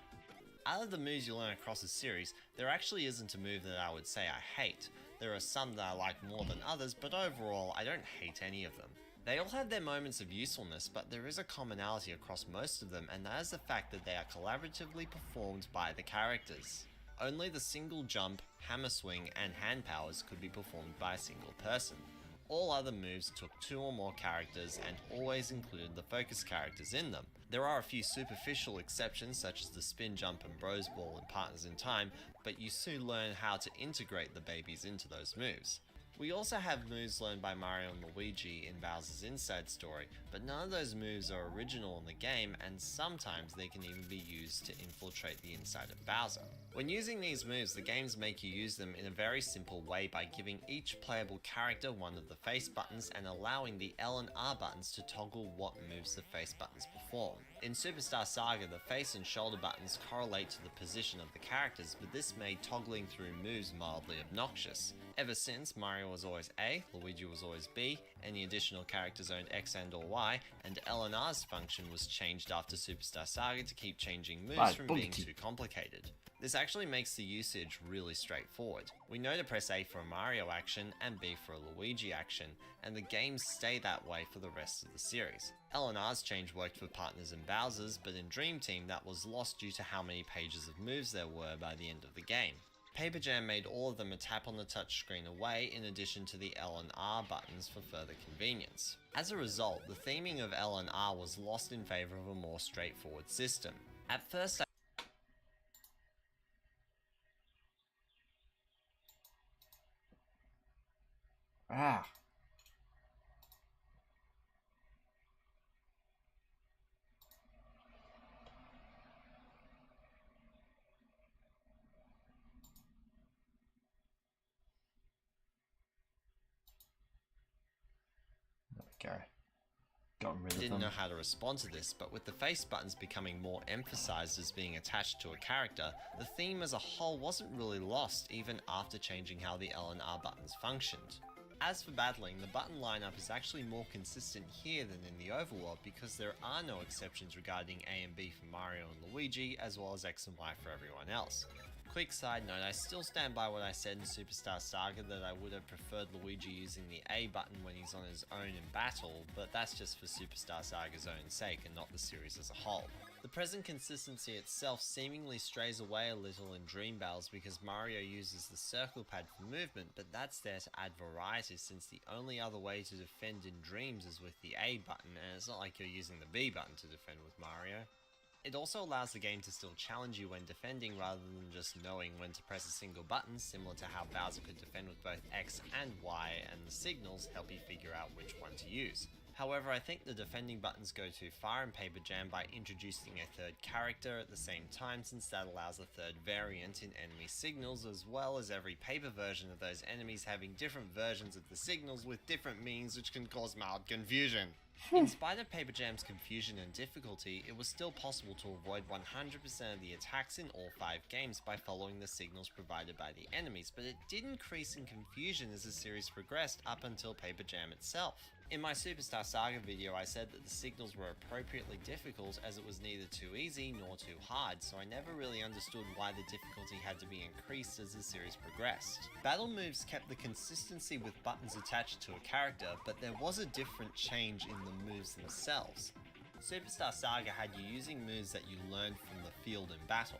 Out of the moves you learn across the series, there actually isn't a move that I would say I hate. There are some that I like more than others, but overall I don't hate any of them. They all have their moments of usefulness, but there is a commonality across most of them, and that is the fact that they are collaboratively performed by the characters. Only the single jump, hammer swing, and hand powers could be performed by a single person. All other moves took 2 or more characters and always included the focus characters in them. There are a few superficial exceptions such as the spin jump and bros ball and Partners in Time, but you soon learn how to integrate the babies into those moves. We also have moves learned by Mario and Luigi in Bowser's Inside Story, but none of those moves are original in the game, and sometimes they can even be used to infiltrate the inside of Bowser. When using these moves, the games make you use them in a very simple way by giving each playable character one of the face buttons and allowing the L and R buttons to toggle what moves the face buttons perform. In Superstar Saga, the face and shoulder buttons correlate to the position of the characters, but this made toggling through moves mildly obnoxious. Ever since, Mario was always A, Luigi was always B, any additional characters owned X and or Y, and L and R's function was changed after Superstar Saga to keep changing moves Right, from being Bunky. too complicated. This actually makes the usage really straightforward. We know to press A for a Mario action and B for a Luigi action, and the games stay that way for the rest of the series. L and R's change worked for Partners and Bowser's, but in Dream Team that was lost due to how many pages of moves there were by the end of the game. Paper Jam made all of them a tap on the touchscreen away in addition to the L and R buttons for further convenience. As a result, the theming of L and R was lost in favour of a more straightforward system. At first Ah. There we go. Gotten rid of didn't them. know how to respond to this, but with the face buttons becoming more emphasized as being attached to a character, the theme as a whole wasn't really lost even after changing how the L and R buttons functioned. As for battling, the button lineup is actually more consistent here than in the overworld because there are no exceptions regarding A and B for Mario and Luigi, as well as X and Y for everyone else. Quick side note, I still stand by what I said in Superstar Saga that I would have preferred Luigi using the A button when he's on his own in battle, but that's just for Superstar Saga's own sake and not the series as a whole. The present consistency itself seemingly strays away a little in Dream Battles because Mario uses the circle pad for movement, but that's there to add variety since the only other way to defend in Dreams is with the A button, and it's not like you're using the B button to defend with Mario. It also allows the game to still challenge you when defending rather than just knowing when to press a single button, similar to how Bowser could defend with both X and Y, and the signals help you figure out which one to use. However, I think the defending buttons go too far in Paper Jam by introducing a third character at the same time, since that allows a third variant in enemy signals, as well as every paper version of those enemies having different versions of the signals with different meanings, which can cause mild confusion. In spite of Paper Jam's confusion and difficulty, it was still possible to avoid 100% of the attacks in all 5 games by following the signals provided by the enemies, but it did increase in confusion as the series progressed up until Paper Jam itself. In my Superstar Saga video, I said that the signals were appropriately difficult as it was neither too easy nor too hard, so I never really understood why the difficulty had to be increased as the series progressed. Battle moves kept the consistency with buttons attached to a character, but there was a different change in the moves themselves. Superstar Saga had you using moves that you learned from the field in battle.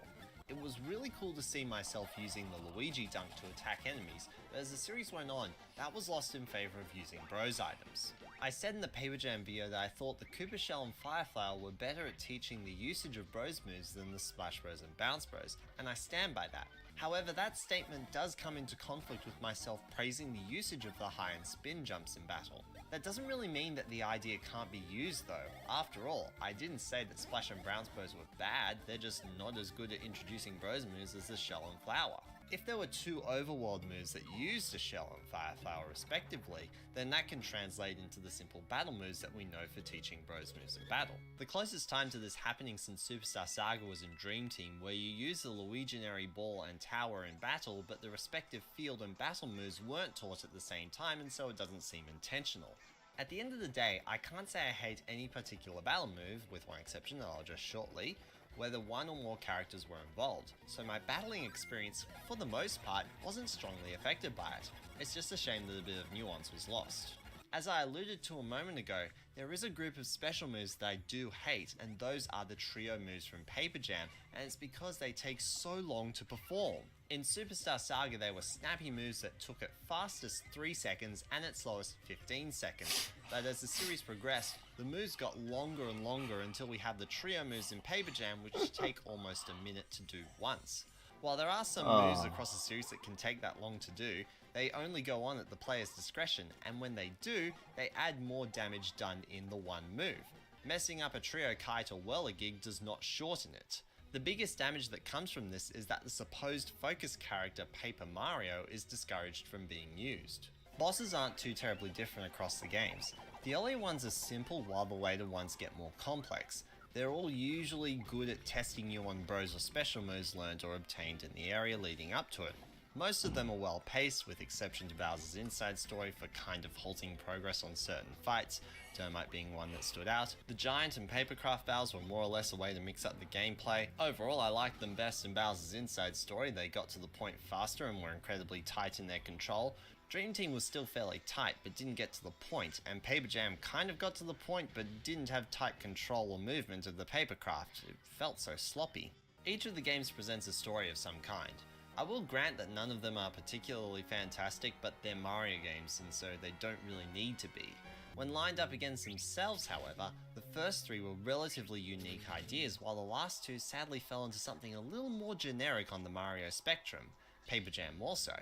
It was really cool to see myself using the Luigi dunk to attack enemies, but as the series went on, that was lost in favour of using Bros items. I said in the Paper Jam video that I thought the Koopa Shell and Fireflower were better at teaching the usage of Bros moves than the Splash Bros and Bounce Bros, and I stand by that. However, that statement does come into conflict with myself praising the usage of the high and spin jumps in battle. That doesn't really mean that the idea can't be used though. After all, I didn't say that Splash and Bounce Bros were bad, they're just not as good at introducing Bros moves as the Shell and Flower. If there were 2 overworld moves that used a Shell and Fireflower respectively, then that can translate into the simple battle moves that we know for teaching Bros moves in battle. The closest time to this happening since Superstar Saga was in Dream Team, where you use the Luiginary Ball and Tower in battle, but the respective field and battle moves weren't taught at the same time, and so it doesn't seem intentional. At the end of the day, I can't say I hate any particular battle move, with one exception that I'll just shortly, whether one or more characters were involved, so my battling experience, for the most part, wasn't strongly affected by it. It's just a shame that a bit of nuance was lost. As I alluded to a moment ago, there is a group of special moves that I do hate, and those are the trio moves from Paper Jam, and it's because they take so long to perform. In Superstar Saga, they were snappy moves that took at fastest 3 seconds and at slowest 15 seconds, but as the series progressed, the moves got longer and longer until we have the trio moves in Paper Jam, which take almost a minute to do once. While there are some moves across the series that can take that long to do, they only go on at the player's discretion, and when they do, they add more damage done in the one move. Messing up a trio kite or whirligig does not shorten it. The biggest damage that comes from this is that the supposed focus character Paper Mario is discouraged from being used. Bosses aren't too terribly different across the games. The early ones are simple while the later ones get more complex. They're all usually good at testing you on Bros or special moves learned or obtained in the area leading up to it. Most of them are well paced, with exception to Bowser's Inside Story for kind of halting progress on certain fights, Termite being one that stood out. The Giant and Papercraft battles were more or less a way to mix up the gameplay. Overall, I liked them best in Bowser's Inside Story. They got to the point faster and were incredibly tight in their control. Dream Team was still fairly tight, but didn't get to the point, and Paper Jam kind of got to the point, but didn't have tight control or movement of the Papercraft. It felt so sloppy. Each of the games presents a story of some kind. I will grant that none of them are particularly fantastic, but they're Mario games, and so they don't really need to be. When lined up against themselves, however, the first three were relatively unique ideas, while the last two sadly fell into something a little more generic on the Mario spectrum, Paper Jam more so.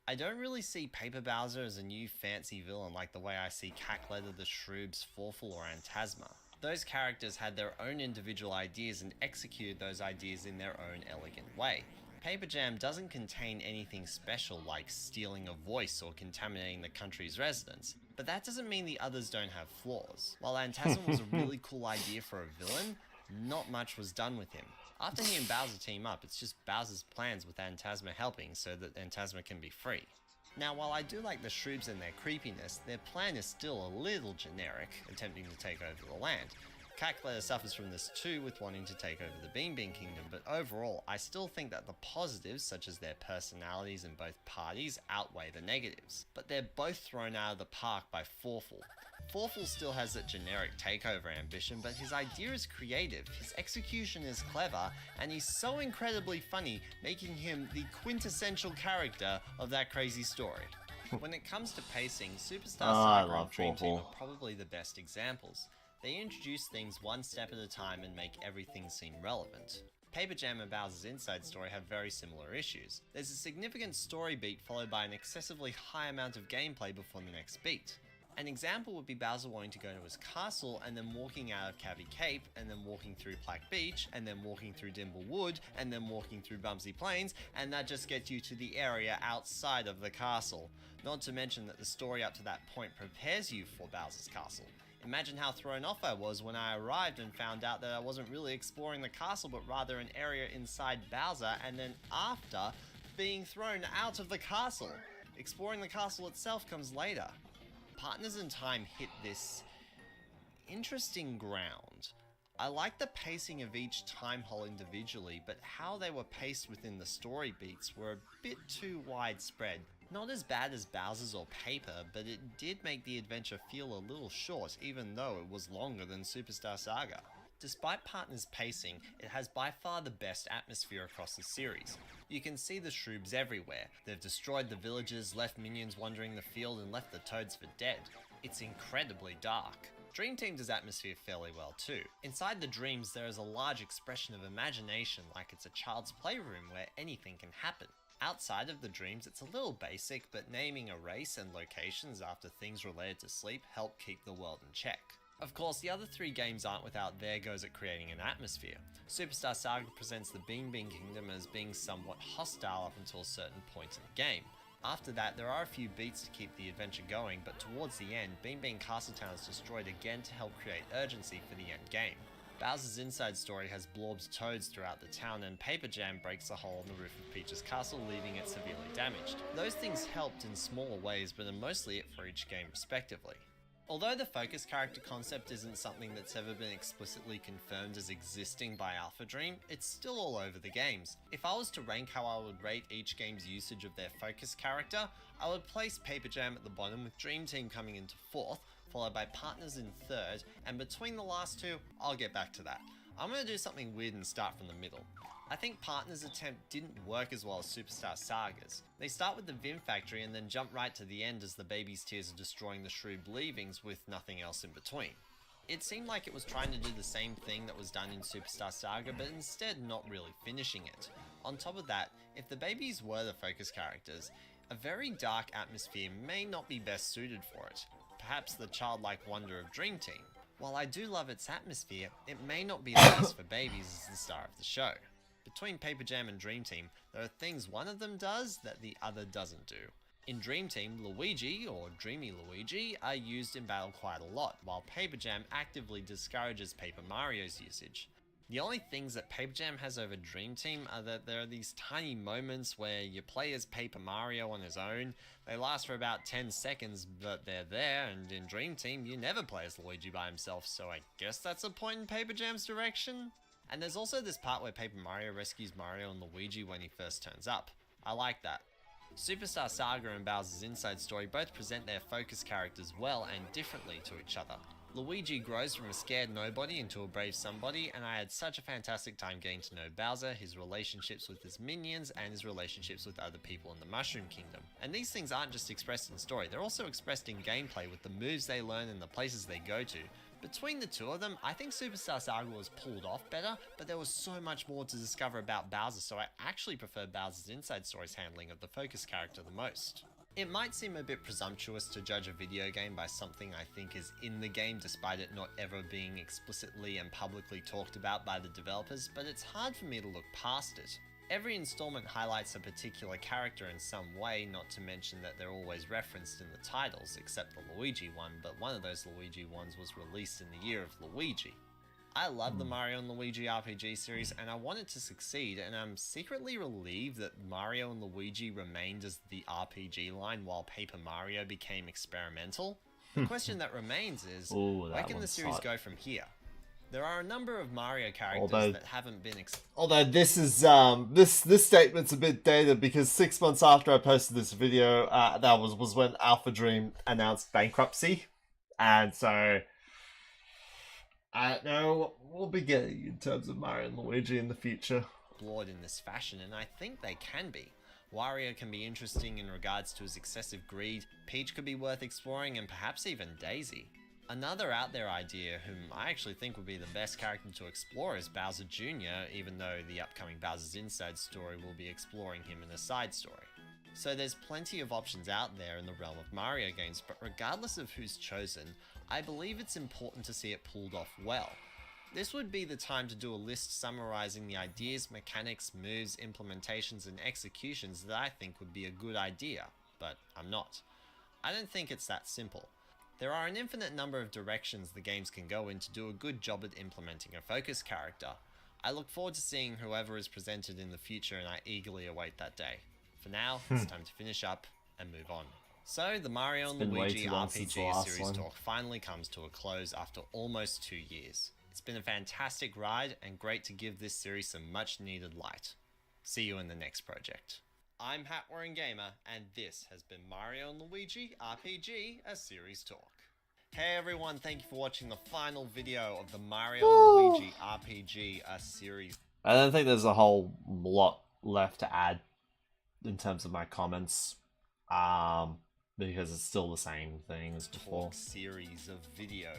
I don't really see Paper Bowser as a new fancy villain like the way I see Cackletta, the Shroobs, Forful, or Antasma. Those characters had their own individual ideas and executed those ideas in their own elegant way. Paper Jam doesn't contain anything special like stealing a voice or contaminating the country's residents, but that doesn't mean the others don't have flaws. While Antasma was a really cool idea for a villain, not much was done with him. After he and Bowser team up, it's just Bowser's plans with Antasma helping so that Antasma can be free. Now, while I do like the Shroobs and their creepiness, their plan is still a little generic, attempting to take over the land. Cackletta suffers from this too, with wanting to take over the Bean Bean Kingdom, but overall, I still think that the positives, such as their personalities in both parties, outweigh the negatives. But they're both thrown out of the park by Forful. Forful still has that generic takeover ambition, but his idea is creative, his execution is clever, and he's so incredibly funny, making him the quintessential character of that crazy story. When it comes to pacing, Superstar Saga and Dream Team are probably the best examples. They introduce things one step at a time and make everything seem relevant. Paper Jam and Bowser's Inside Story have very similar issues. There's a significant story beat followed by an excessively high amount of gameplay before the next beat. An example would be Bowser wanting to go to his castle and then walking out of Cabby Cape and then walking through Plaque Beach and then walking through Dimble Wood and then walking through Bumsy Plains, and that just gets you to the area outside of the castle. Not to mention that the story up to that point prepares you for Bowser's castle. Imagine how thrown off I was when I arrived and found out that I wasn't really exploring the castle but rather an area inside Bowser, and then after being thrown out of the castle. Exploring the castle itself comes later. Partners in Time hit this interesting ground. I like the pacing of each time hole individually, but how they were paced within the story beats were a bit too widespread. Not as bad as Bowser's or Paper, but it did make the adventure feel a little short, even though it was longer than Superstar Saga. Despite Partners' pacing, it has by far the best atmosphere across the series. You can see the Shroobs everywhere. They've destroyed the villages, left minions wandering the field, and left the Toads for dead. It's incredibly dark. Dream Team does atmosphere fairly well too. Inside the dreams, there is a large expression of imagination, like it's a child's playroom where anything can happen. Outside of the dreams, it's a little basic, but naming a race and locations after things related to sleep help keep the world in check. Of course, the other three games aren't without their goes at creating an atmosphere. Superstar Saga presents the Bean Bean Kingdom as being somewhat hostile up until a certain point in the game. After that, there are a few beats to keep the adventure going, but towards the end, Bean Bean Castletown is destroyed again to help create urgency for the end game. Bowser's Inside Story has Blorb's Toads throughout the town, and Paper Jam breaks a hole in the roof of Peach's castle, leaving it severely damaged. Those things helped in smaller ways, but are mostly it for each game respectively. Although the focus character concept isn't something that's ever been explicitly confirmed as existing by Alpha Dream, it's still all over the games. If I was to rank how I would rate each game's usage of their focus character, I would place Paper Jam at the bottom, with Dream Team coming into 4th, followed by Partners in 3rd, and between the last two, I'll get back to that. I'm going to do something weird and start from the middle. I think Partners' attempt didn't work as well as Superstar Saga's. They start with the Vim Factory and then jump right to the end as the baby's tears are destroying the Shroob leavings with nothing else in between. It seemed like it was trying to do the same thing that was done in Superstar Saga, but instead not really finishing it. On top of that, if the babies were the focus characters, a very dark atmosphere may not be best suited for it. Perhaps the childlike wonder of Dream Team. While I do love its atmosphere, it may not be the best for babies as the star of the show. Between Paper Jam and Dream Team, there are things one of them does that the other doesn't do. In Dream Team, Luigi, or Dreamy Luigi, are used in battle quite a lot, while Paper Jam actively discourages Paper Mario's usage. The only things that Paper Jam has over Dream Team are that there are these tiny moments where you play as Paper Mario on his own. They last for about 10 seconds, but they're there, and in Dream Team, you never play as Luigi by himself, so I guess that's a point in Paper Jam's direction? And there's also this part where Paper Mario rescues Mario and Luigi when he first turns up. I like that. Superstar Saga and Bowser's Inside Story both present their focus characters well and differently to each other. Luigi grows from a scared nobody into a brave somebody, and I had such a fantastic time getting to know Bowser, his relationships with his minions, and his relationships with other people in the Mushroom Kingdom. And these things aren't just expressed in story, they're also expressed in gameplay with the moves they learn and the places they go to. Between the two of them, I think Superstar Saga was pulled off better, but there was so much more to discover about Bowser, so I actually prefer Bowser's Inside Story's handling of the focus character the most. It might seem a bit presumptuous to judge a video game by something I think is in the game despite it not ever being explicitly and publicly talked about by the developers, but it's hard for me to look past it. Every installment highlights a particular character in some way, not to mention that they're always referenced in the titles, except the Luigi one, but one of those Luigi ones was released in the year of Luigi. I love the Mario and Luigi RPG series, and I want it to succeed, and I'm secretly relieved that Mario and Luigi remained as the RPG line while Paper Mario became experimental. The question that remains is, Ooh, where that can the one's series hot. go from here? There are a number of Mario characters Although- that haven't been Although this is this statement's a bit dated because 6 months after I posted this video, that was when Alpha Dream announced bankruptcy, and so I don't know what we'll be getting in terms of Mario and Luigi in the future. explored in this fashion, and I think they can be. Wario can be interesting in regards to his excessive greed, Peach could be worth exploring, and perhaps even Daisy. Another out there idea whom I actually think would be the best character to explore is Bowser Jr., even though the upcoming Bowser's Inside Story will be exploring him in a side story. So there's plenty of options out there in the realm of Mario games, but regardless of who's chosen, I believe it's important to see it pulled off well. This would be the time to do a list summarizing the ideas, mechanics, moves, implementations, and executions that I think would be a good idea, but I'm not. I don't think it's that simple. There are an infinite number of directions the games can go in to do a good job at implementing a focus character. I look forward to seeing whoever is presented in the future, and I eagerly await that day. For now, it's time to finish up and move on. So, the Mario and been way Luigi too long since the RPG last series one. talk finally comes to a close after almost 2 years. It's been a fantastic ride and great to give this series some much needed light. See you in the next project. I'm Hat Wearing Gamer, and this has been Mario and Luigi RPG, a series talk. Hey everyone, thank you for watching the final video of the Mario and Luigi RPG, a series. I don't think there's a whole lot left to add in terms of my comments, because it's still the same thing as before. Talk series of videos.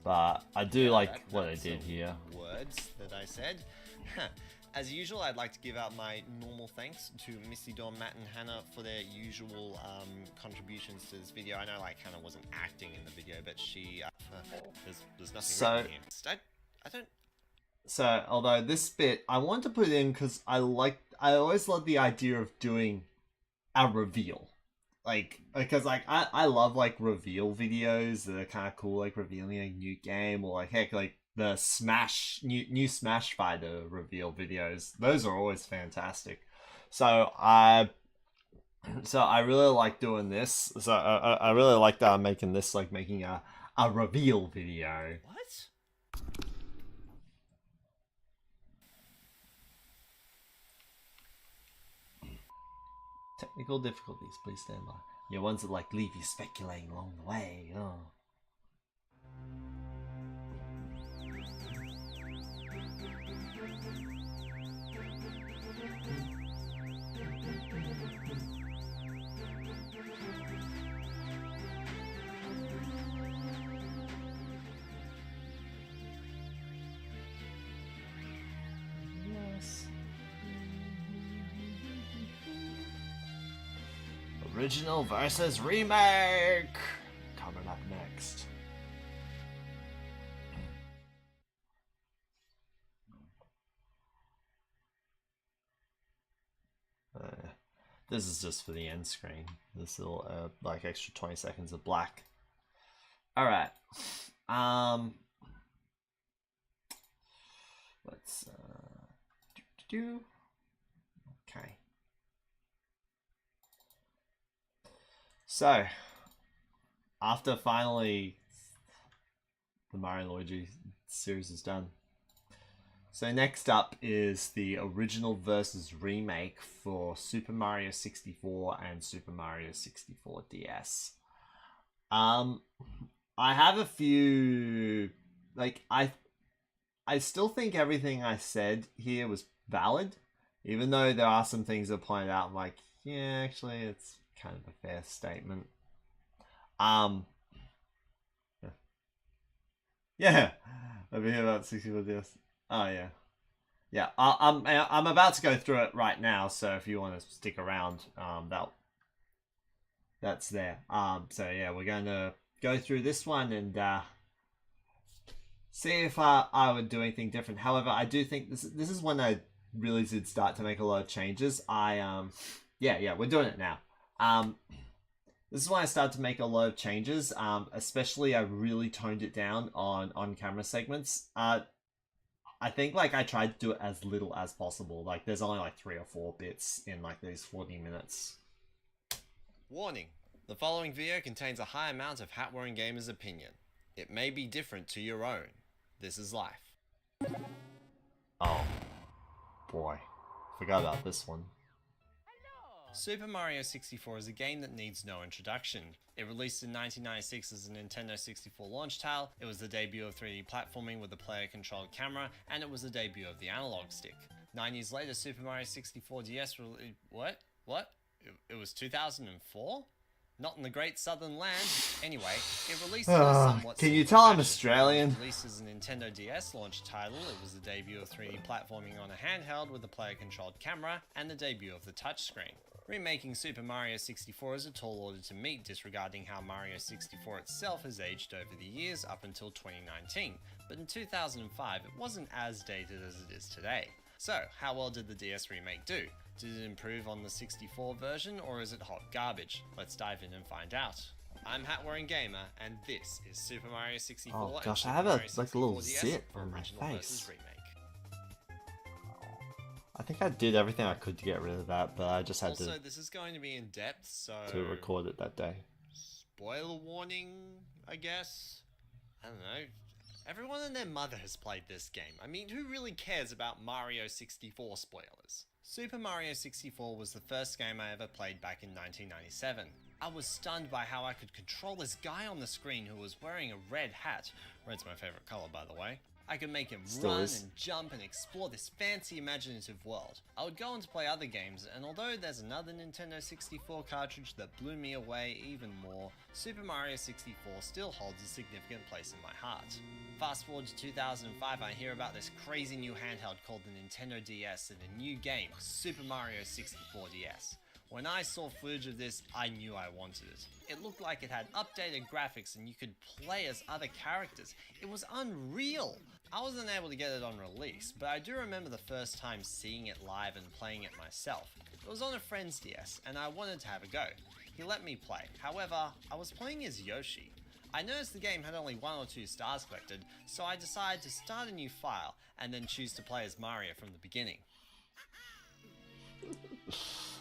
But I do like That- what I that's did the here. Words that I said. As usual, I'd like to give out my normal thanks to Missy, Dawn, Matt, and Hannah for their usual contributions to this video. I know, like, Hannah wasn't acting in the video, but she... there's nothing So- written here. I don't... So, although this bit I want to put in because I always love the idea of doing a reveal, because I love like reveal videos that are kind of cool, like revealing a new game, or like heck, like the new Smash Fighter reveal videos. Those are always fantastic. So I really like doing this. So I really like making this, like making a reveal video. What? Technical difficulties, please stand by. Yeah, ones that like leave you speculating along the way. Oh. Yes. Original versus remake! Coming up next. This is just for the end screen. This little, like, extra 20 seconds of black. Alright. Let's do. Okay. So, after finally the Mario and Luigi series is done. So next up is the original versus remake for Super Mario 64 and Super Mario 64 DS. I have a few, like, I still think everything I said here was valid, even though there are some things that pointed out, like, yeah, actually, it's kind of a fair statement. Yeah, over here about 64 DS. Oh yeah, yeah. I'm about to go through it right now, so if you want to stick around, that's there. So yeah, we're going to go through this one and see if I would do anything different. However, I do think this is when I really did start to make a lot of changes. Yeah, we're doing it now. This is when I started to make a lot of changes. Especially I really toned it down on camera segments. I think like I tried to do it as little as possible. Like there's only like 3 or 4 bits in like these 40 minutes. Warning. The following video contains a high amount of hat-wearing gamers' opinion. It may be different to your own. This is life. Oh, boy. Forgot about this one. Super Mario 64 is a game that needs no introduction. It released in 1996 as a Nintendo 64 launch title, it was the debut of 3D platforming with a player-controlled camera, and it was the debut of the analog stick. 9 years later, Super Mario 64 DS What? It was 2004? Not in the Great Southern Land. Anyway, it released in a somewhat... Can you tell I'm fashion. Australian? It was released as a Nintendo DS launch title, it was the debut of 3D platforming on a handheld with a player-controlled camera, and the debut of the touchscreen. Remaking Super Mario 64 is a tall order to meet, disregarding how Mario 64 itself has aged over the years up until 2019, but in 2005 it wasn't as dated as it is today. So, how well did the DS remake do? Did it improve on the 64 version, or is it hot garbage? Let's dive in and find out. I'm Hat-Wearing Gamer, and this is Super Mario 64 Oh and gosh, Super I have Mario like a little 64 DS zit for on my original face. versus remake. I think I did everything I could to get rid of that, but I just had Also, this is going to be in depth, so... to record it that day. Spoiler warning, I guess? I don't know. Everyone and their mother has played this game. I mean, who really cares about Mario 64 spoilers? Super Mario 64 was the first game I ever played back in 1997. I was stunned by how I could control this guy on the screen who was wearing a red hat. Red's my favorite color, by the way. I could make him Still run is. and jump and explore this fancy imaginative world. I would go on to play other games, and although there's another Nintendo 64 cartridge that blew me away even more, Super Mario 64 still holds a significant place in my heart. Fast forward to 2005, I hear about this crazy new handheld called the Nintendo DS and a new game, Super Mario 64 DS. When I saw footage of this, I knew I wanted it. It looked like it had updated graphics and you could play as other characters. It was unreal! I wasn't able to get it on release, but I do remember the first time seeing it live and playing it myself. It was on a friend's DS, and I wanted to have a go. He let me play. However, I was playing as Yoshi. I noticed the game had only 1 or 2 stars collected, so I decided to start a new file, and then choose to play as Mario from the beginning.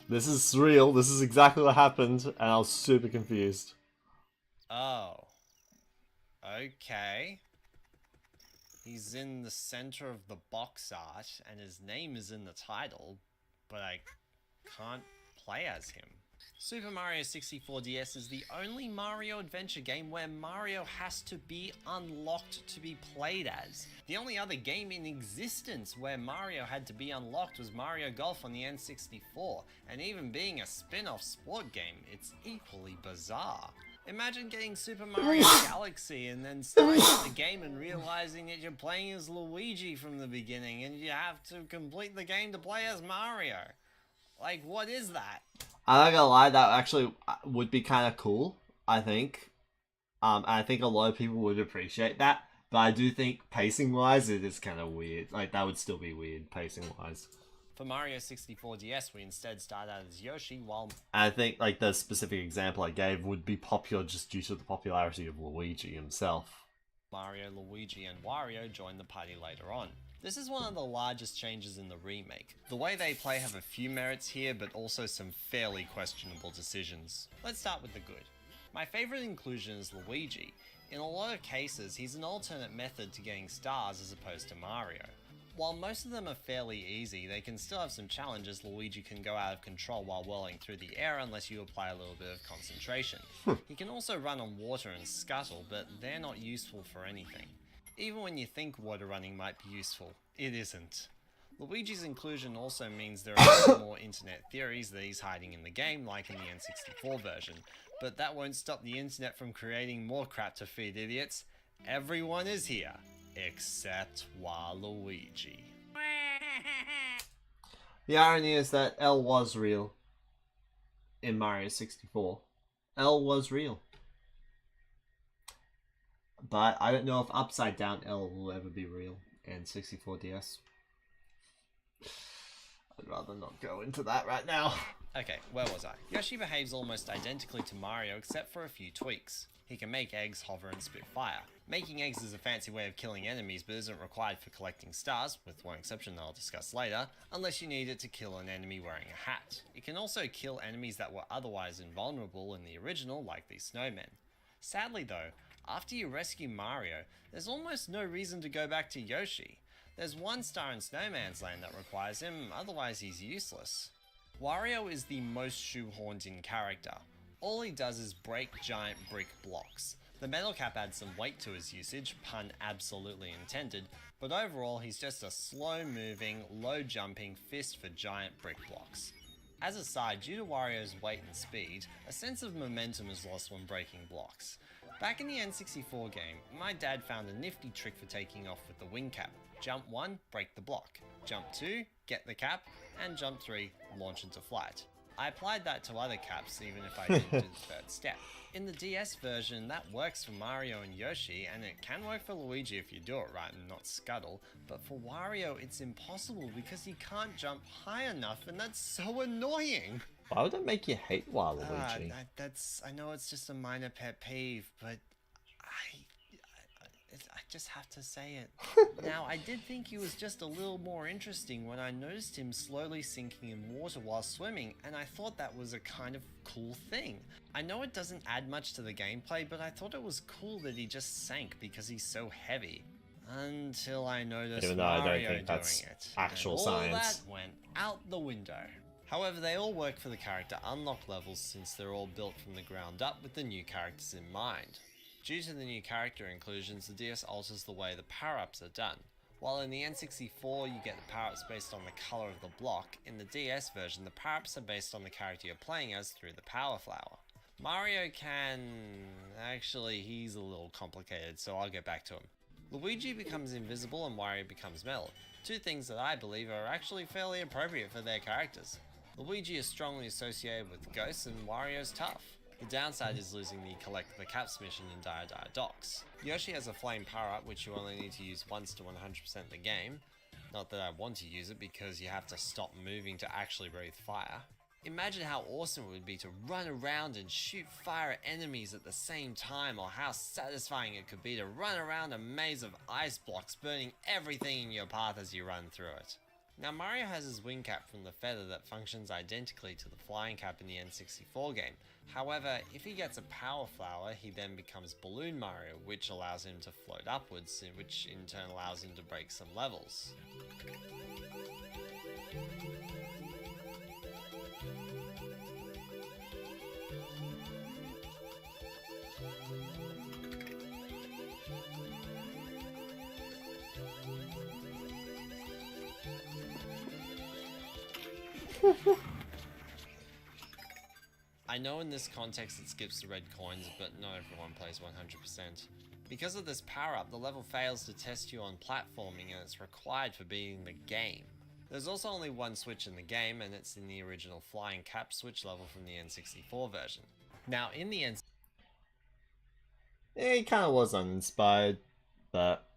This is surreal. This is exactly what happened, and I was super confused. Oh. Okay. He's in the center of the box art, and his name is in the title, but I can't play as him. Super Mario 64 DS is the only Mario adventure game where Mario has to be unlocked to be played as. The only other game in existence where Mario had to be unlocked was Mario Golf on the N64, and even being a spin-off sport game, it's equally bizarre. Imagine getting Super Mario Galaxy and then starting the game and realizing that you're playing as Luigi from the beginning and you have to complete the game to play as Mario. Like, what is that? I'm not gonna lie, that actually would be kind of cool, I think. I think a lot of people would appreciate that, but I do think pacing-wise, it is kind of weird. Like, that would still be weird, pacing-wise. For Mario 64 DS, we instead start out as Yoshi, while I think, like, the specific example I gave would be popular just due to the popularity of Luigi himself. Mario, Luigi, and Wario join the party later on. This is one of the largest changes in the remake. The way they play have a few merits here, but also some fairly questionable decisions. Let's start with the good. My favourite inclusion is Luigi. In a lot of cases, he's an alternate method to getting stars as opposed to Mario. While most of them are fairly easy, they can still have some challenges. Luigi can go out of control while whirling through the air unless you apply a little bit of concentration. He can also run on water and scuttle, but they're not useful for anything. Even when you think water running might be useful, it isn't. Luigi's inclusion also means there are some more internet theories that he's hiding in the game, like in the N64 version, but that won't stop the internet from creating more crap to feed idiots. Everyone is here, except Waluigi. The irony is that L was real in Mario 64. L was real. But I don't know if Upside Down L will ever be real in 64DS. I'd rather not go into that right now. Okay, where was I? Yoshi behaves almost identically to Mario except for a few tweaks. He can make eggs, hover, and spit fire. Making eggs is a fancy way of killing enemies but isn't required for collecting stars, with one exception that I'll discuss later, unless you need it to kill an enemy wearing a hat. It can also kill enemies that were otherwise invulnerable in the original, like these snowmen. Sadly though, after you rescue Mario, there's almost no reason to go back to Yoshi. There's one star in Snowman's Land that requires him, otherwise he's useless. Wario is the most shoehorned in character. All he does is break giant brick blocks. The metal cap adds some weight to his usage, pun absolutely intended, but overall he's just a slow moving, low jumping fist for giant brick blocks. As a side, due to Wario's weight and speed, a sense of momentum is lost when breaking blocks. Back in the N64 game, my dad found a nifty trick for taking off with the wing cap. Jump 1, break the block. Jump 2, get the cap. And jump 3, launch into flight. I applied that to other caps even if I didn't do the third step. In the DS version, that works for Mario and Yoshi, and it can work for Luigi if you do it right and not scuttle, but for Wario it's impossible because he can't jump high enough, and that's so annoying! Why would that make you hate Waluigi? I know it's just a minor pet peeve, but I just have to say it. Now, I did think he was just a little more interesting when I noticed him slowly sinking in water while swimming, and I thought that was a kind of cool thing. I know it doesn't add much to the gameplay, but I thought it was cool that he just sank because he's so heavy. Until I noticed Even though I Mario don't think that's doing it. actual and all science. that went out the window. However, they all work for the character unlock levels since they're all built from the ground up with the new characters in mind. Due to the new character inclusions, the DS alters the way the power-ups are done. While in the N64 you get the power-ups based on the colour of the block, in the DS version the power-ups are based on the character you're playing as through the Power Flower. Mario can... actually, he's a little complicated, so I'll get back to him. Luigi becomes invisible and Wario becomes metal, two things that I believe are actually fairly appropriate for their characters. Luigi is strongly associated with ghosts and Wario's tough. The downside is losing the Collect the Caps mission in Dire Dire Docks. Yoshi has a flame power-up which you only need to use once to 100% the game. Not that I want to use it because you have to stop moving to actually breathe fire. Imagine how awesome it would be to run around and shoot fire at enemies at the same time, or how satisfying it could be to run around a maze of ice blocks burning everything in your path as you run through it. Now Mario has his wing cap from the feather that functions identically to the flying cap in the N64 game. However, if he gets a power flower, he then becomes Balloon Mario, which allows him to float upwards, which in turn allows him to break some levels. I know in this context it skips the red coins, but not everyone plays 100%. Because of this power-up, the level fails to test you on platforming and it's required for beating the game. There's also only one switch in the game, and it's in the original Flying Cap switch level from the N64 version. Now in the He kind of was uninspired, but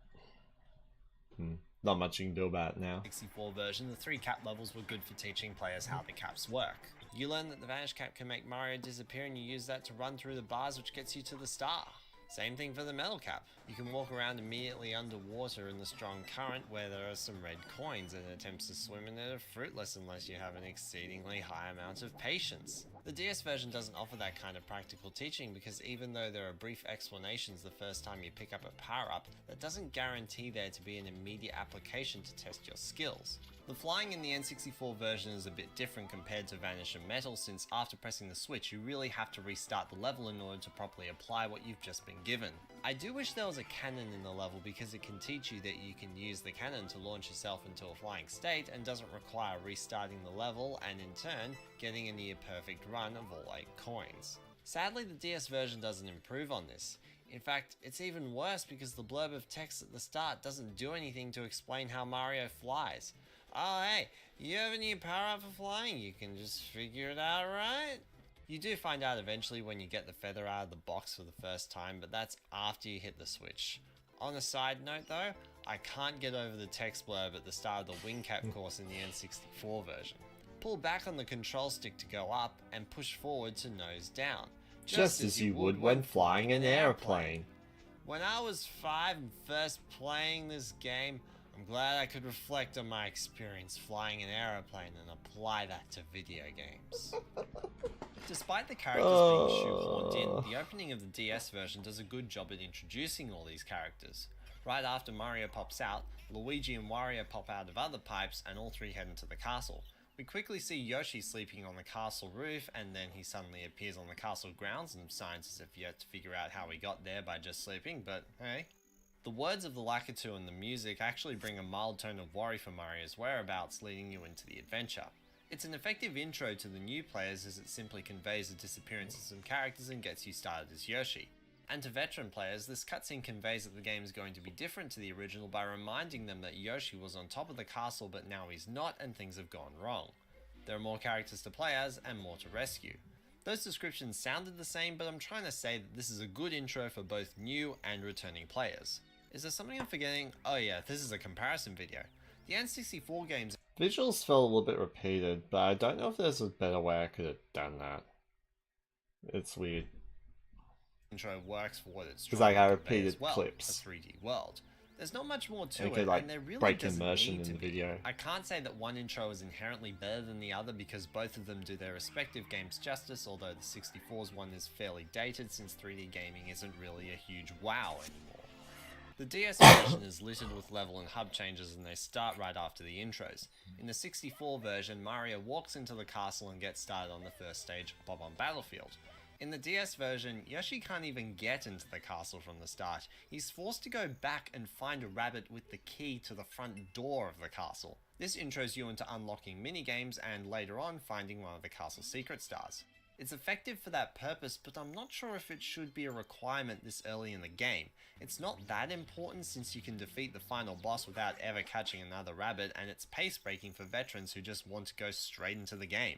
not much you can do about it now. N64 version, the 3 cap levels were good for teaching players how the caps work. You learn that the Vanish Cap can make Mario disappear and you use that to run through the bars, which gets you to the star. Same thing for the metal cap. You can walk around immediately underwater in the strong current where there are some red coins, and attempts to swim in it are fruitless unless you have an exceedingly high amount of patience. The DS version doesn't offer that kind of practical teaching because even though there are brief explanations the first time you pick up a power-up, that doesn't guarantee there to be an immediate application to test your skills. The flying in the N64 version is a bit different compared to Vanish and Metal, since after pressing the switch you really have to restart the level in order to properly apply what you've just been given. I do wish there was a cannon in the level because it can teach you that you can use the cannon to launch yourself into a flying state and doesn't require restarting the level and in turn getting a near perfect run of all 8 coins. Sadly, the DS version doesn't improve on this. In fact, it's even worse because the blurb of text at the start doesn't do anything to explain how Mario flies. Oh hey, you have a new power up for flying, you can just figure it out, right? You do find out eventually when you get the feather out of the box for the first time, but that's after you hit the switch. On a side note though, I can't get over the text blurb at the start of the wing cap course in the N64 version. Pull back on the control stick to go up and push forward to nose down. Just as you would when flying an airplane. When I was 5 and first playing this game, I'm glad I could reflect on my experience flying an aeroplane and apply that to video games. Despite the characters being shoehorned in, the opening of the DS version does a good job at introducing all these characters. Right after Mario pops out, Luigi and Wario pop out of other pipes and all 3 head into the castle. We quickly see Yoshi sleeping on the castle roof, and then he suddenly appears on the castle grounds, and scientists have yet to figure out how he got there by just sleeping, but hey. The words of the Lakitu and the music actually bring a mild tone of worry for Mario's whereabouts, leading you into the adventure. It's an effective intro to the new players as it simply conveys the disappearance of some characters and gets you started as Yoshi. And to veteran players, this cutscene conveys that the game is going to be different to the original by reminding them that Yoshi was on top of the castle but now he's not and things have gone wrong. There are more characters to play as and more to rescue. Those descriptions sounded the same, but I'm trying to say that this is a good intro for both new and returning players. Is there something I'm forgetting? Oh yeah, this is a comparison video. The N64 games Visuals felt a little bit repeated, but I don't know if there's a better way I could have done that. It's weird. intro works for what it's Because trying like I to convey repeated as well, clips. a 3D world. There's not much more to And it it, could like and there really break doesn't immersion need in to the be. video. I can't say that one intro is inherently better than the other because both of them do their respective games justice, although the 64's one is fairly dated since 3D gaming isn't really a huge wow anymore. The DS version is littered with level and hub changes and they start right after the intros. In the 64 version, Mario walks into the castle and gets started on the first stage, Bob-omb Battlefield. In the DS version, Yoshi can't even get into the castle from the start. He's forced to go back and find a rabbit with the key to the front door of the castle. This intros you into unlocking minigames and later on finding one of the castle secret stars. It's effective for that purpose, but I'm not sure if it should be a requirement this early in the game. It's not that important since you can defeat the final boss without ever catching another rabbit, and it's pace breaking for veterans who just want to go straight into the game.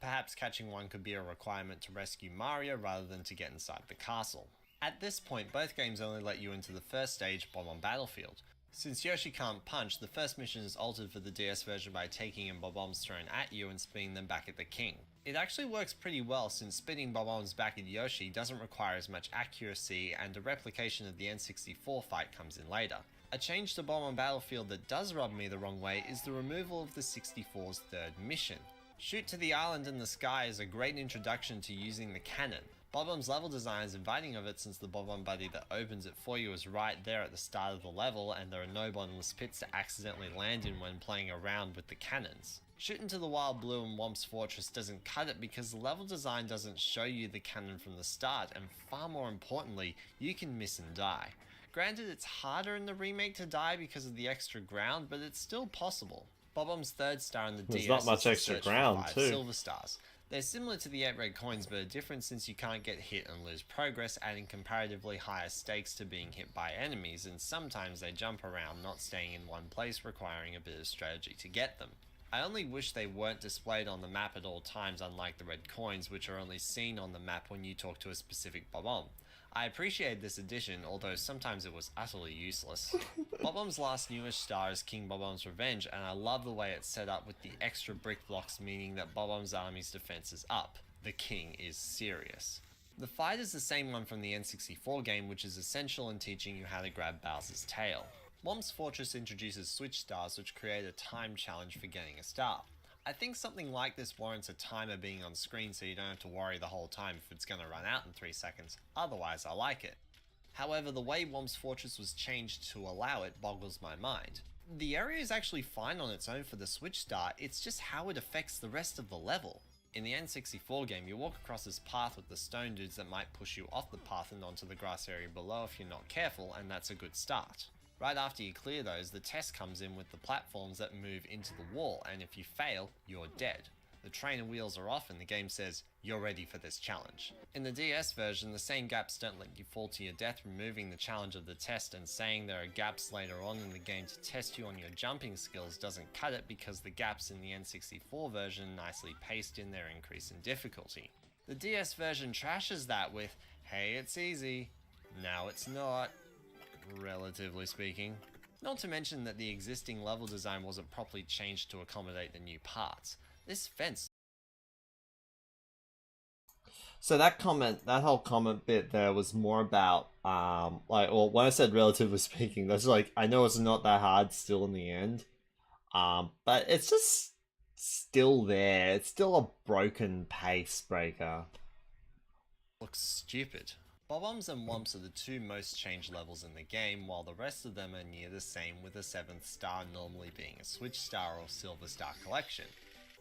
Perhaps catching one could be a requirement to rescue Mario rather than to get inside the castle. At this point, both games only let you into the first stage, Bob-omb Battlefield. Since Yoshi can't punch, the first mission is altered for the DS version by taking in Bob-ombs thrown at you and spinning them back at the king. It actually works pretty well since spinning Bob-ombs back at Yoshi doesn't require as much accuracy, and a replication of the N64 fight comes in later. A change to Bob-omb Battlefield that does rub me the wrong way is the removal of the 64's third mission. Shoot to the Island in the Sky is a great introduction to using the cannon. Bob-omb's level design is inviting of it since the Bob-omb buddy that opens it for you is right there at the start of the level, and there are no bottomless pits to accidentally land in when playing around with the cannons. Shooting to the Wild Blue and Womp's Fortress doesn't cut it because the level design doesn't show you the cannon from the start, and far more importantly, you can miss and die. Granted, it's harder in the remake to die because of the extra ground, but it's still possible. Bob-omb's third star in the There's DS not much is the extra search for ground, 5 too. silver stars. They're similar to the 8 red coins, but are different since you can't get hit and lose progress, adding comparatively higher stakes to being hit by enemies, and sometimes they jump around, not staying in one place, requiring a bit of strategy to get them. I only wish they weren't displayed on the map at all times, unlike the red coins, which are only seen on the map when you talk to a specific Bob-omb. I appreciated this addition, although sometimes it was utterly useless. Bob-omb's last newest star is King Bob-omb's Revenge, and I love the way it's set up with the extra brick blocks, meaning that Bob-omb's army's defense is up. The king is serious. The fight is the same one from the N64 game, which is essential in teaching you how to grab Bowser's tail. Whomp's Fortress introduces Switch Stars, which create a time challenge for getting a star. I think something like this warrants a timer being on screen so you don't have to worry the whole time if it's going to run out in 3 seconds, otherwise I like it. However, the way Whomp's Fortress was changed to allow it boggles my mind. The area is actually fine on its own for the Switch Star, it's just how it affects the rest of the level. In the N64 game, you walk across this path with the stone dudes that might push you off the path and onto the grass area below if you're not careful, and that's a good start. Right after you clear those, the test comes in with the platforms that move into the wall, and if you fail, you're dead. The trainer wheels are off and the game says, you're ready for this challenge. In the DS version, the same gaps don't let you fall to your death, removing the challenge of the test, and saying there are gaps later on in the game to test you on your jumping skills doesn't cut it because the gaps in the N64 version nicely paste in their increase in difficulty. The DS version trashes that with, hey, it's easy, now it's not, relatively speaking. Not to mention that the existing level design wasn't properly changed to accommodate the new parts. This fence. So that whole comment bit there was more about, when I said relatively speaking, that's like, I know it's not that hard still in the end, but it's just still there. It's still a broken pace breaker. Looks stupid. Bob-ombs and Whomps are the two most changed levels in the game, while the rest of them are near the same, with the 7th star normally being a Switch Star or Silver Star collection.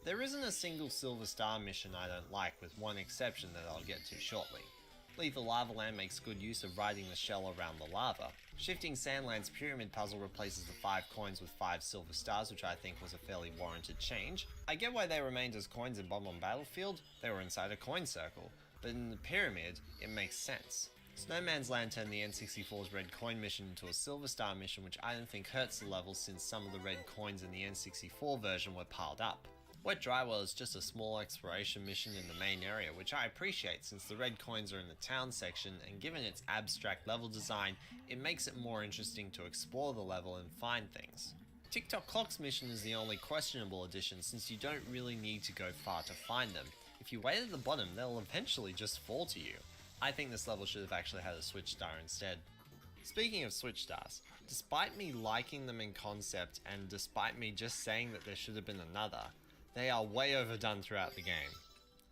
There isn't a single Silver Star mission I don't like, with one exception that I'll get to shortly. Lethal Lava Land makes good use of riding the shell around the lava. Shifting Sandland's pyramid puzzle replaces the 5 coins with 5 Silver Stars, which I think was a fairly warranted change. I get why they remained as coins in Bomb-omb Battlefield, they were inside a coin circle, but in the pyramid, it makes sense. Snowman's Land turned the N64's red coin mission into a Silver Star mission, which I don't think hurts the level since some of the red coins in the N64 version were piled up. Wet Dry Well is just a small exploration mission in the main area, which I appreciate since the red coins are in the town section, and given its abstract level design, it makes it more interesting to explore the level and find things. Tick-Tock Clock's mission is the only questionable addition since you don't really need to go far to find them. If you wait at the bottom, they'll eventually just fall to you. I think this level should have actually had a Switch Star instead. Speaking of Switch Stars, despite me liking them in concept and despite me just saying that there should have been another, they are way overdone throughout the game.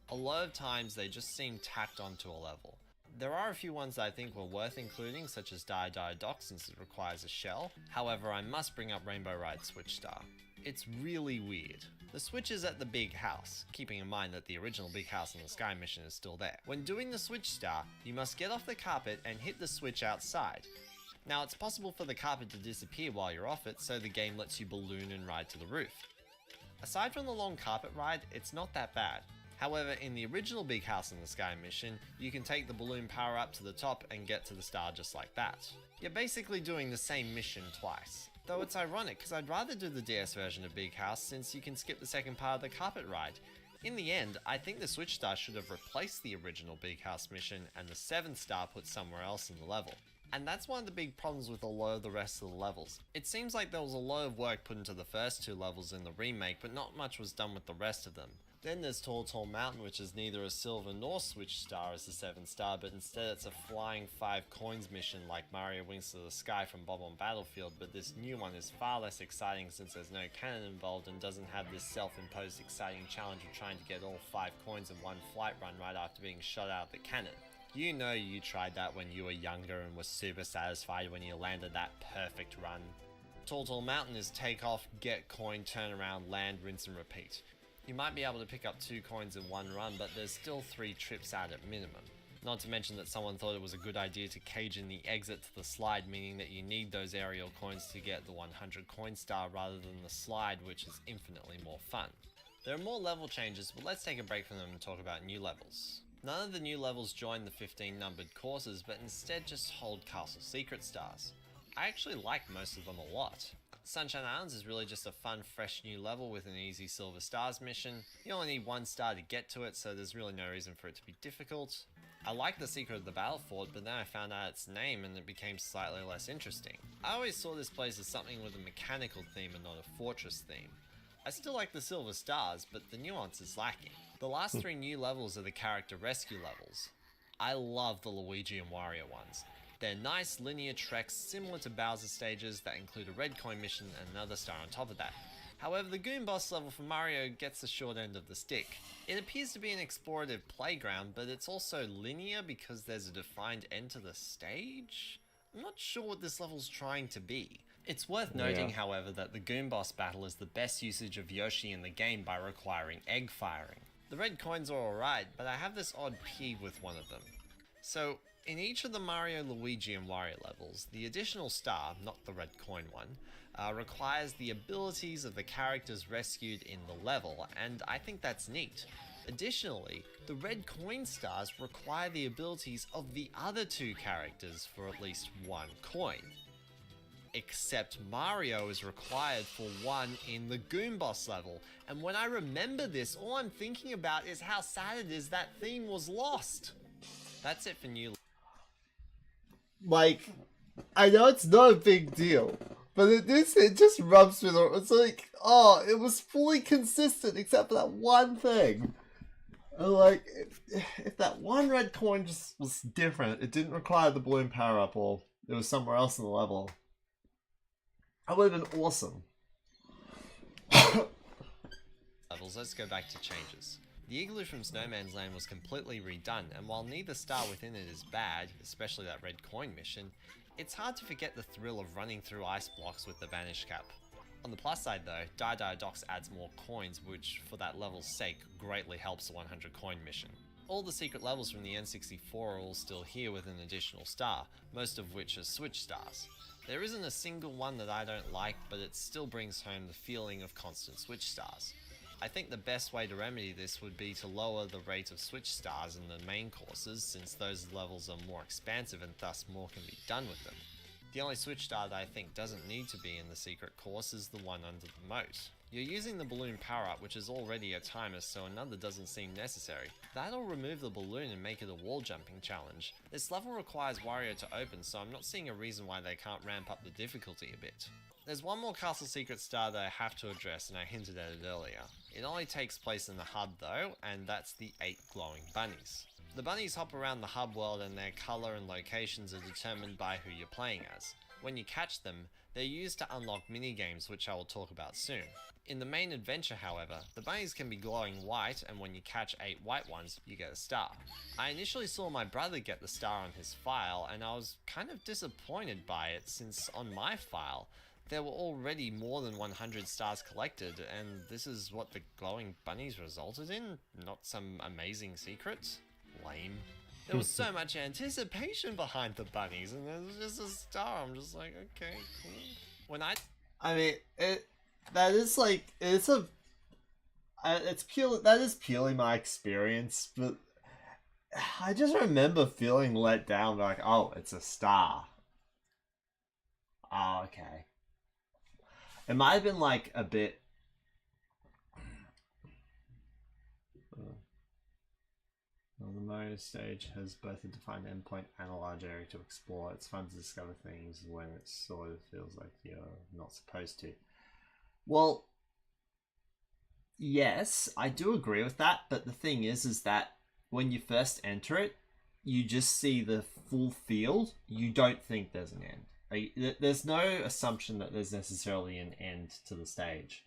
A lot of times they just seem tacked onto a level. There are a few ones that I think were worth including, such as Dire Dire Dock since it requires a shell. However, I must bring up Rainbow Ride Switch Star. It's really weird. The switch is at the big house, keeping in mind that the original big house in the Sky mission is still there. When doing the Switch Star, you must get off the carpet and hit the switch outside. Now it's possible for the carpet to disappear while you're off it, so the game lets you balloon and ride to the roof. Aside from the long carpet ride, it's not that bad. However, in the original Big House in the Sky mission, you can take the balloon power up to the top and get to the star just like that. You're basically doing the same mission twice. Though it's ironic, because I'd rather do the DS version of Big House since you can skip the second part of the carpet ride. In the end, I think the Switch Star should have replaced the original Big House mission and the 7th star put somewhere else in the level. And that's one of the big problems with a lot of the rest of the levels. It seems like there was a lot of work put into the first 2 levels in the remake, but not much was done with the rest of them. Then there's Tall Tall Mountain, which is neither a silver nor Switch Star as the 7th star, but instead it's a flying 5 coins mission like Mario Wings to the Sky from Bomb-omb Battlefield, but this new one is far less exciting since there's no cannon involved and doesn't have this self-imposed exciting challenge of trying to get all 5 coins in one flight run right after being shot out of the cannon. You know you tried that when you were younger and were super satisfied when you landed that perfect run. Tall Tall Mountain is take off, get coin, turn around, land, rinse and repeat. You might be able to pick up 2 coins in one run, but there's still 3 trips out at minimum. Not to mention that someone thought it was a good idea to cage in the exit to the slide, meaning that you need those aerial coins to get the 100 coin star rather than the slide, which is infinitely more fun. There are more level changes, but let's take a break from them and talk about new levels. None of the new levels join the 15 numbered courses, but instead just hold castle secret stars. I actually like most of them a lot. Sunshine Islands is really just a fun, fresh new level with an easy Silver Stars mission. You only need 1 star to get to it, so there's really no reason for it to be difficult. I like the Secret of the Battle Fort, but then I found out its name and it became slightly less interesting. I always saw this place as something with a mechanical theme and not a fortress theme. I still like the Silver Stars, but the nuance is lacking. The last 3 new levels are the character rescue levels. I love the Luigi and Wario ones. They're nice linear treks similar to Bowser stages that include a red coin mission and another star on top of that. However, the Goon Boss level for Mario gets the short end of the stick. It appears to be an explorative playground, but it's also linear because there's a defined end to the stage? I'm not sure what this level's trying to be. It's worth noting, however, that the Goon Boss battle is the best usage of Yoshi in the game by requiring egg firing. The red coins are alright, but I have this odd peeve with one of them. So, in each of the Mario, Luigi and Wario levels, the additional star, not the red coin one, requires the abilities of the characters rescued in the level, and I think that's neat. Additionally, the red coin stars require the abilities of the other two characters for at least one coin. Except Mario is required for one in the Goon Boss level, and when I remember this, all I'm thinking about is how sad it is that theme was lost. That's it for new. Like, I know it's not a big deal, but it just rubs me the. It's like, oh, it was fully consistent except for that one thing. And like, if that one red coin just was different, it didn't require the balloon power up, or it was somewhere else in the level, that would have been awesome. Levels, let's go back to changes. The igloo from Snowman's Land was completely redone, and while neither star within it is bad, especially that red coin mission, it's hard to forget the thrill of running through ice blocks with the Vanish Cap. On the plus side though, Dai Docks adds more coins, which for that level's sake greatly helps the 100 coin mission. All the secret levels from the N64 are all still here with an additional star, most of which are switch stars. There isn't a single one that I don't like, but it still brings home the feeling of constant switch stars. I think the best way to remedy this would be to lower the rate of switch stars in the main courses, since those levels are more expansive and thus more can be done with them. The only switch star that I think doesn't need to be in the secret course is the one under the moat. You're using the balloon power-up, which is already a timer, so another doesn't seem necessary. That'll remove the balloon and make it a wall jumping challenge. This level requires Wario to open, so I'm not seeing a reason why they can't ramp up the difficulty a bit. There's one more castle secret star that I have to address, and I hinted at it earlier. It only takes place in the hub though, and that's the 8 glowing bunnies. The bunnies hop around the hub world, and their colour and locations are determined by who you're playing as. When you catch them, they're used to unlock minigames, which I will talk about soon. In the main adventure, however, the bunnies can be glowing white, and when you catch 8 white ones, you get a star. I initially saw my brother get the star on his file, and I was kind of disappointed by it, since on my file, there were already more than 100 stars collected, and this is what the glowing bunnies resulted in? Not some amazing secret? Lame. There was so much anticipation behind the bunnies, and there's just a star. I'm just like, okay, cool. I mean, that is purely my experience, but I just remember feeling let down, like, oh, it's a star. Oh, okay. It might have been like a bit. Well, the Mario stage has both a defined endpoint and a large area to explore. It's fun to discover things when it sort of feels like you're not supposed to. Well, yes, I do agree with that, but the thing is that when you first enter it, you just see the full field. You don't think there's an end. Like, there's no assumption that there's necessarily an end to the stage.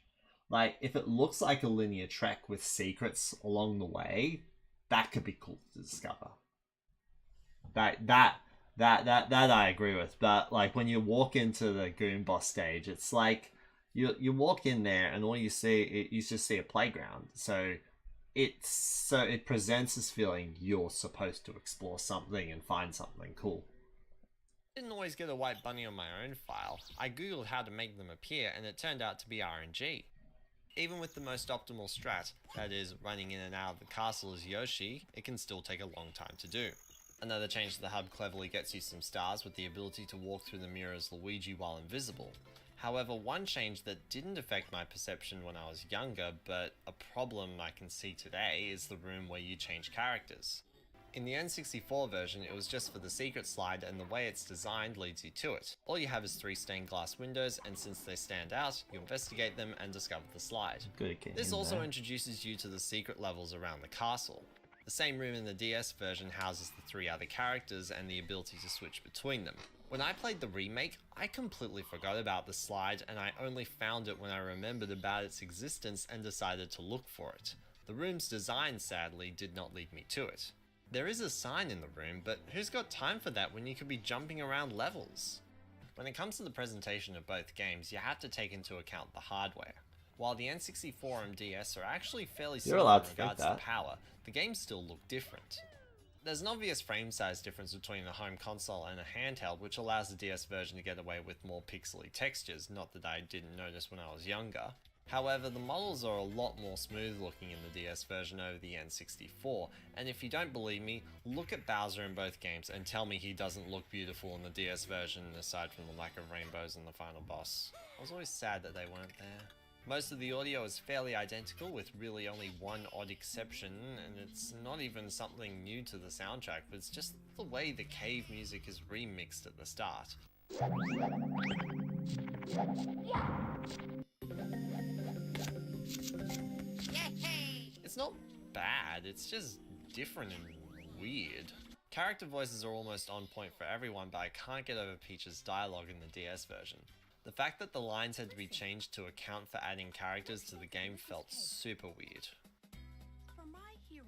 Like, if it looks like a linear track with secrets along the way, that could be cool to discover. That I agree with. But like when you walk into the Goon Boss stage, it's like you walk in there and all you see you just see a playground. So it presents this feeling you're supposed to explore something and find something cool. I didn't always get a white bunny on my own file. I googled how to make them appear, and it turned out to be RNG. Even with the most optimal strat, that is, running in and out of the castle as Yoshi, it can still take a long time to do. Another change to the hub cleverly gets you some stars with the ability to walk through the mirror as Luigi while invisible. However, one change that didn't affect my perception when I was younger, but a problem I can see today, is the room where you change characters. In the N64 version, it was just for the secret slide, and the way it's designed leads you to it. All you have is 3 stained glass windows, and since they stand out, you investigate them and discover the slide. Good game. This also introduces you to the secret levels around the castle. The same room in the DS version houses the 3 other characters and the ability to switch between them. When I played the remake, I completely forgot about the slide, and I only found it when I remembered about its existence and decided to look for it. The room's design, sadly, did not lead me to it. There is a sign in the room, but who's got time for that when you could be jumping around levels? When it comes to the presentation of both games, you have to take into account the hardware. While the N64 and DS are actually fairly similar allowed in to think regards to that. power, the games still look different. There's an obvious frame size difference between a home console and a handheld, which allows the DS version to get away with more pixely textures, not that I didn't notice when I was younger. However, the models are a lot more smooth looking in the DS version over the N64, and if you don't believe me, look at Bowser in both games and tell me he doesn't look beautiful in the DS version aside from the lack of rainbows in the final boss. I was always sad that they weren't there. Most of the audio is fairly identical, with really only one odd exception, and it's not even something new to the soundtrack, but it's just the way the cave music is remixed at the start. It's not bad, it's just different and weird. Character voices are almost on point for everyone, but I can't get over Peach's dialogue in the DS version. The fact that the lines had to be changed to account for adding characters to the game felt super weird. For my hero.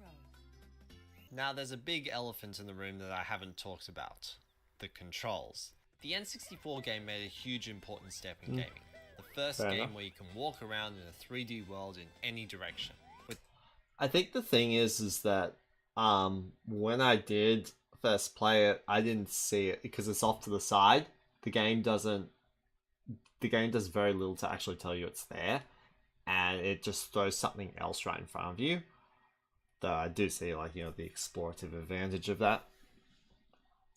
Now there's a big elephant in the room that I haven't talked about. The controls. The N64 game made a huge important step in gaming. The first Fair game enough. where you can walk around in a 3D world in any direction. With I think the thing is that when I did first play it, I didn't see it because it's off to the side. The game does very little to actually tell you it's there, and it just throws something else right in front of you. Though I do see, like, the explorative advantage of that.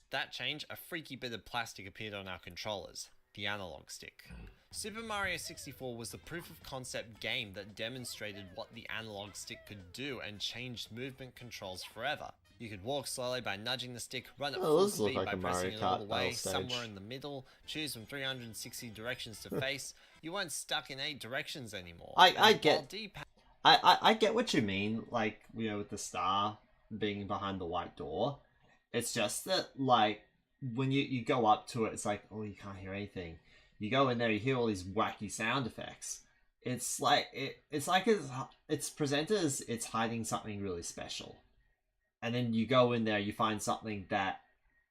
that change, a freaky bit of plastic appeared on our controllers, the analog stick. Super Mario 64 was the proof of concept game that demonstrated what the analog stick could do and changed movement controls forever. You could walk slowly by nudging the stick, run at Oh, full this looks speed like by a Mario pressing it all Kart the way, battle stage. somewhere in the middle, choose from 360 directions to face. You weren't stuck in 8 directions anymore. I And get- while D-pad I get what you mean, like, with the star being behind the white door. It's just that, like, when you go up to it, it's like, oh, you can't hear anything. You go in there, you hear all these wacky sound effects. It's like it's presented as it's hiding something really special, and then you go in there, you find something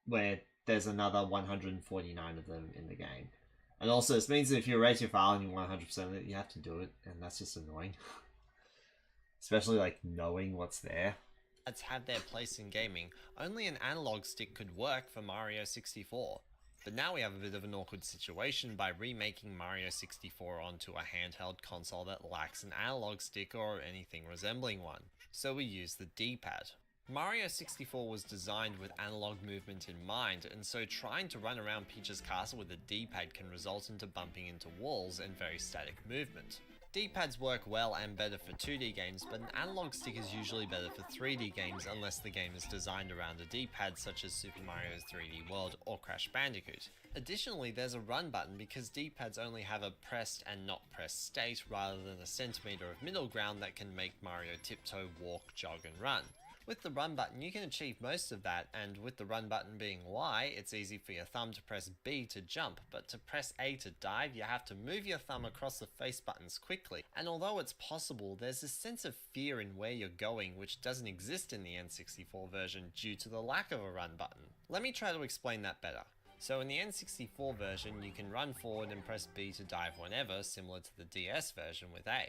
where there's another 149 of them in the game. And also, this means that if you erase your file and you 100% of it, you have to do it, and that's just annoying. Especially, like, knowing what's there. have their place in gaming, only an analog stick could work for Mario 64. But now we have a bit of an awkward situation by remaking Mario 64 onto a handheld console that lacks an analog stick or anything resembling one. So we use the D-pad. Mario 64 was designed with analog movement in mind, and so trying to run around Peach's castle with a D-pad can result into bumping into walls and very static movement. D-pads work well and better for 2D games, but an analog stick is usually better for 3D games unless the game is designed around a D-pad such as Super Mario's 3D World or Crash Bandicoot. Additionally, there's a run button because D-pads only have a pressed and not pressed state rather than a centimeter of middle ground that can make Mario tiptoe, walk, jog and run. With the run button you can achieve most of that, and with the run button being Y, it's easy for your thumb to press B to jump, but to press A to dive you have to move your thumb across the face buttons quickly, and although it's possible, there's this sense of fear in where you're going which doesn't exist in the N64 version due to the lack of a run button. Let me try to explain that better. So in the N64 version you can run forward and press B to dive whenever, similar to the DS version with A.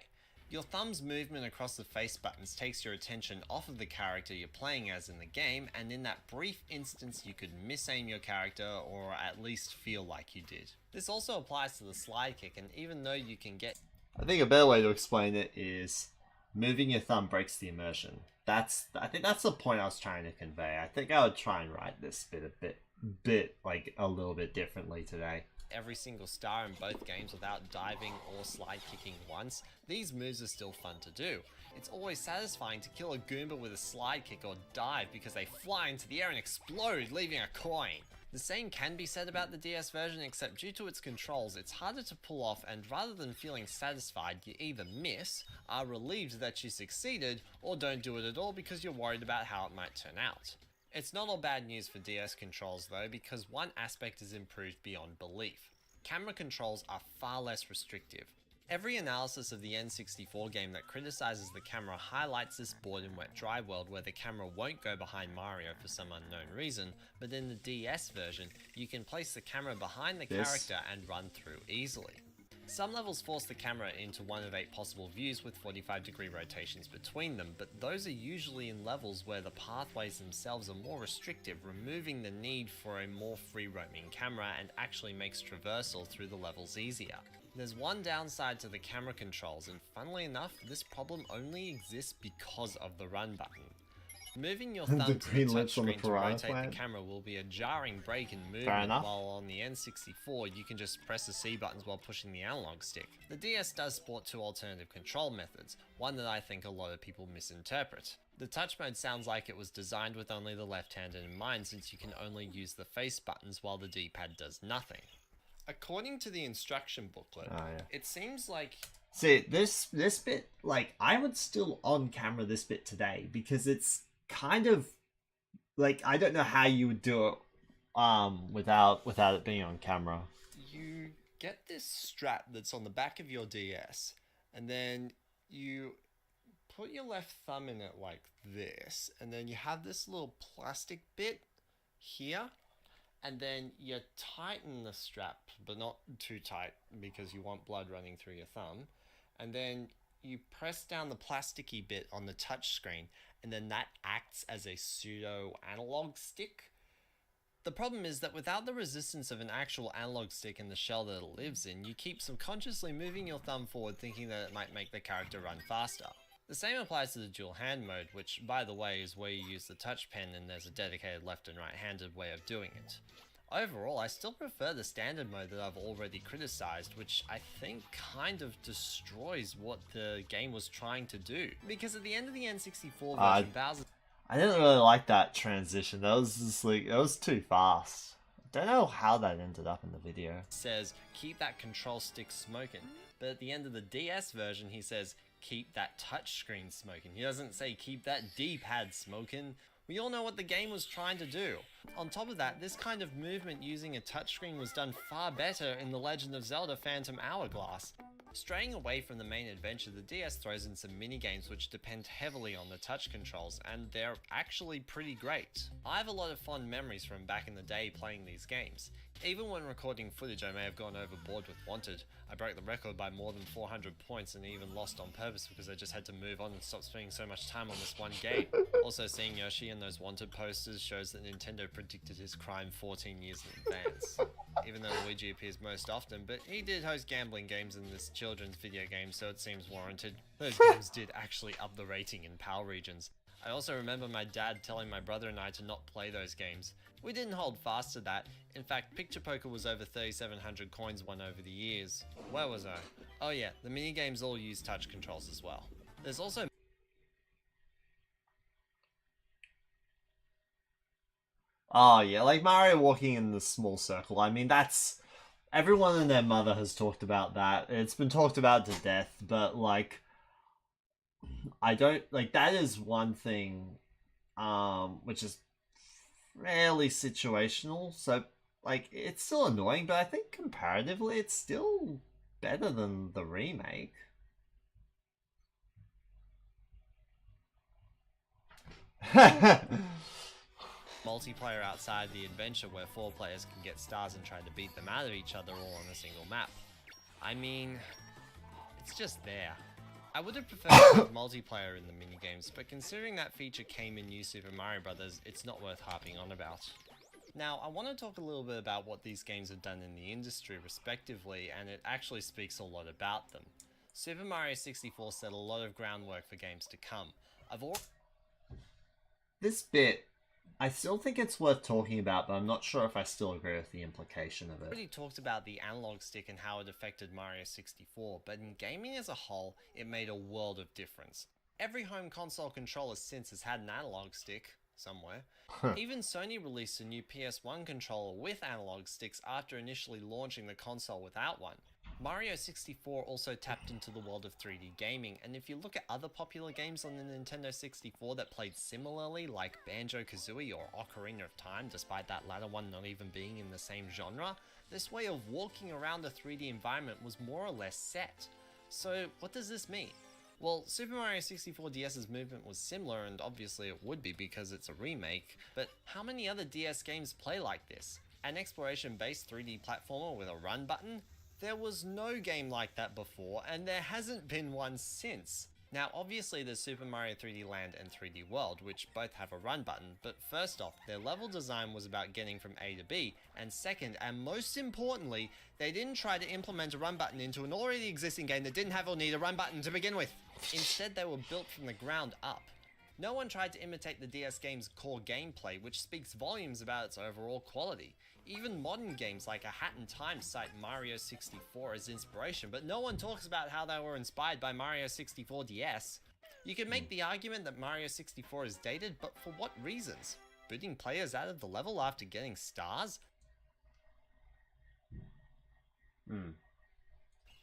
Your thumb's movement across the face buttons takes your attention off of the character you're playing as in the game, and in that brief instance you could misaim your character or at least feel like you did. This also applies to the slide kick, and even though you can get I think a better way to explain it is moving your thumb breaks the immersion. I think that's the point I was trying to convey. I think I would try and write this bit like a little bit differently today. every single star in both games without diving or slide kicking once, these moves are still fun to do. It's always satisfying to kill a Goomba with a slide kick or dive because they fly into the air and explode, leaving a coin. The same can be said about the DS version, except due to its controls, it's harder to pull off, and rather than feeling satisfied, you either miss, are relieved that you succeeded, or don't do it at all because you're worried about how it might turn out. It's not all bad news for DS controls though, because one aspect is improved beyond belief. Camera controls are far less restrictive. Every analysis of the N64 game that criticizes the camera highlights this bored and wet dry world where the camera won't go behind Mario for some unknown reason, but in the DS version, you can place the camera behind the character and run through easily. Some levels force the camera into one of 8 possible views with 45-degree rotations between them, but those are usually in levels where the pathways themselves are more restrictive, removing the need for a more free-roaming camera and actually makes traversal through the levels easier. There's one downside to the camera controls, and funnily enough, this problem only exists because of the run button. Moving your thumb to the green lips on the touchscreen to piranha rotate plant? the camera will be a jarring break in movement, Fair enough. while on the N64 you can just press the C buttons while pushing the analog stick. The DS does sport 2 alternative control methods, one that I think a lot of people misinterpret. The touch mode sounds like it was designed with only the left-handed in mind, since you can only use the face buttons while the D-pad does nothing. According to the instruction booklet, Oh, yeah. it seems like See, this bit, like, I would still on camera this bit today because it's kind of like, I don't know how you would do it without it being on camera. you get this strap that's on the back of your DS, and then you put your left thumb in it like this, and then you have this little plastic bit here, and then you tighten the strap, but not too tight because you want blood running through your thumb, and then you press down the plasticky bit on the touch screen, and then that acts as a pseudo analog stick. The problem is that without the resistance of an actual analog stick in the shell that it lives in, you keep subconsciously moving your thumb forward thinking that it might make the character run faster. The same applies to the dual hand mode, which by the way is where you use the touch pen and there's a dedicated left and right handed way of doing it. Overall, I still prefer the standard mode that I've already criticized, which I think kind of destroys what the game was trying to do. Because at the end of the N64 version, Bowser I didn't really like that transition. That was just like, it was too fast. I don't know how that ended up in the video. says, keep that control stick smoking. But at the end of the DS version, he says, keep that touchscreen smoking. He doesn't say, keep that D-pad smoking. We all know what the game was trying to do. On top of that, this kind of movement using a touchscreen was done far better in The Legend of Zelda Phantom Hourglass. Straying away from the main adventure, the DS throws in some mini-games which depend heavily on the touch controls, and they're actually pretty great. I have a lot of fond memories from back in the day playing these games. Even when recording footage, I may have gone overboard with Wanted. I broke the record by more than 400 points and even lost on purpose because I just had to move on and stop spending so much time on this one game. Also, seeing Yoshi in those Wanted posters shows that Nintendo predicted his crime 14 years in advance. Even though Luigi appears most often, but he did host gambling games in this children's video game, so it seems warranted. Those games did actually up the rating in PAL regions. I also remember my dad telling my brother and I to not play those games. We didn't hold fast to that. In fact, Picture Poker was over 3,700 coins won over the years. Where was I? Oh yeah, the minigames all use touch controls as well. There's also Oh yeah, like Mario walking in the small circle. I mean, that's... Everyone and their mother has talked about that. It's been talked about to death, but like... I don't... Like, that is one thing, which is fairly situational, so, like, it's still annoying, but I think comparatively it's still better than the remake. multiplayer outside the adventure where 4 players can get stars and try to beat them out of each other all on a single map. I mean, it's just there. I would have preferred to have multiplayer in the minigames, but considering that feature came in New Super Mario Bros., it's not worth harping on about. Now, I want to talk a little bit about what these games have done in the industry respectively, and it actually speaks a lot about them. Super Mario 64 set a lot of groundwork for games to come. This bit, I still think it's worth talking about, but I'm not sure if I still agree with the implication of it. Already talked about the analog stick and how it affected Mario 64, but in gaming as a whole, it made a world of difference. Every home console controller since has had an analog stick, somewhere. Even Sony released a new PS1 controller with analog sticks after initially launching the console without one. Mario 64 also tapped into the world of 3D gaming, and if you look at other popular games on the Nintendo 64 that played similarly, like Banjo-Kazooie or Ocarina of Time, despite that latter one not even being in the same genre, this way of walking around a 3D environment was more or less set. So what does this mean? Well, Super Mario 64 DS's movement was similar, and obviously it would be because it's a remake, but how many other DS games play like this? An exploration-based 3D platformer with a run button? There was no game like that before, and there hasn't been one since. Now obviously there's Super Mario 3D Land and 3D World, which both have a run button, but first off, their level design was about getting from A to B, and second, and most importantly, they didn't try to implement a run button into an already existing game that didn't have or need a run button to begin with. Instead, they were built from the ground up. No one tried to imitate the DS game's core gameplay, which speaks volumes about its overall quality. Even modern games like A Hat in Time cite Mario 64 as inspiration, but no one talks about how they were inspired by Mario 64 DS. You could make the argument that Mario 64 is dated, but for what reasons? Booting players out of the level after getting stars?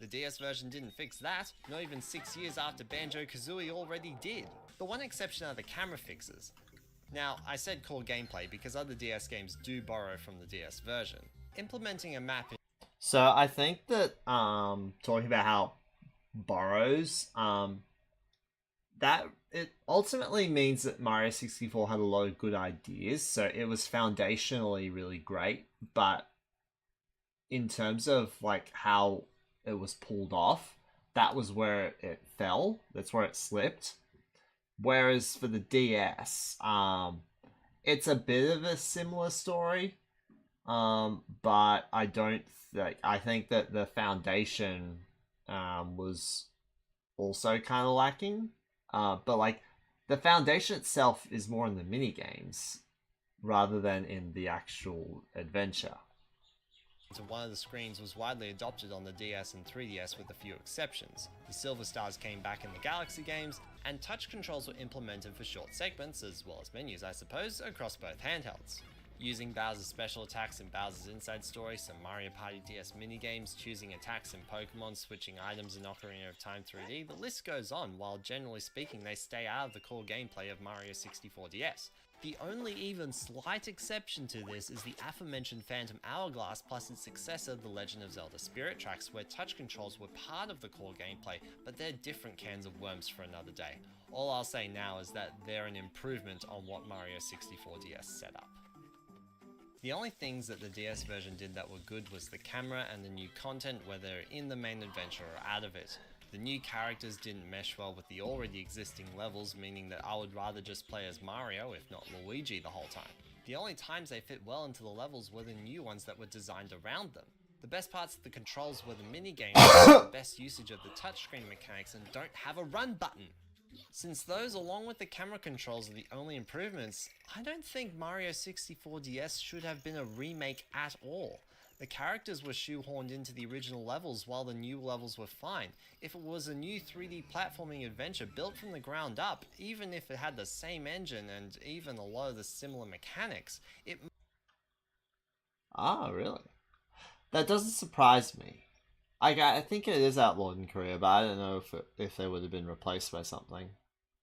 The DS version didn't fix that, not even 6 years after Banjo-Kazooie already did. The one exception are the camera fixes. Now, I said core gameplay because other DS games do borrow from the DS version. Implementing a map in So I think that talking about how borrows, that it ultimately means that Mario 64 had a lot of good ideas, so it was foundationally really great, but in terms of like how it was pulled off, that was where it fell. That's where it slipped. Whereas for the DS, it's a bit of a similar story, but I don't think. I think that the foundation was also kind of lacking. But like the foundation itself is more in the mini games rather than in the actual adventure. to one of the screens was widely adopted on the DS and 3DS with a few exceptions. The Silver Stars came back in the Galaxy games, and touch controls were implemented for short segments, as well as menus I suppose, across both handhelds. Using Bowser's special attacks in Bowser's Inside Story, some Mario Party DS minigames, choosing attacks in Pokemon, switching items in Ocarina of Time 3D, the list goes on, while generally speaking they stay out of the core gameplay of Mario 64 DS. The only even slight exception to this is the aforementioned Phantom Hourglass plus its successor, The Legend of Zelda Spirit Tracks, where touch controls were part of the core gameplay, but they're different cans of worms for another day. All I'll say now is that they're an improvement on what Mario 64 DS set up. The only things that the DS version did that were good was the camera and the new content, whether in the main adventure or out of it. The new characters didn't mesh well with the already existing levels, meaning that I would rather just play as Mario, if not Luigi, the whole time. The only times they fit well into the levels were the new ones that were designed around them. The best parts of the controls were the minigames, the best usage of the touchscreen mechanics, and don't have a run button. Since those, along with the camera controls, are the only improvements, I don't think Mario 64 DS should have been a remake at all. The characters were shoehorned into the original levels while the new levels were fine. If it was a new 3D platforming adventure built from the ground up, even if it had the same engine and even a lot of the similar mechanics, it... Ah, really? That doesn't surprise me. I think it is outlawed in Korea, but I don't know if they would have been replaced by something.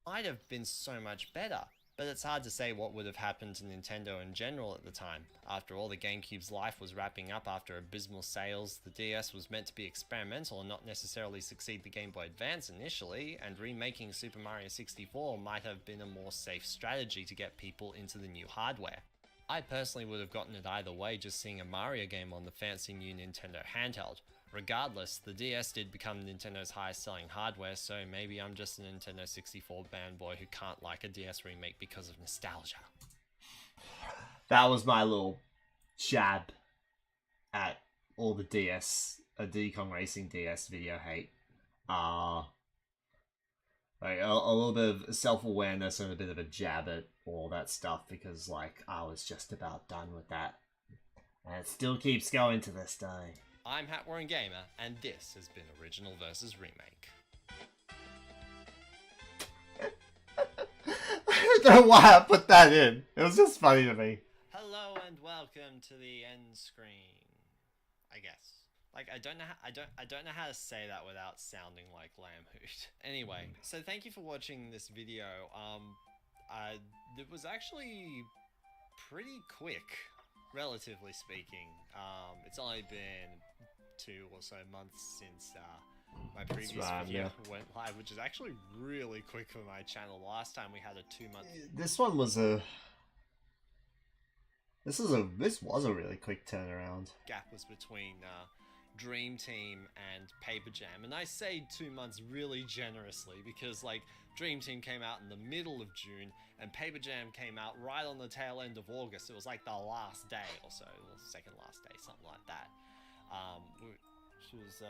might have been so much better. But it's hard to say what would have happened to Nintendo in general at the time. After all, the GameCube's life was wrapping up after abysmal sales, the DS was meant to be experimental and not necessarily succeed the Game Boy Advance initially, and remaking Super Mario 64 might have been a more safe strategy to get people into the new hardware. I personally would have gotten it either way just seeing a Mario game on the fancy new Nintendo handheld. Regardless, the DS did become Nintendo's highest selling hardware, so maybe I'm just a Nintendo 64 fanboy who can't like a DS remake because of nostalgia. That was my little jab at all the DS, Diddy Kong Racing DS video hate. Like a little bit of self-awareness and a bit of a jab at all that stuff because like I was just about done with that. And it still keeps going to this day. I'm Hatwarren Gamer, and this has been Original vs. Remake. don't know why I put that in. It was just funny to me. Hello and welcome to the end screen. I guess. Like I don't know how to say that without sounding like Lamhoot. Anyway, so thank you for watching this video. It was actually pretty quick, relatively speaking. It's only been 2 or so months since my previous right, video yeah. went live, which is actually really quick for my channel. Last time we had a 2-month. This one was a. This was a really quick turnaround. Gap was between Dream Team and Paper Jam, and I say 2 months really generously because like Dream Team came out in the middle of June and Paper Jam came out right on the tail end of August. It was like the last day or so, or second last day, something like that. Which was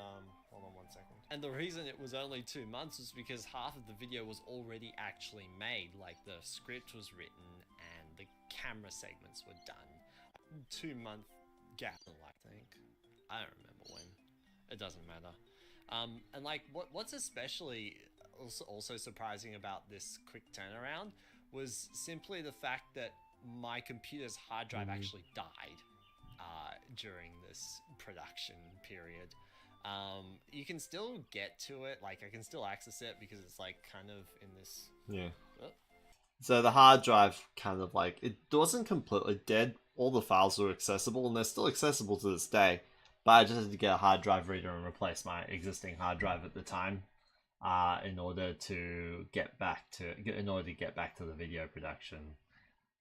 hold on 1 second. And the reason it was only 2 months was because half of the video was already actually made, like the script was written and the camera segments were done. 2-month gap, I think. I don't remember when. It doesn't matter. And like, what's especially also surprising about this quick turnaround was simply the fact that my computer's hard drive actually died during this production period. You can still get to it, like I can still access it because it's like kind of in this. Yeah. Oh. So the hard drive kind of like, it wasn't completely dead. All the files were accessible and they're still accessible to this day. But I just had to get a hard drive reader and replace my existing hard drive at the time in order to get back to the video production.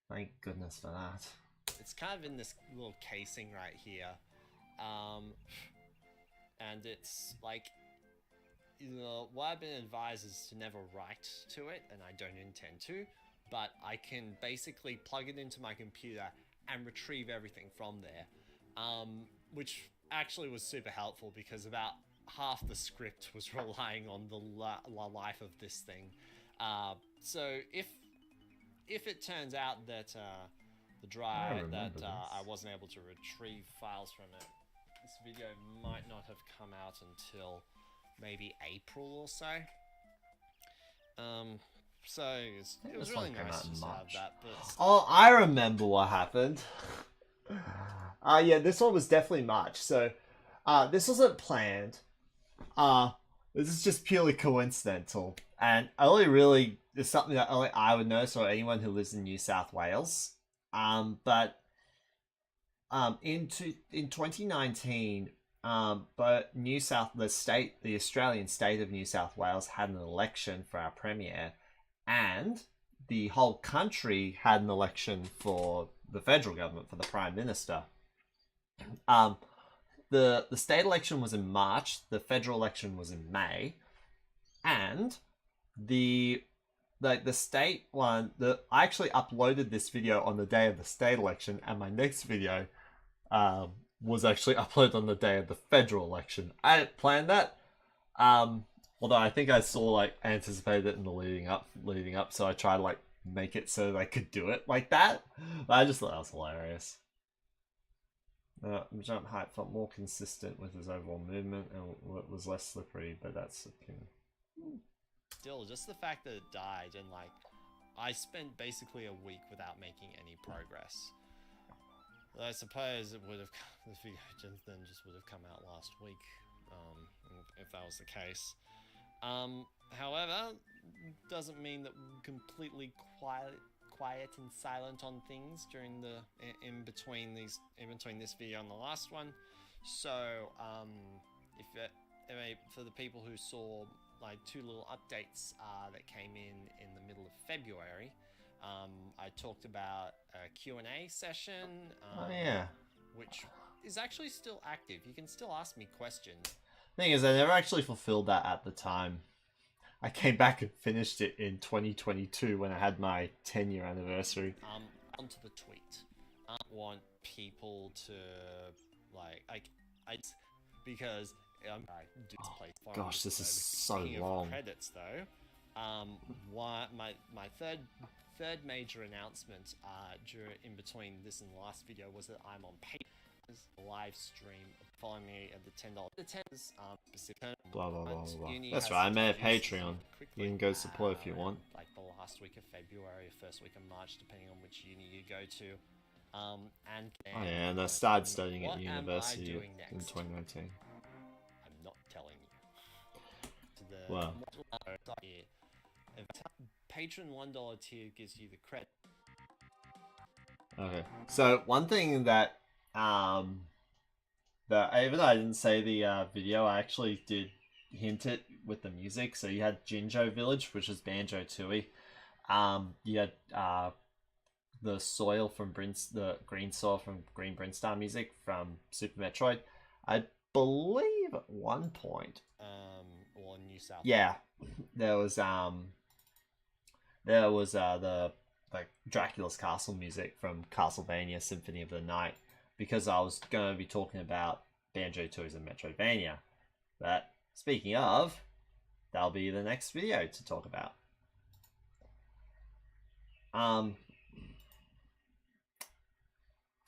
Thank goodness for that. It's kind of in this little casing right here. And it's like, you know, what I've been advised is to never write to it, and I don't intend to, but I can basically plug it into my computer and retrieve everything from there, which actually was super helpful because about half the script was relying on the life of this thing. So if it turns out that the drive I wasn't able to retrieve files from it, this video might not have come out until maybe April or so. So it was really nice to have that. But oh, I remember what happened. Yeah, this one was definitely March. So, this wasn't planned. This is just purely coincidental, and it's something that only I would know, or anyone who lives in New South Wales. But in 2019, but the Australian state of New South Wales had an election for our premier, and the whole country had an election for the federal government, for the prime minister. The state election was in March, the federal election was in May, and the state one, I actually uploaded this video on the day of the state election, and my next video was actually uploaded on the day of the federal election. I didn't plan that, although I think I anticipated it in the leading up, so I tried to make it so that I could do it like that. But I just thought that was hilarious. Jump height felt more consistent with his overall movement and was less slippery, but that's still, just the fact that it died and I spent basically a week without making any progress. I suppose it would have, this video then just would have come out last week, if that was the case. However, doesn't mean that we're completely quiet and silent on things during in between this video and the last one. So, for the people who saw 2 little updates that came in the middle of February. I talked about a Q&A session, which is actually still active. You can still ask me questions. Thing is, I never actually fulfilled that at the time. I came back and finished it in 2022 when I had my 10-year anniversary. Onto the tweet. I want people to because I do this place. Gosh, this is so Speaking long. Of credits though, my third major announcement in between this and the last video was that I'm on Patreon. live stream. Follow me at the $10. The $10 specific. Blah blah blah blah. Uni That's has right. I made a introduced Patreon. quickly, You can go support if you want. like the last week of February, first week of March, depending on which uni you go to. And Oh yeah, and I started studying what at am I university doing in next? 2019. I'm not telling you. To the Wow. Patron $1 tier gives you the credit. Okay. So one thing that even though I didn't say the video, I actually did hint it with the music. So you had Jinjo Village, which is Banjo-Tooie. You had the soil from the green soil from Green Brinstar music from Super Metroid. I believe at one point, Or New South. yeah, there was the like Dracula's Castle music from Castlevania Symphony of the Night, because I was going to be talking about Banjo-Tooie and Metroidvania. But speaking of, that'll be the next video to talk about.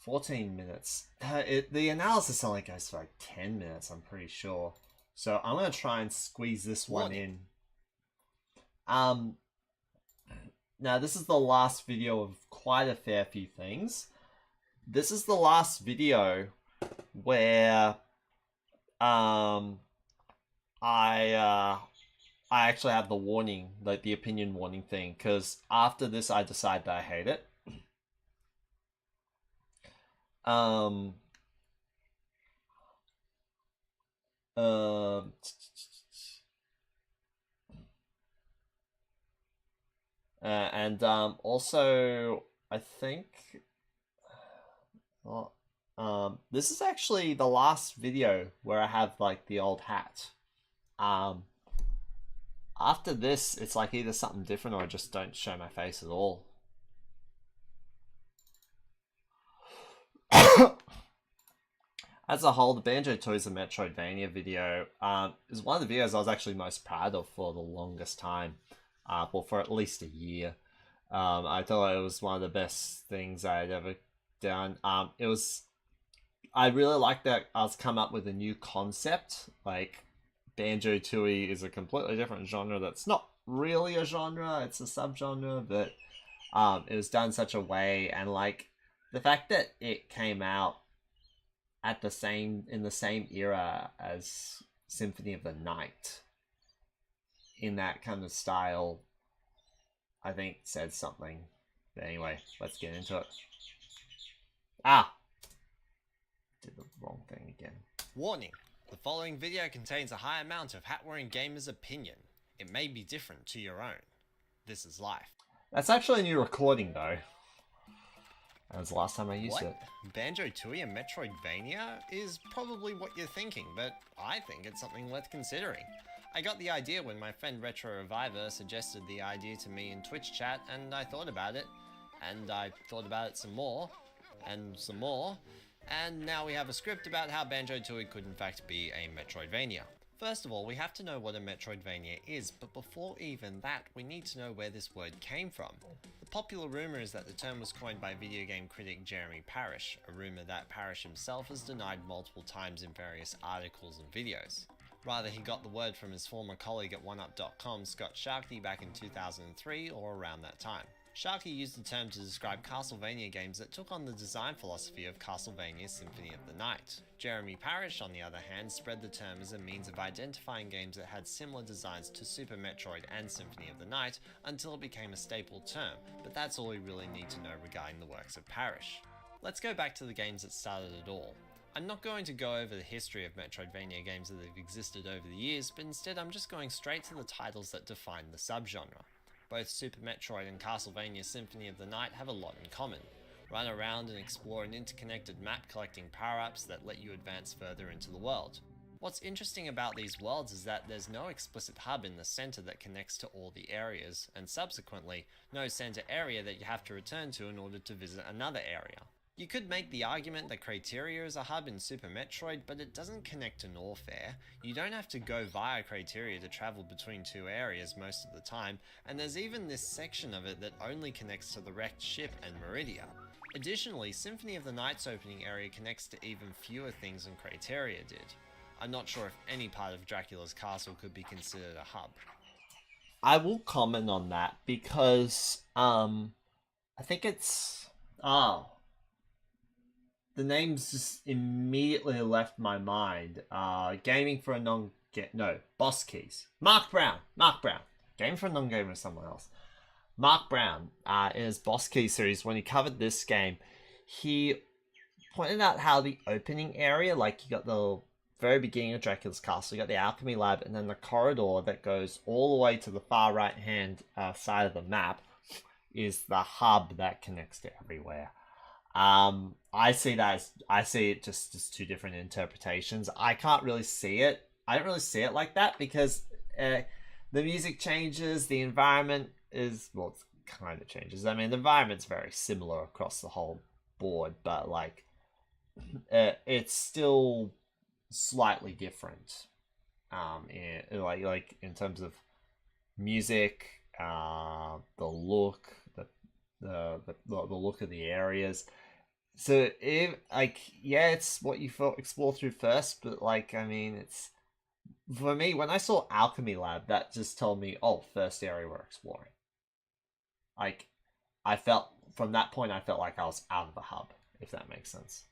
14 minutes. The analysis only goes for like 10 minutes, I'm pretty sure. So I'm going to try and squeeze this one in. Now this is the last video of quite a fair few things. This is the last video where I actually have the warning, like the opinion warning thing, because after this I decide that I hate it. And also I think this is actually the last video where I have like the old hat. After this it's like either something different or I just don't show my face at all. As a whole, the Banjo-Tooie and Metroidvania video is one of the videos I was actually most proud of for the longest time. Well, for at least a year. I thought it was one of the best things I had ever done. I really liked that I was come up with a new concept. Like, Banjo-Tooie is a completely different genre that's not really a genre, it's a subgenre, but it was done in such a way, and like the fact that it came out at in the same era as Symphony of the Night in that kind of style, I think said something. But anyway, let's get into it. Did the wrong thing again. Warning. The following video contains a high amount of hat-wearing gamers' opinion. It may be different to your own. This is life. That's actually a new recording though. That was the last time I used it. Banjo-Tooie and Metroidvania is probably what you're thinking, but I think it's something worth considering. I got the idea when my friend Retro Reviver suggested the idea to me in Twitch chat, and I thought about it, and I thought about it some more, and some more, and now we have a script about how Banjo-Tooie could in fact be a Metroidvania. First of all, we have to know what a Metroidvania is, but before even that, we need to know where this word came from. The popular rumour is that the term was coined by video game critic Jeremy Parish, a rumour that Parish himself has denied multiple times in various articles and videos. Rather, he got the word from his former colleague at OneUp.com, Scott Sharkey, back in 2003 or around that time. Sharkey used the term to describe Castlevania games that took on the design philosophy of Castlevania Symphony of the Night. Jeremy Parish, on the other hand, spread the term as a means of identifying games that had similar designs to Super Metroid and Symphony of the Night until it became a staple term, but that's all we really need to know regarding the works of Parish. Let's go back to the games that started it all. I'm not going to go over the history of Metroidvania games that have existed over the years, but instead I'm just going straight to the titles that define the subgenre. Both Super Metroid and Castlevania Symphony of the Night have a lot in common. Run around and explore an interconnected map collecting power-ups that let you advance further into the world. What's interesting about these worlds is that there's no explicit hub in the center that connects to all the areas, and subsequently, no center area that you have to return to in order to visit another area. You could make the argument that Crateria is a hub in Super Metroid, but it doesn't connect to Norfair. You don't have to go via Crateria to travel between two areas most of the time, and there's even this section of it that only connects to the wrecked ship and Meridia. Additionally, Symphony of the Night's opening area connects to even fewer things than Crateria did. I'm not sure if any part of Dracula's castle could be considered a hub. I will comment on that because I think it's the names just immediately left my mind. Gaming for a Boss Keys. Mark Brown. Game for a non-gamer is someone else. Mark Brown, in his Boss Keys series, when he covered this game, he pointed out how the opening area, like you got the very beginning of Dracula's castle, you got the alchemy lab, and then the corridor that goes all the way to the far right hand side of the map is the hub that connects to everywhere. I see it just as two different interpretations. I can't really see it. I don't really see it like that because the music changes, the environment is, well, it kind of changes. I mean, the environment's very similar across the whole board, but like it's still slightly different. In terms of music, the look, the look of the areas. So it's what you explore through first, but like, I mean, it's, for me, when I saw Alchemy Lab, that just told me, oh, first area we're exploring. Like, from that point, I felt like I was out of the hub, if that makes sense.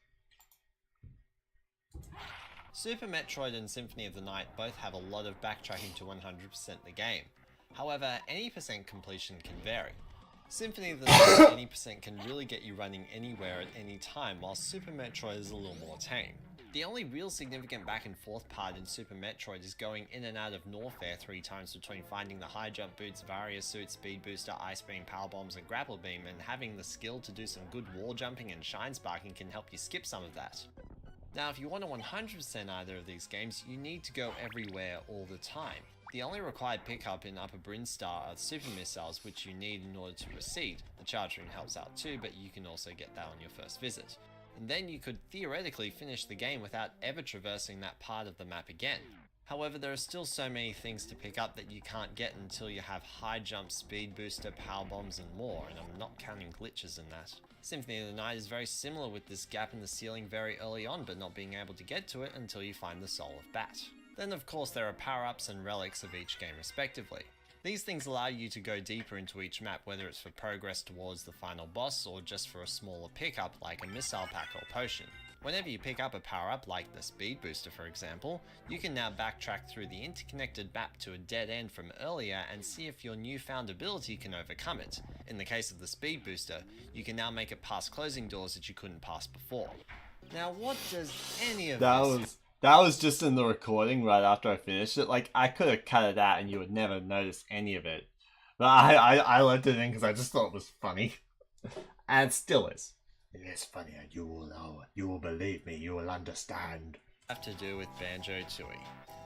Super Metroid and Symphony of the Night both have a lot of backtracking to 100% the game. However, any percent completion can vary. Symphony of the Night any percent can really get you running anywhere at any time, while Super Metroid is a little more tame. The only real significant back and forth part in Super Metroid is going in and out of Norfair 3 times between finding the high jump boots, Varia suit, speed booster, ice beam, power bombs and grapple beam, and having the skill to do some good wall jumping and shine sparking can help you skip some of that. Now, if you want to 100% either of these games, you need to go everywhere all the time. The only required pickup in Upper Brinstar are super missiles, which you need in order to proceed. The charge rune helps out too, but you can also get that on your first visit. And then you could theoretically finish the game without ever traversing that part of the map again. However, there are still so many things to pick up that you can't get until you have high jump, speed booster, power bombs and more, and I'm not counting glitches in that. Symphony of the Night is very similar, with this gap in the ceiling very early on, but not being able to get to it until you find the Soul of Bat. Then of course there are power-ups and relics of each game respectively. These things allow you to go deeper into each map, whether it's for progress towards the final boss or just for a smaller pickup like a missile pack or potion. Whenever you pick up a power-up like the speed booster for example, you can now backtrack through the interconnected map to a dead end from earlier and see if your newfound ability can overcome it. In the case of the speed booster, you can now make it past closing doors that you couldn't pass before. Now what does any of this... That was just in the recording right after I finished it. Like, I could have cut it out and you would never notice any of it. But I left it in because I just thought it was funny. And it still is. It is funny, and you will know. You will believe me. You will understand. Have to do with Banjo-Tooie?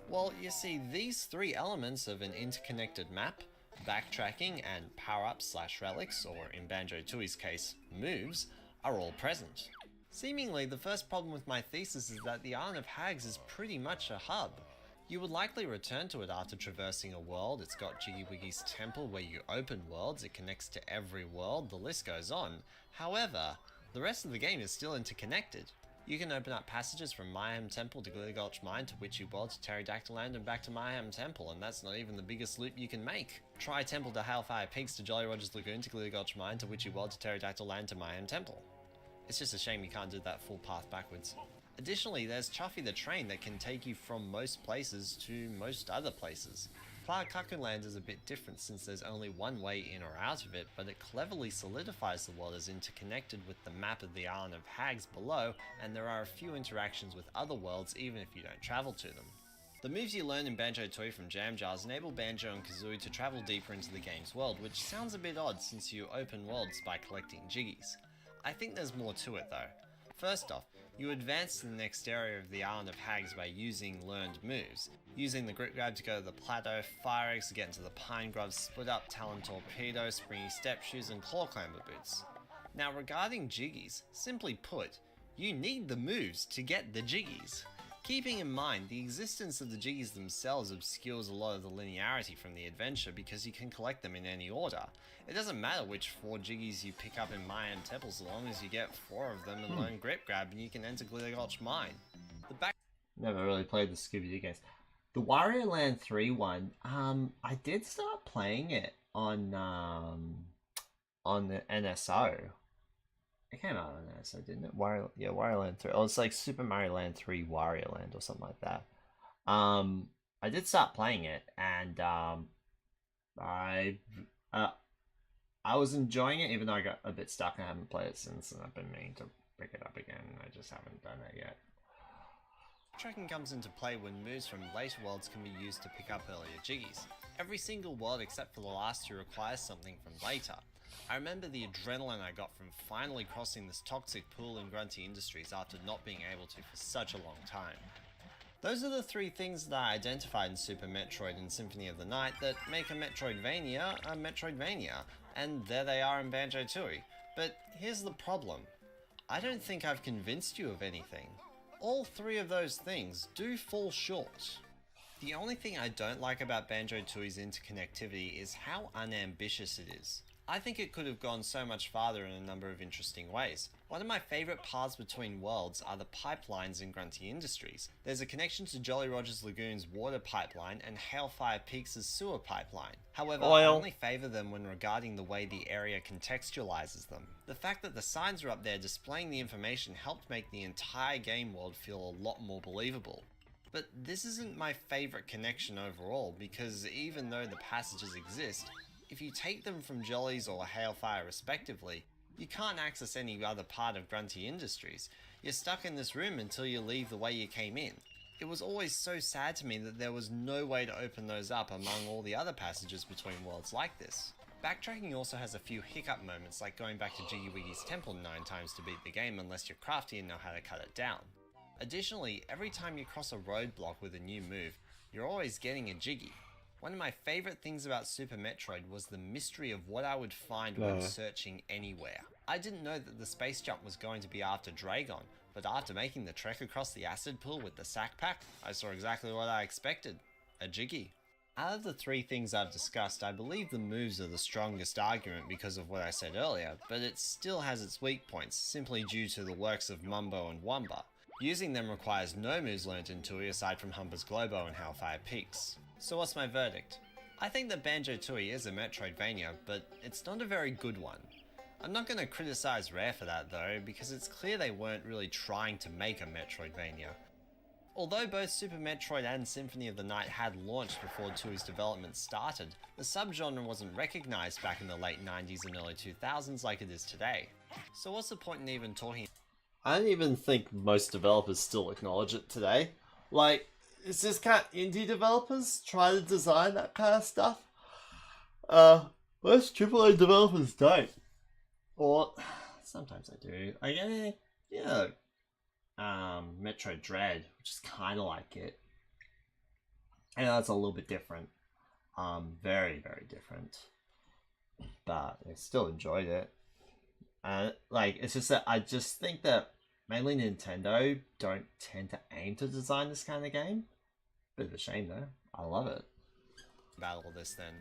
Well, you see, these 3 elements of an interconnected map, backtracking and power-ups/relics, or in Banjo-Tooie's case, moves, are all present. Seemingly, the first problem with my thesis is that the Island of Hags is pretty much a hub. You would likely return to it after traversing a world. It's got Jiggy Wiggy's temple where you open worlds, it connects to every world, the list goes on. However, the rest of the game is still interconnected. You can open up passages from Mayhem Temple to Glitter Gulch Mine to Witchy World to Pterodactyl Land and back to Mayhem Temple, and that's not even the biggest loop you can make. Try Temple to Hailfire Peaks to Jolly Roger's Lagoon to Glitter Gulch Mine to Witchy World to Pterodactyl Land to Mayhem Temple. It's just a shame you can't do that full path backwards. Additionally, there's Chuffy the Train that can take you from most places to most other places. Plakaku Land is a bit different since there's only one way in or out of it, but it cleverly solidifies the world as interconnected with the map of the Island of Hags below, and there are a few interactions with other worlds even if you don't travel to them. The moves you learn in Banjo-Tooie from Jam Jars enable Banjo and Kazooie to travel deeper into the game's world, which sounds a bit odd since you open worlds by collecting Jiggies. I think there's more to it though. First off, you advance to the next area of the Island of Hags by using learned moves. Using the Grip Grab to go to the Plateau, Fire Eggs to get into the Pine Grove, Split Up, Talon Torpedo, Springy Step Shoes and Claw Clamber Boots. Now regarding Jiggies, simply put, you need the moves to get the Jiggies. Keeping in mind, the existence of the Jiggies themselves obscures a lot of the linearity from the adventure because you can collect them in any order. It doesn't matter which 4 Jiggies you pick up in Mayan Temples as long as you get 4 of them and learn Grip Grab and you can enter Glitter Gulch Mine. The back Never really played the Scooby-Doo games. The Wario Land 3 one, I did start playing it on the NSO. It came out on NSO, didn't it? Wario Land 3. Oh, it's like Super Mario Land 3 Wario Land or something like that. I did start playing it, and I was enjoying it, even though I got a bit stuck. I haven't played it since, and I've been meaning to pick it up again. I just haven't done it yet. Tracking comes into play when moves from later worlds can be used to pick up earlier Jiggies. Every single world except for the last 2 requires something from later. I remember the adrenaline I got from finally crossing this toxic pool in Grunty Industries after not being able to for such a long time. Those are the 3 things that I identified in Super Metroid and Symphony of the Night that make a Metroidvania a Metroidvania, and there they are in Banjo-Tooie. But here's the problem. I don't think I've convinced you of anything. All 3 of those things do fall short. The only thing I don't like about Banjo-Tooie's interconnectivity is how unambitious it is. I think it could have gone so much farther in a number of interesting ways. One of my favourite paths between worlds are the pipelines in Grunty Industries. There's a connection to Jolly Roger's Lagoon's water pipeline and Hailfire Peaks' sewer pipeline. However, I only favour them when regarding the way the area contextualises them. The fact that the signs are up there displaying the information helped make the entire game world feel a lot more believable. But this isn't my favourite connection overall, because even though the passages exist, if you take them from Jolly's or Hailfire respectively, you can't access any other part of Grunty Industries. You're stuck in this room until you leave the way you came in. It was always so sad to me that there was no way to open those up among all the other passages between worlds like this. Backtracking also has a few hiccup moments, like going back to Jiggy Wiggy's temple 9 times to beat the game unless you're crafty and know how to cut it down. Additionally, every time you cross a roadblock with a new move, you're always getting a Jiggy. One of my favourite things about Super Metroid was the mystery of what I would find when searching anywhere. I didn't know that the space jump was going to be after Dragon, but after making the trek across the acid pool with the sack pack, I saw exactly what I expected. A Jiggy. Out of the 3 things I've discussed, I believe the moves are the strongest argument because of what I said earlier, but it still has its weak points, simply due to the works of Mumbo and Wumba. Using them requires no moves learnt in Tooie aside from Humber's Globo and Hailfire Peaks. So what's my verdict? I think that Banjo-Tooie is a Metroidvania, but it's not a very good one. I'm not going to criticise Rare for that though, because it's clear they weren't really trying to make a Metroidvania. Although both Super Metroid and Symphony of the Night had launched before Tooie's development started, the subgenre wasn't recognised back in the late 90s and early 2000s like it is today. So what's the point in even talking? I don't even think most developers still acknowledge it today. Like, it's just kind of indie developers try to design that kind of stuff. Most AAA developers don't. Or, sometimes I do. I get, Metroid Dread, which is kind of like it. I know it's a little bit different. Very, very different. But I still enjoyed it. It's just that I just think that mainly Nintendo don't tend to aim to design this kind of game. Bit of a shame though. I love it. About all this then?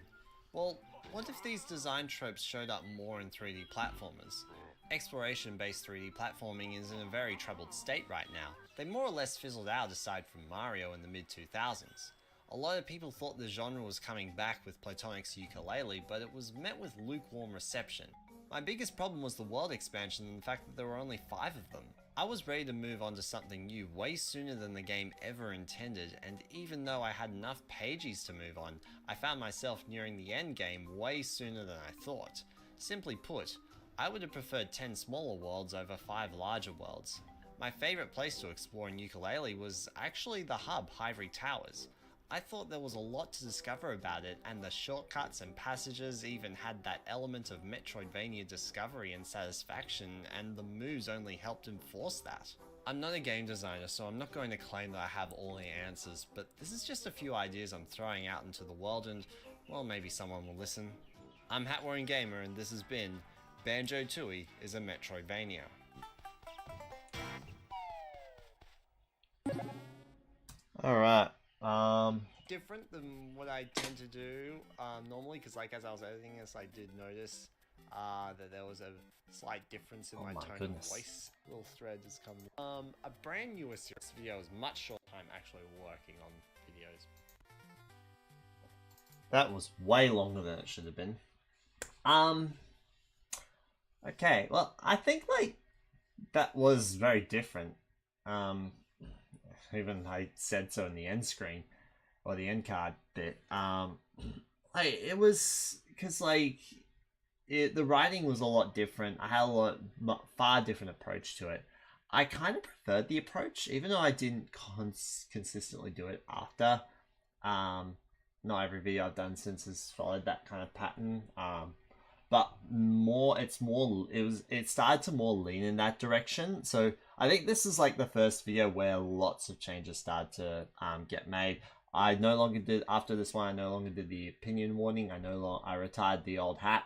Well, what if these design tropes showed up more in 3D platformers? Exploration-based 3D platforming is in a very troubled state right now. They more or less fizzled out aside from Mario in the mid-2000s. A lot of people thought the genre was coming back with Platonic's Yooka-Laylee, but it was met with lukewarm reception. My biggest problem was the world expansion and the fact that there were only 5 of them. I was ready to move on to something new way sooner than the game ever intended, and even though I had enough pages to move on, I found myself nearing the end game way sooner than I thought. Simply put, I would have preferred 10 smaller worlds over 5 larger worlds. My favourite place to explore in Yooka-Laylee was actually the hub, Hivory Towers. I thought there was a lot to discover about it, and the shortcuts and passages even had that element of Metroidvania discovery and satisfaction, and the moves only helped enforce that. I'm not a game designer, so I'm not going to claim that I have all the answers, but this is just a few ideas I'm throwing out into the world and, well, maybe someone will listen. I'm Hat-Wearing Gamer, and this has been Banjo-Tooie is a Metroidvania. Alright. Different than what I tend to do normally, because like as I was editing this, I did notice that there was a slight difference in Oh my my tone goodness. of voice. Little thread has come. A brand newer series video is much shorter time actually working on videos. That was way longer than it should have been. Okay, well, I think like that was very different. Even I said so in the end screen or the end card bit. Like it was because like the writing was a lot different. I had a far different approach to it. I kind of preferred the approach, even though I didn't consistently do it after. Not every video I've done since has followed that kind of pattern. But it started to more lean in that direction. So I think this is like the first video where lots of changes started to get made. I no longer did after this one. I no longer did the opinion warning. I retired the old hat.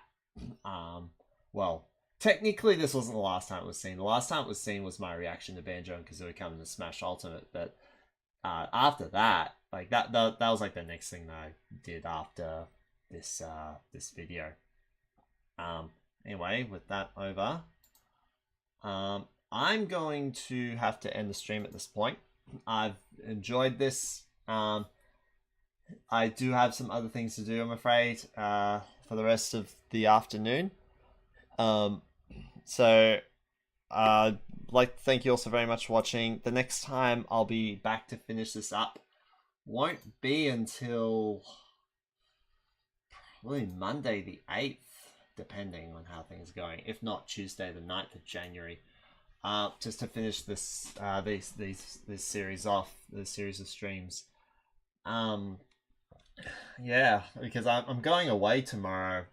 Well, technically this wasn't the last time it was seen. The last time it was seen was my reaction to Banjo and Kazooie coming to Smash Ultimate. But after that, like that was like the next thing that I did after this video. Anyway, with that over, I'm going to have to end the stream at this point. I've enjoyed this. I do have some other things to do, I'm afraid, for the rest of the afternoon. So I'd like to thank you all so very much for watching. The next time I'll be back to finish this up won't be until probably Monday the 8th, depending on how things are going. If not, Tuesday the 9th of January. Just to finish this this series off, this series of streams. Yeah, because I'm going away tomorrow,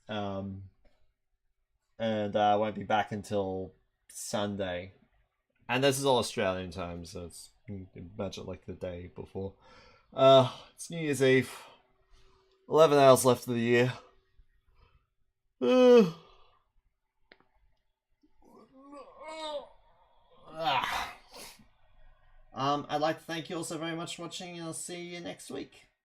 and I won't be back until Sunday. And this is all Australian time, so it's imagine like the day before. It's New Year's Eve. 11 hours left of the year. I'd like to thank you all so very much for watching, and I'll see you next week.